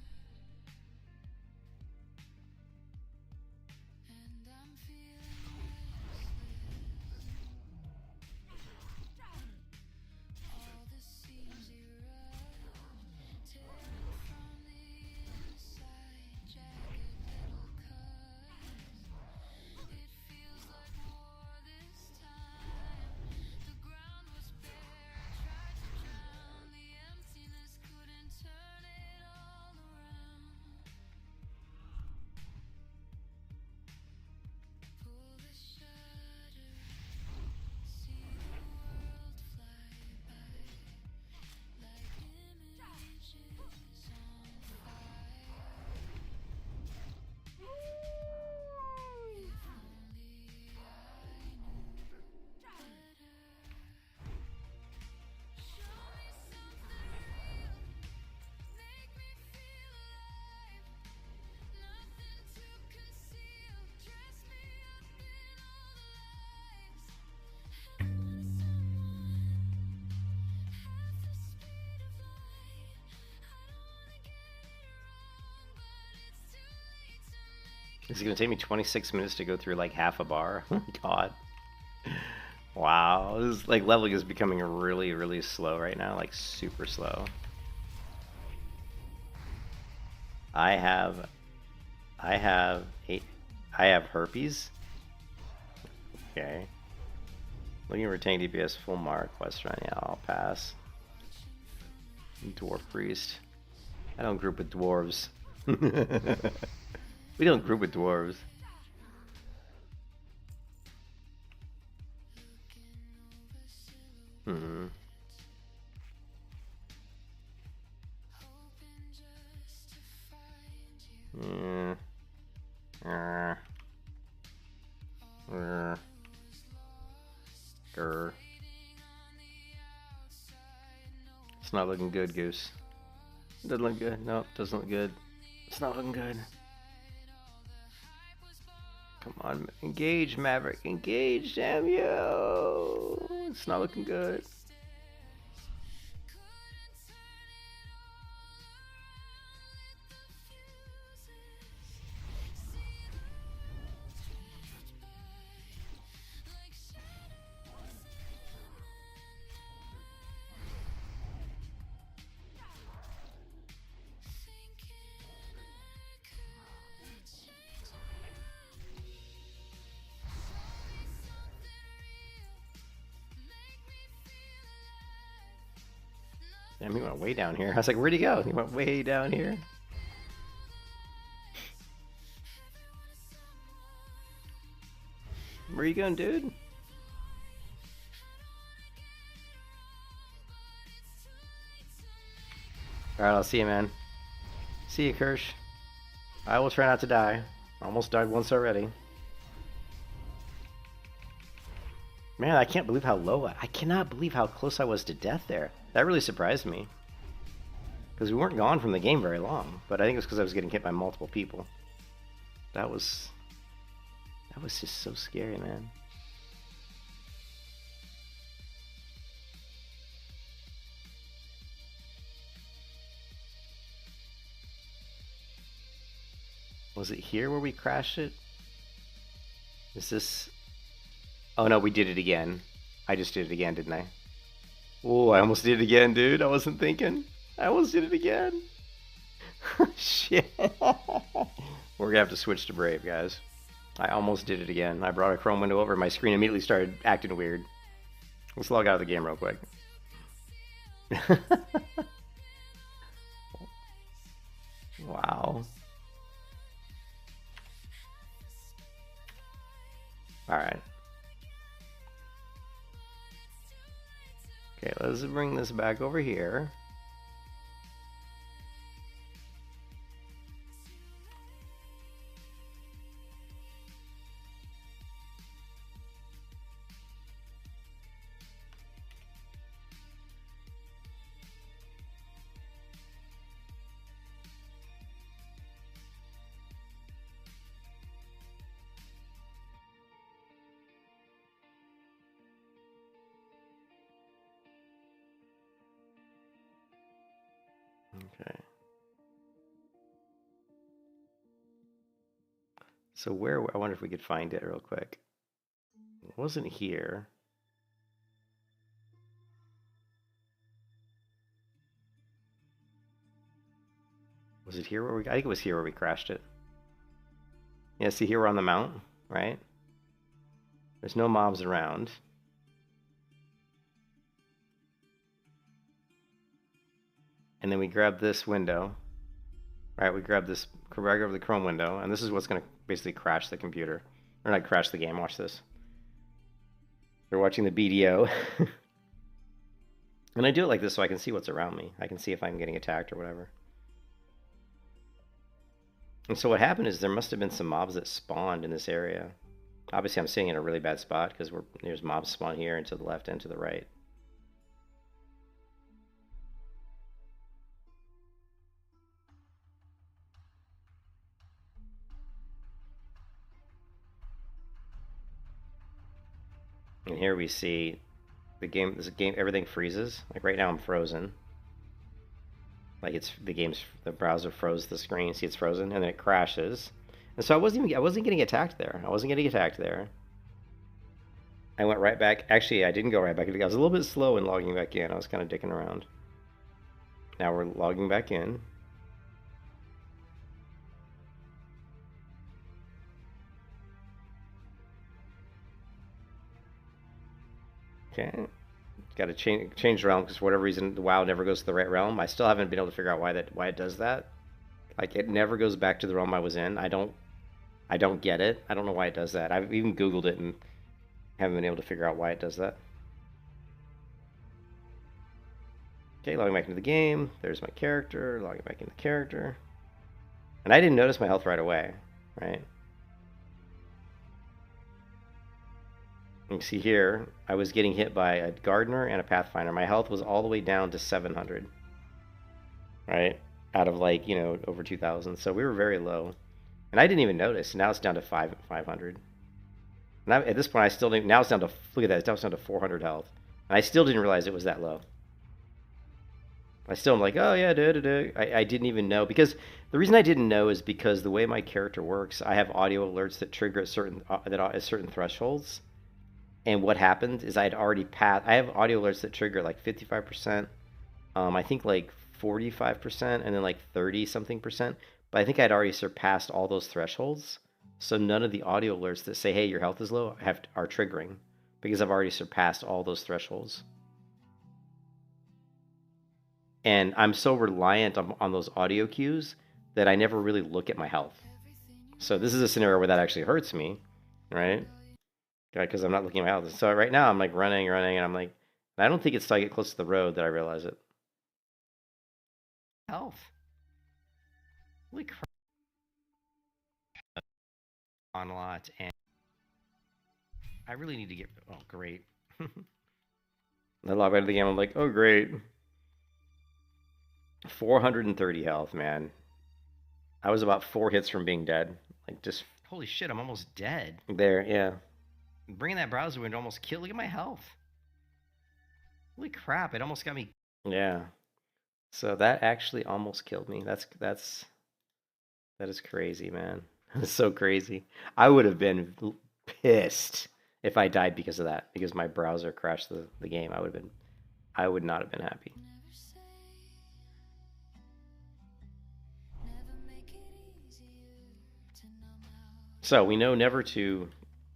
Is it gonna take me 26 minutes to go through like half a bar? Oh my god. Wow, this is, like, leveling is becoming really, really slow right now, like super slow. I have herpes. Okay. Looking to retain DPS full mark. Quest run. Yeah, I'll pass. Dwarf priest. I don't group with dwarves. We don't group with dwarves. Hmm. Yeah. Grr. It's not looking good, Goose. Doesn't look good. Nope, doesn't look good. It's not looking good. Come on, engage, Maverick. Engage, damn you. It's not looking good. Damn, he went way down here. I was like, where'd he go? He went way down here. Where you going, dude? Alright, I'll see you, man. See you, Kirsch. I will try not to die. Almost died once already. Man, I can't believe how low I cannot believe how close I was to death there. That really surprised me. Because we weren't gone from the game very long. But I think it was because I was getting hit by multiple people. That was just so scary, man. Was it here where we crashed it? Is this... Oh no, we did it again. I just did it again, didn't I? Oh, I almost did it again, dude. I wasn't thinking. I almost did it again. Shit. We're gonna have to switch to Brave, guys. I almost did it again. I brought a Chrome window over. My screen immediately started acting weird. Let's log out of the game real quick. Wow. Alright. Okay, let's bring this back over here. Okay. So where, I wonder if we could find it real quick. It wasn't here. Was it here where we, I think it was here where we crashed it. Yeah, see here we're on the mount, right? There's no mobs around. And then we grab this window. Right, we grab this, grab over the Chrome window, and this is what's going to basically crash the computer. Or not crash the game, watch this. They're watching the BDO. And I do it like this so I can see what's around me. I can see if I'm getting attacked or whatever. And so what happened is there must have been some mobs that spawned in this area. Obviously I'm sitting in a really bad spot because there's mobs spawn here and to the left and to the right. And here we see the game, everything freezes. Like right now I'm frozen. Like the browser froze the screen, see it's frozen, and then it crashes. And so I wasn't getting attacked there. I wasn't getting attacked there. I went right back. Actually, I didn't go right back. I was a little bit slow in logging back in. I was kind of dicking around. Now we're logging back in. Okay. Got to change the realm because for whatever reason the WoW never goes to the right realm. I still haven't been able to figure out why it does that. Like it never goes back to the realm I was in. I don't get it. I don't know why it does that. I've even Googled it and haven't been able to figure out why it does that. Okay, logging back into the game. There's my character. Logging back into the character. And I didn't notice my health right away, right? You can see here, I was getting hit by a Gardener and a Pathfinder. My health was all the way down to 700, right? Out of like, you know, over 2,000. So we were very low. And I didn't even notice. Now it's down to 500. And at this point, I still didn't. Now it's down to, look at that, it's down to 400 health. And I still didn't realize it was that low. I still am like, oh yeah, I didn't even know. Because the reason I didn't know is because the way my character works, I have audio alerts that trigger at certain thresholds. And what happened is I had already passed. I have audio alerts that trigger like 55%, I think like 45%, and then like 30 something percent. But I think I'd already surpassed all those thresholds. So none of the audio alerts that say, hey, your health is low, are triggering because I've already surpassed all those thresholds. And I'm so reliant on those audio cues that I never really look at my health. So this is a scenario where that actually hurts me, right? Because I'm not looking at my health. So right now I'm like running, and I'm like, I don't think it's till I get close to the road that I realize it. Health. Holy crap. On a lot, and I really need to get. Oh, great. I log out of the game. I'm like, oh, great. 430 health, man. I was about 4 hits from being dead. Like, just. Holy shit, I'm almost dead. There, yeah. Bringing that browser window almost killed. Look at my health. Holy crap, it almost got me. Yeah. So that actually almost killed me. That is crazy, man. It's so crazy. I would have been pissed if I died because of that, because my browser crashed the game. I would not have been happy. Never say, never make it easier to numb out. So we know never to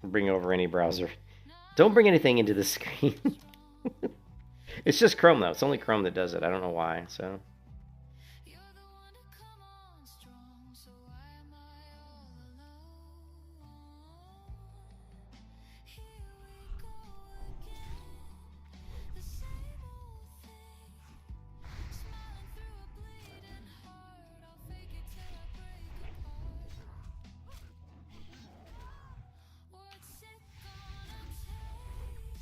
bring over any browser. Don't bring anything into the screen. It's just Chrome though. It's only Chrome that does it. I don't know why. So. You're the one to come on strong, so why am I all alone? Here we go again, the same old thing. Smiling through a bleeding heart, I'll fake it till I break apart. What's it gonna take to look away?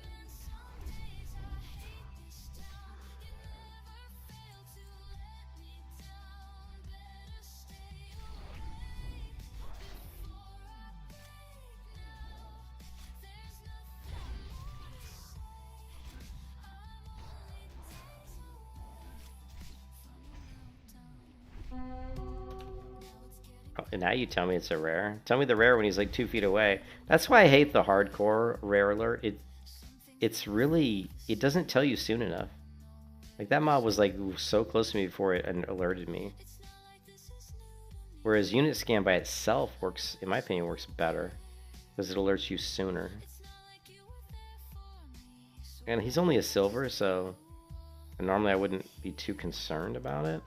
And some days I hate this town. You never fail to let me down. Better stay away before I break now. There's nothing more to say. I'm only days away from a meltdown. And now you tell me it's a rare. Tell me the rare when he's like 2 feet away. That's why I hate the hardcore rare alert. It's really, it doesn't tell you soon enough. Like that mob was like so close to me before it alerted me. Whereas unit scan by itself works, in my opinion, works better because it alerts you sooner. And he's only a silver, so normally I wouldn't be too concerned about it.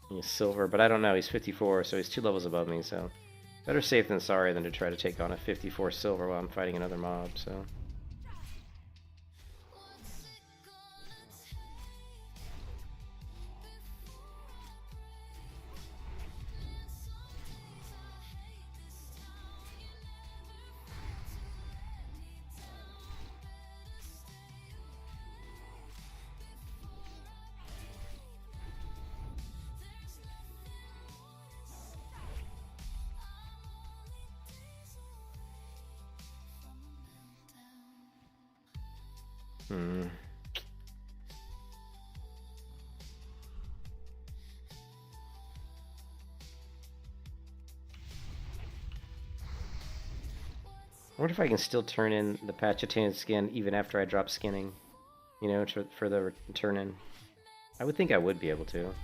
He's silver, but I don't know. He's 54, so he's 2 levels above me, so better safe than sorry than to try to take on a 54 silver while I'm fighting another mob, so. wonder if I can still turn in the patch of tainted skin even after I drop skinning, you know, for the turn in. I would think I would be able to.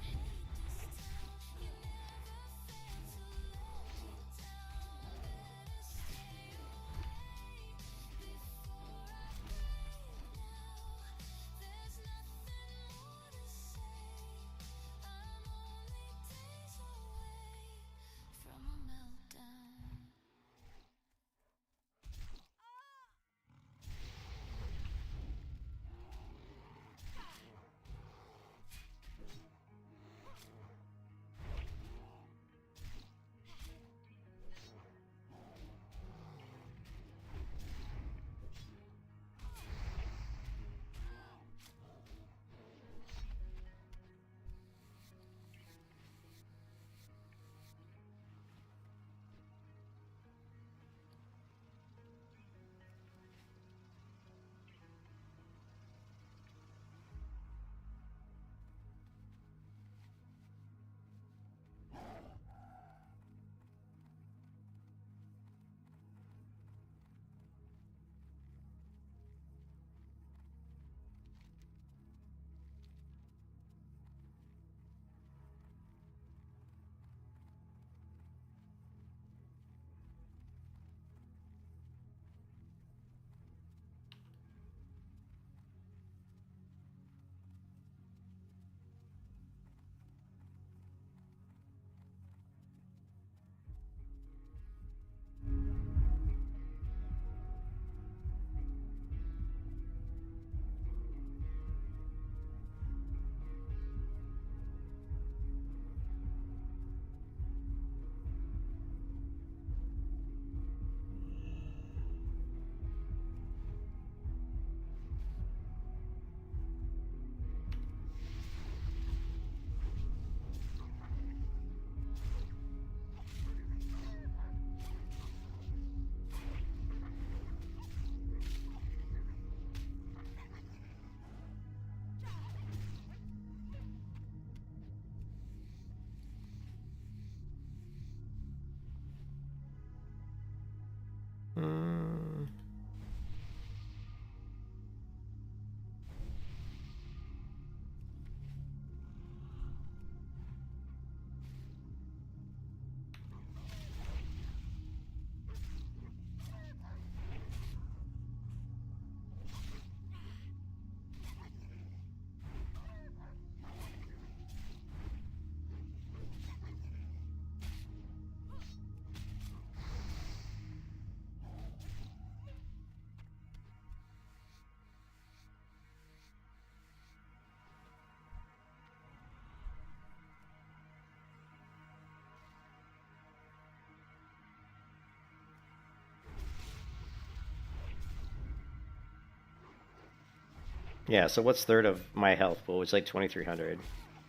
Yeah, so what's third of my health pool? It's like 2,300.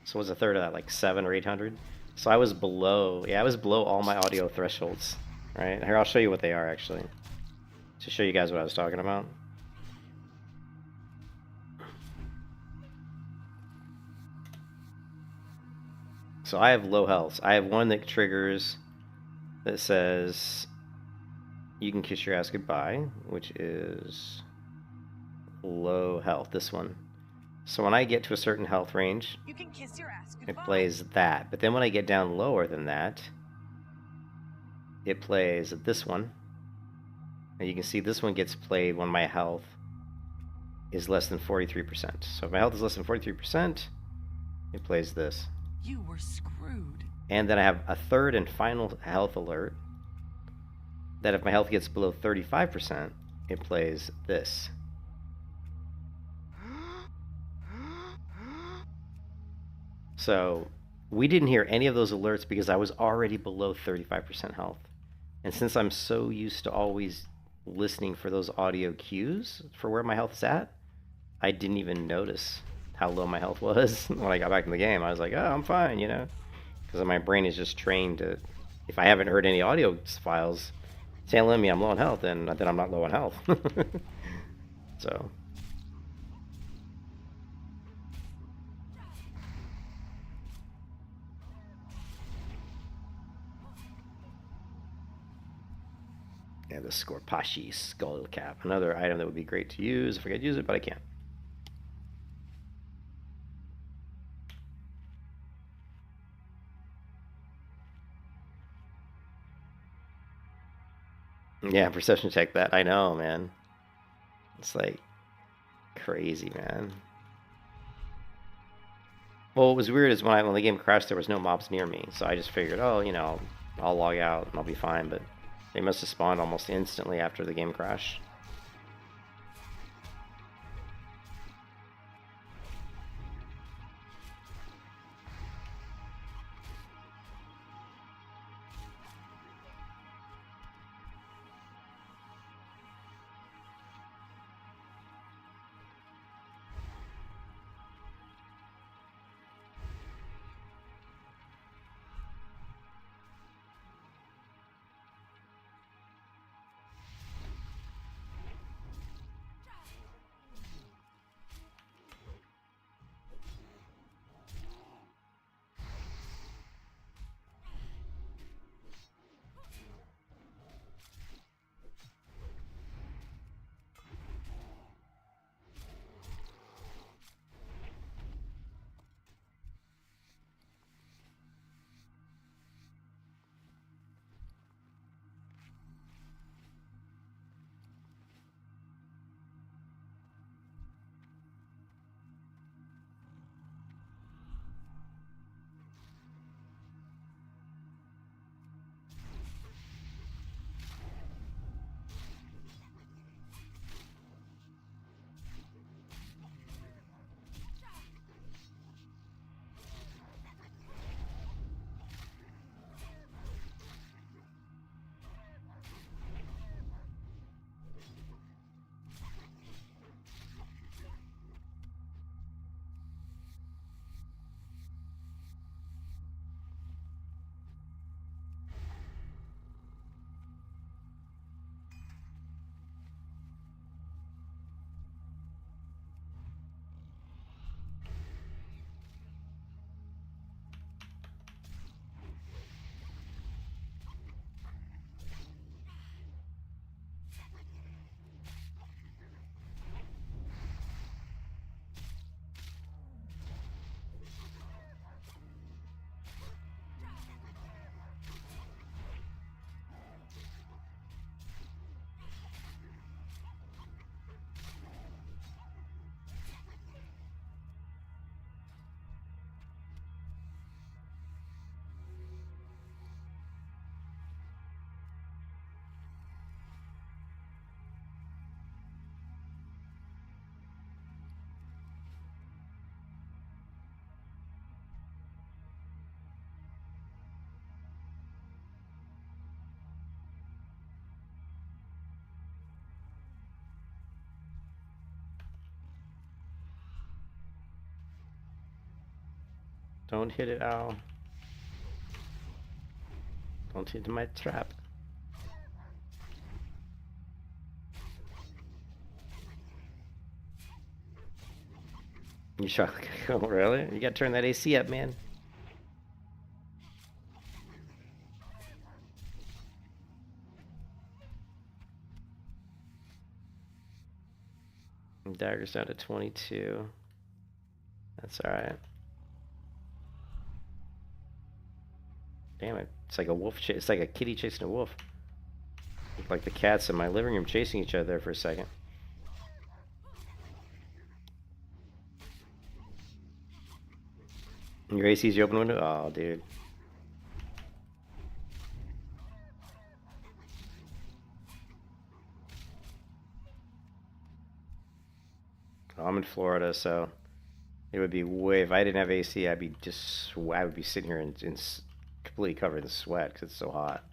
So what's a third of that? Like 700 or 800? So I was below, yeah, I was below all my audio thresholds. Right? Here, I'll show you what they are actually. To show you guys what I was talking about. So I have low health. I have one that triggers that says you can kiss your ass goodbye, which is low health, this one. So when I get to a certain health range, You can kiss your ass goodbye. it plays that. But then when I get down lower than that, it plays this one. And you can see this one gets played when my health is less than 43%. So if my health is less than 43%, it plays this. You were screwed. And then I have a third and final health alert that if my health gets below 35%, it plays this. So we didn't hear any of those alerts because I was already below 35% health. And since I'm so used to always listening for those audio cues for where my health is at, I didn't even notice how low my health was when I got back in the game. I was like, oh, I'm fine, you know, because my brain is just trained to, if I haven't heard any audio files telling me I'm low on health, then I'm not low on health. So. Yeah, the Scorpashi skull cap. Another item that would be great to use if I could use it, but I can't. Yeah, perception check that. I know, man. It's like crazy, man. Well, what was weird is when the game crashed, there was no mobs near me, so I just figured, oh, you know, I'll log out and I'll be fine. But they must have spawned almost instantly after the game crashed. Don't hit it, ow. Don't hit my trap. You shot like oh really? You gotta turn that AC up, man. Dagger's down to 22. That's alright. Damn it. It's like a wolf it's like a kitty chasing a wolf. Look like the cats in my living room chasing each other there for a second. Your AC's your open window? Oh, dude. Oh, I'm in Florida, so it would be way. If I didn't have AC, I would be sitting here in completely covered in sweat because it's so hot.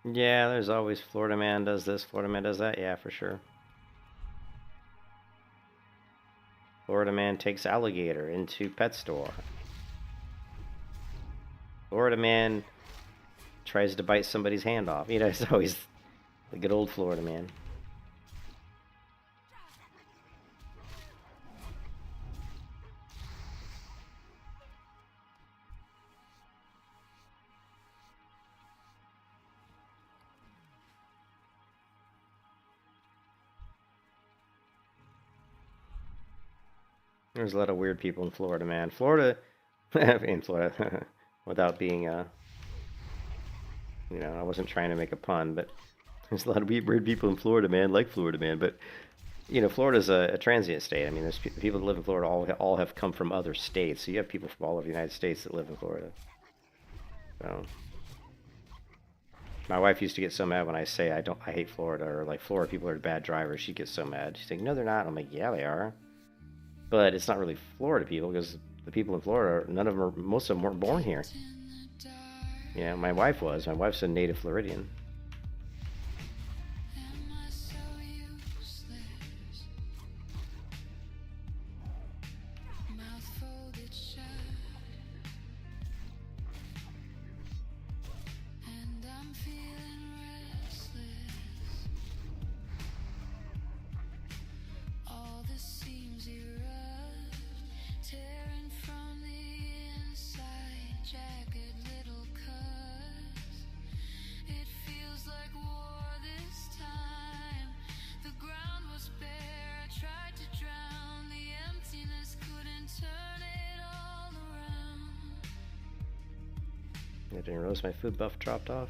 Yeah, there's always Florida man does this, Florida man does that. Yeah, for sure. Florida man takes alligator into pet store. Florida man tries to bite somebody's hand off. You know, it's always the good old Florida man. There's a lot of weird people in Florida, man. Florida, in Florida, without being, you know, I wasn't trying to make a pun, but there's a lot of weird people in Florida, man, like Florida, man. But, you know, Florida's a transient state. I mean, there's people that live in Florida all have come from other states. So you have people from all over the United States that live in Florida. So, my wife used to get so mad when I say I hate Florida, or like Florida people are bad drivers. She gets so mad. She's like, no, they're not. I'm like, yeah, they are. But it's not really Florida people, because the people in Florida, most of them weren't born here. Yeah, my wife was. My wife's a native Floridian. I didn't realize my food buff dropped off.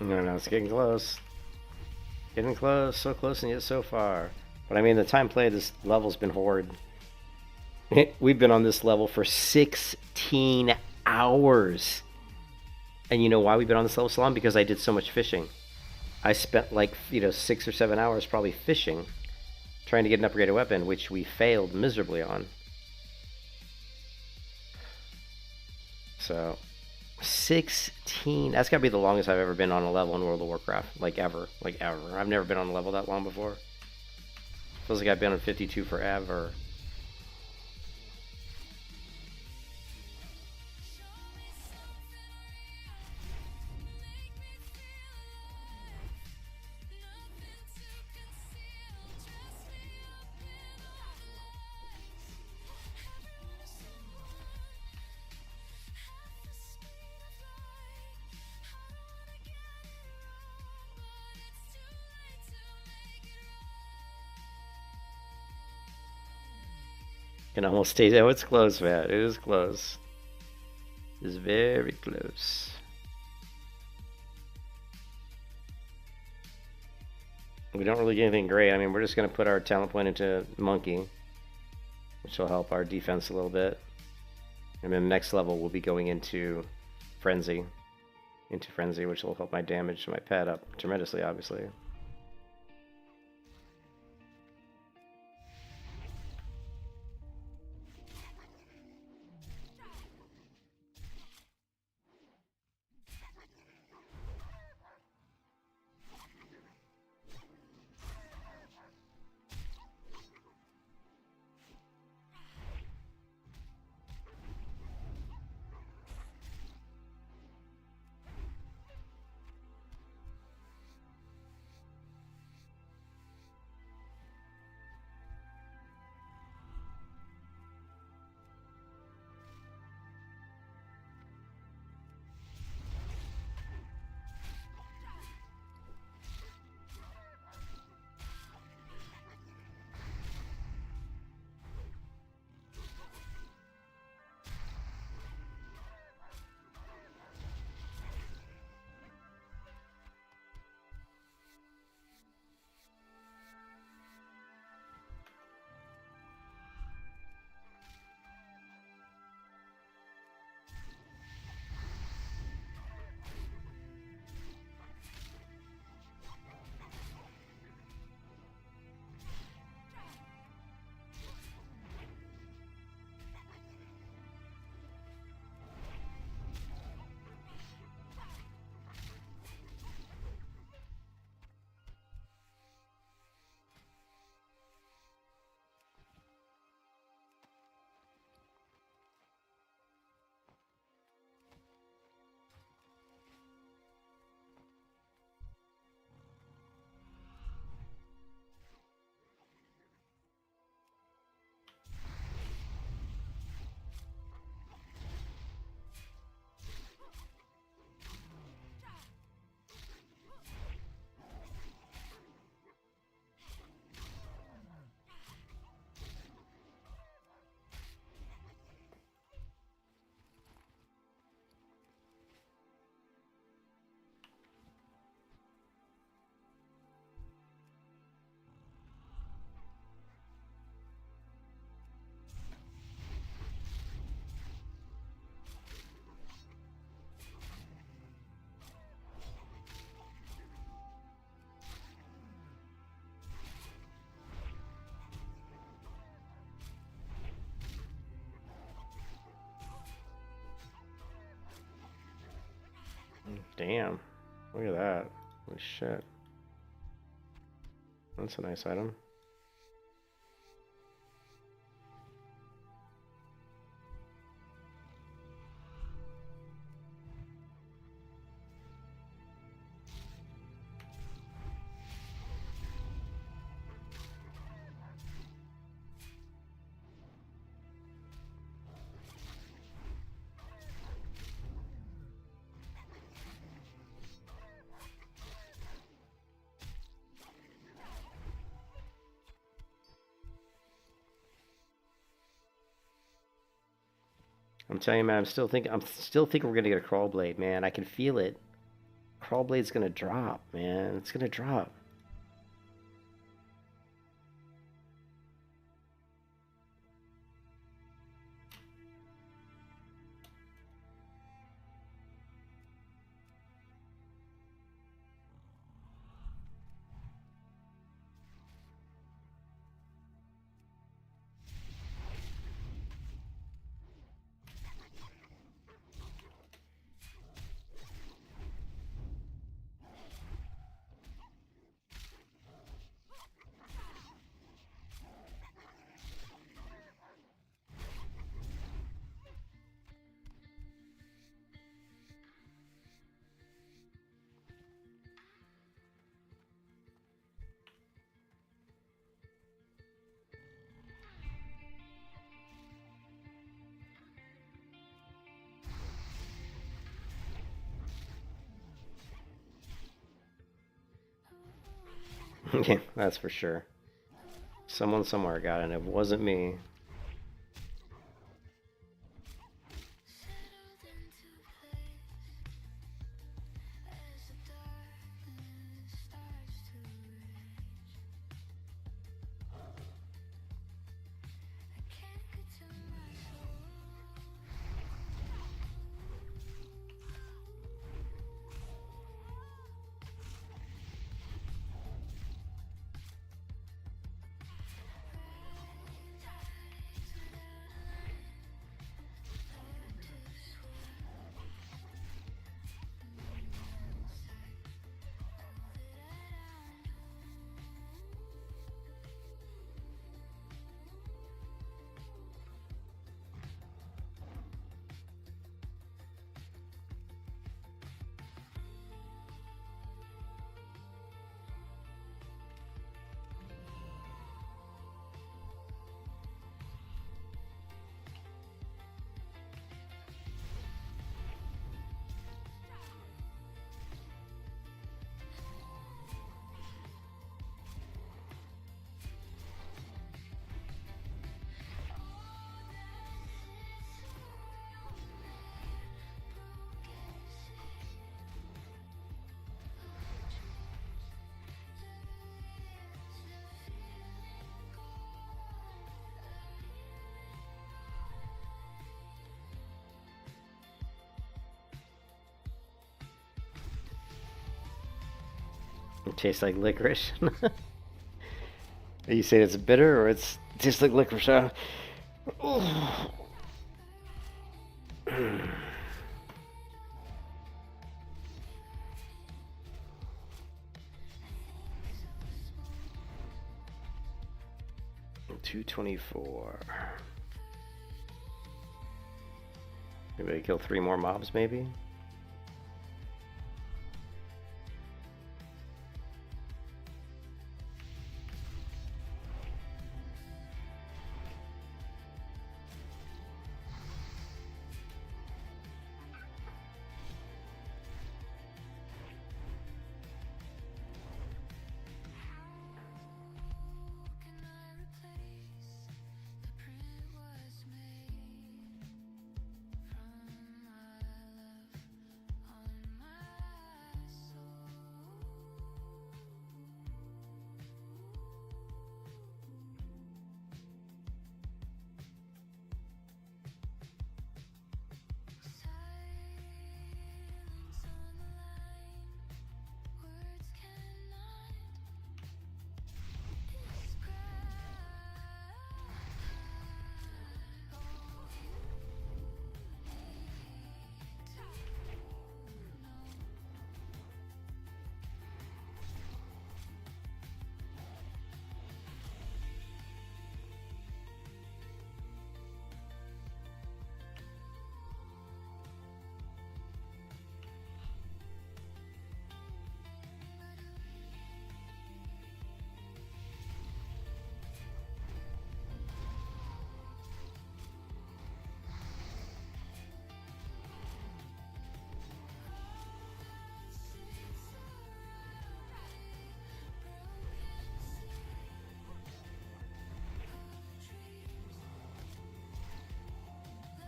No, it's getting close. Getting close, so close and yet so far. But I mean, the time played, this level's been horrid. We've been on this level for 16 hours. And you know why we've been on this level so long? Because I did so much fishing. I spent like, 6 or 7 hours probably fishing, trying to get an upgraded weapon, which we failed miserably on. So, 16. That's gotta be the longest I've ever been on a level in World of Warcraft. Like ever. Like ever. I've never been on a level that long before. Feels like I've been on 52 forever. Can almost stay. Oh, it's close, man. It is close. It's very close. We don't really get anything great. I mean, we're just going to put our talent point into Monkey, which will help our defense a little bit. And then next level, we'll be going into Frenzy. Which will help my damage to my pet up tremendously, obviously. Damn. Look at that. Holy shit. That's a nice item. I'm telling you, man, I'm still thinking we're gonna get a crawl blade, man. I can feel it. Crawl blade's gonna drop, man. It's gonna drop. Yeah, that's for sure. Someone somewhere got it, and it wasn't me. Settled into place as the darkness starts to rage. I can't get to my soul. It tastes like licorice. You say it's bitter or it tastes like licorice, huh? Oh. 224. Maybe I kill 3 more mobs, maybe? Can I replace the print was made from my love on my soul? Silence on the line, words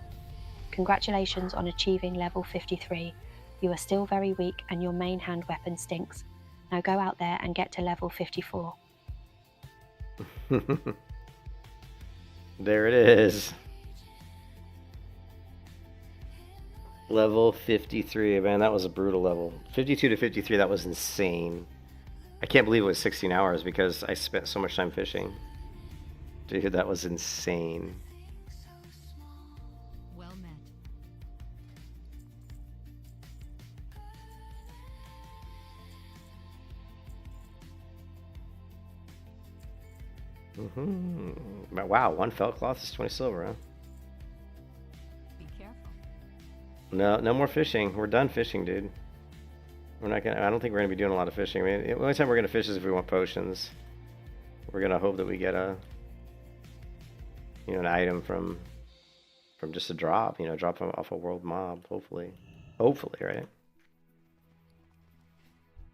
cannot Congratulations on achieving level 53. You are still very weak and your main hand weapon stinks. Now go out there and get to level 54. There it is. Level 53. Man, that was a brutal level. 52 to 53, that was insane. I can't believe it was 16 hours because I spent so much time fishing. Dude, that was insane. Well met. But wow, 1 felt cloth is 20 silver, huh? Be careful. No more fishing. We're done fishing, dude. We're not gonna. I don't think we're gonna be doing a lot of fishing. I mean, the only time we're gonna fish is if we want potions. We're gonna hope that we get a, an item from just a drop. Drop off a world mob. Hopefully, right?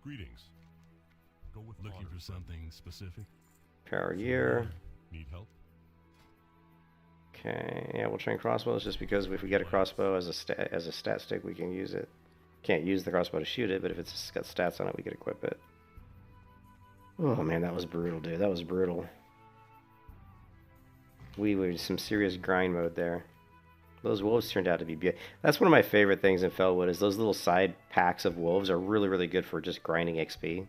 Greetings. Looking for something specific? Power gear. Need help? Okay, yeah, we'll train crossbows just because if we get a crossbow as a stat stick, we can use it. Can't use the crossbow to shoot it, but if it's got stats on it, we can equip it. Oh man, that was brutal, dude. That was brutal. We were in some serious grind mode there. Those wolves turned out to be beautiful. That's one of my favorite things in Felwood is those little side packs of wolves are really, really good for just grinding XP.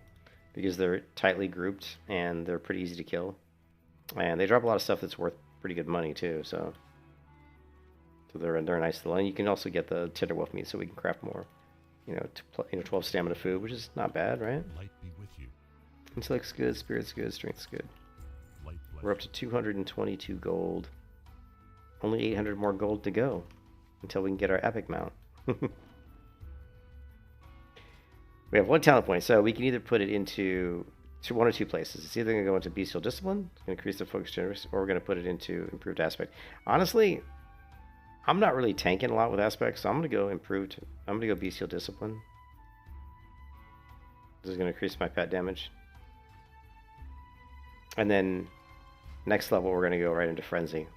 Because they're tightly grouped and they're pretty easy to kill. And they drop a lot of stuff that's worth pretty good money too, so they're a nice little. And you can also get the Tinderwolf meat so we can craft more, 12 stamina food, which is not bad, right? Light be with you. Intellect's good, spirit's good, strength's good. We're up to 222 gold. Only 800 more gold to go until we can get our epic mount. We have 1 talent point, so we can either put it into one or two places. It's either going to go into Bestial Discipline, it's going to increase the focus generous, or we're going to put it into Improved Aspect. Honestly, I'm not really tanking a lot with Aspect, so I'm going to go Improved. I'm going to go Bestial Discipline. This is going to increase my pet damage. And then, next level, we're going to go right into Frenzy.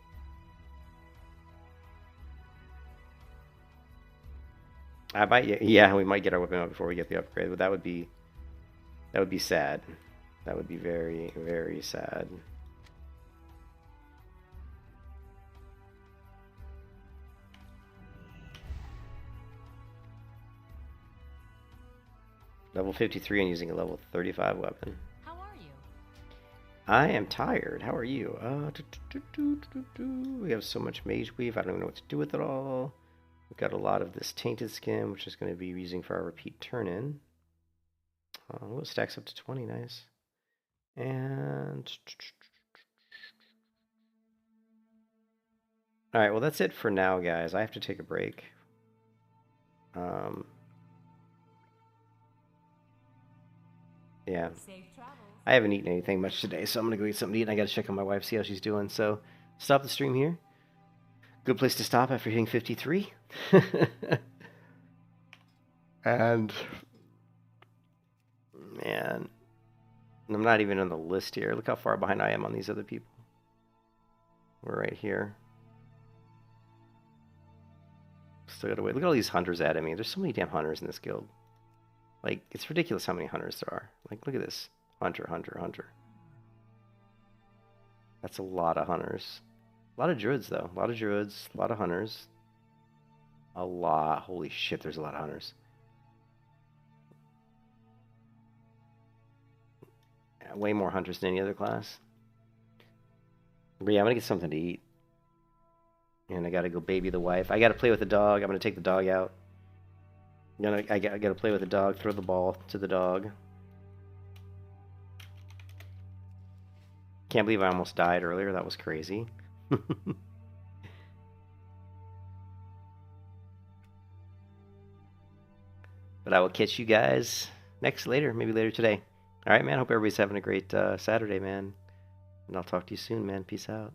Yeah, we might get our weapon out before we get the upgrade, but that would be sad. That would be very, very sad. Level 53 and using a level 35 weapon. How are you? I am tired. How are you? We have so much mage weave. I don't even know what to do with it all. We've got a lot of this tainted skin, which is going to be using for our repeat turn-in. It stacks up to 20, nice. And all right, well that's it for now, guys. I have to take a break. Yeah, Safe travels. I haven't eaten anything much today, so I'm gonna go eat something to eat. And I gotta check on my wife, see how she's doing. So stop the stream here. Good place to stop after hitting 53. And man, I'm not even on the list here. Look how far behind I am on these other people. We're right here. Still gotta wait. Look at all these hunters adding me. There's so many damn hunters in this guild. Like, it's ridiculous how many hunters there are. Like, look at this. Hunter, hunter, hunter. That's a lot of hunters. A lot of druids, though. A lot of druids, a lot of hunters. A lot. Holy shit, there's a lot of hunters. Yeah, way more hunters than any other class. But yeah, I'm gonna get something to eat. And I gotta go baby the wife. I gotta play with the dog. I'm gonna take the dog out. I gotta play with the dog, throw the ball to the dog. Can't believe I almost died earlier. That was crazy. But I will catch you guys maybe later today. All right, man. Hope everybody's having a great Saturday, man. And I'll talk to you soon, man. Peace out.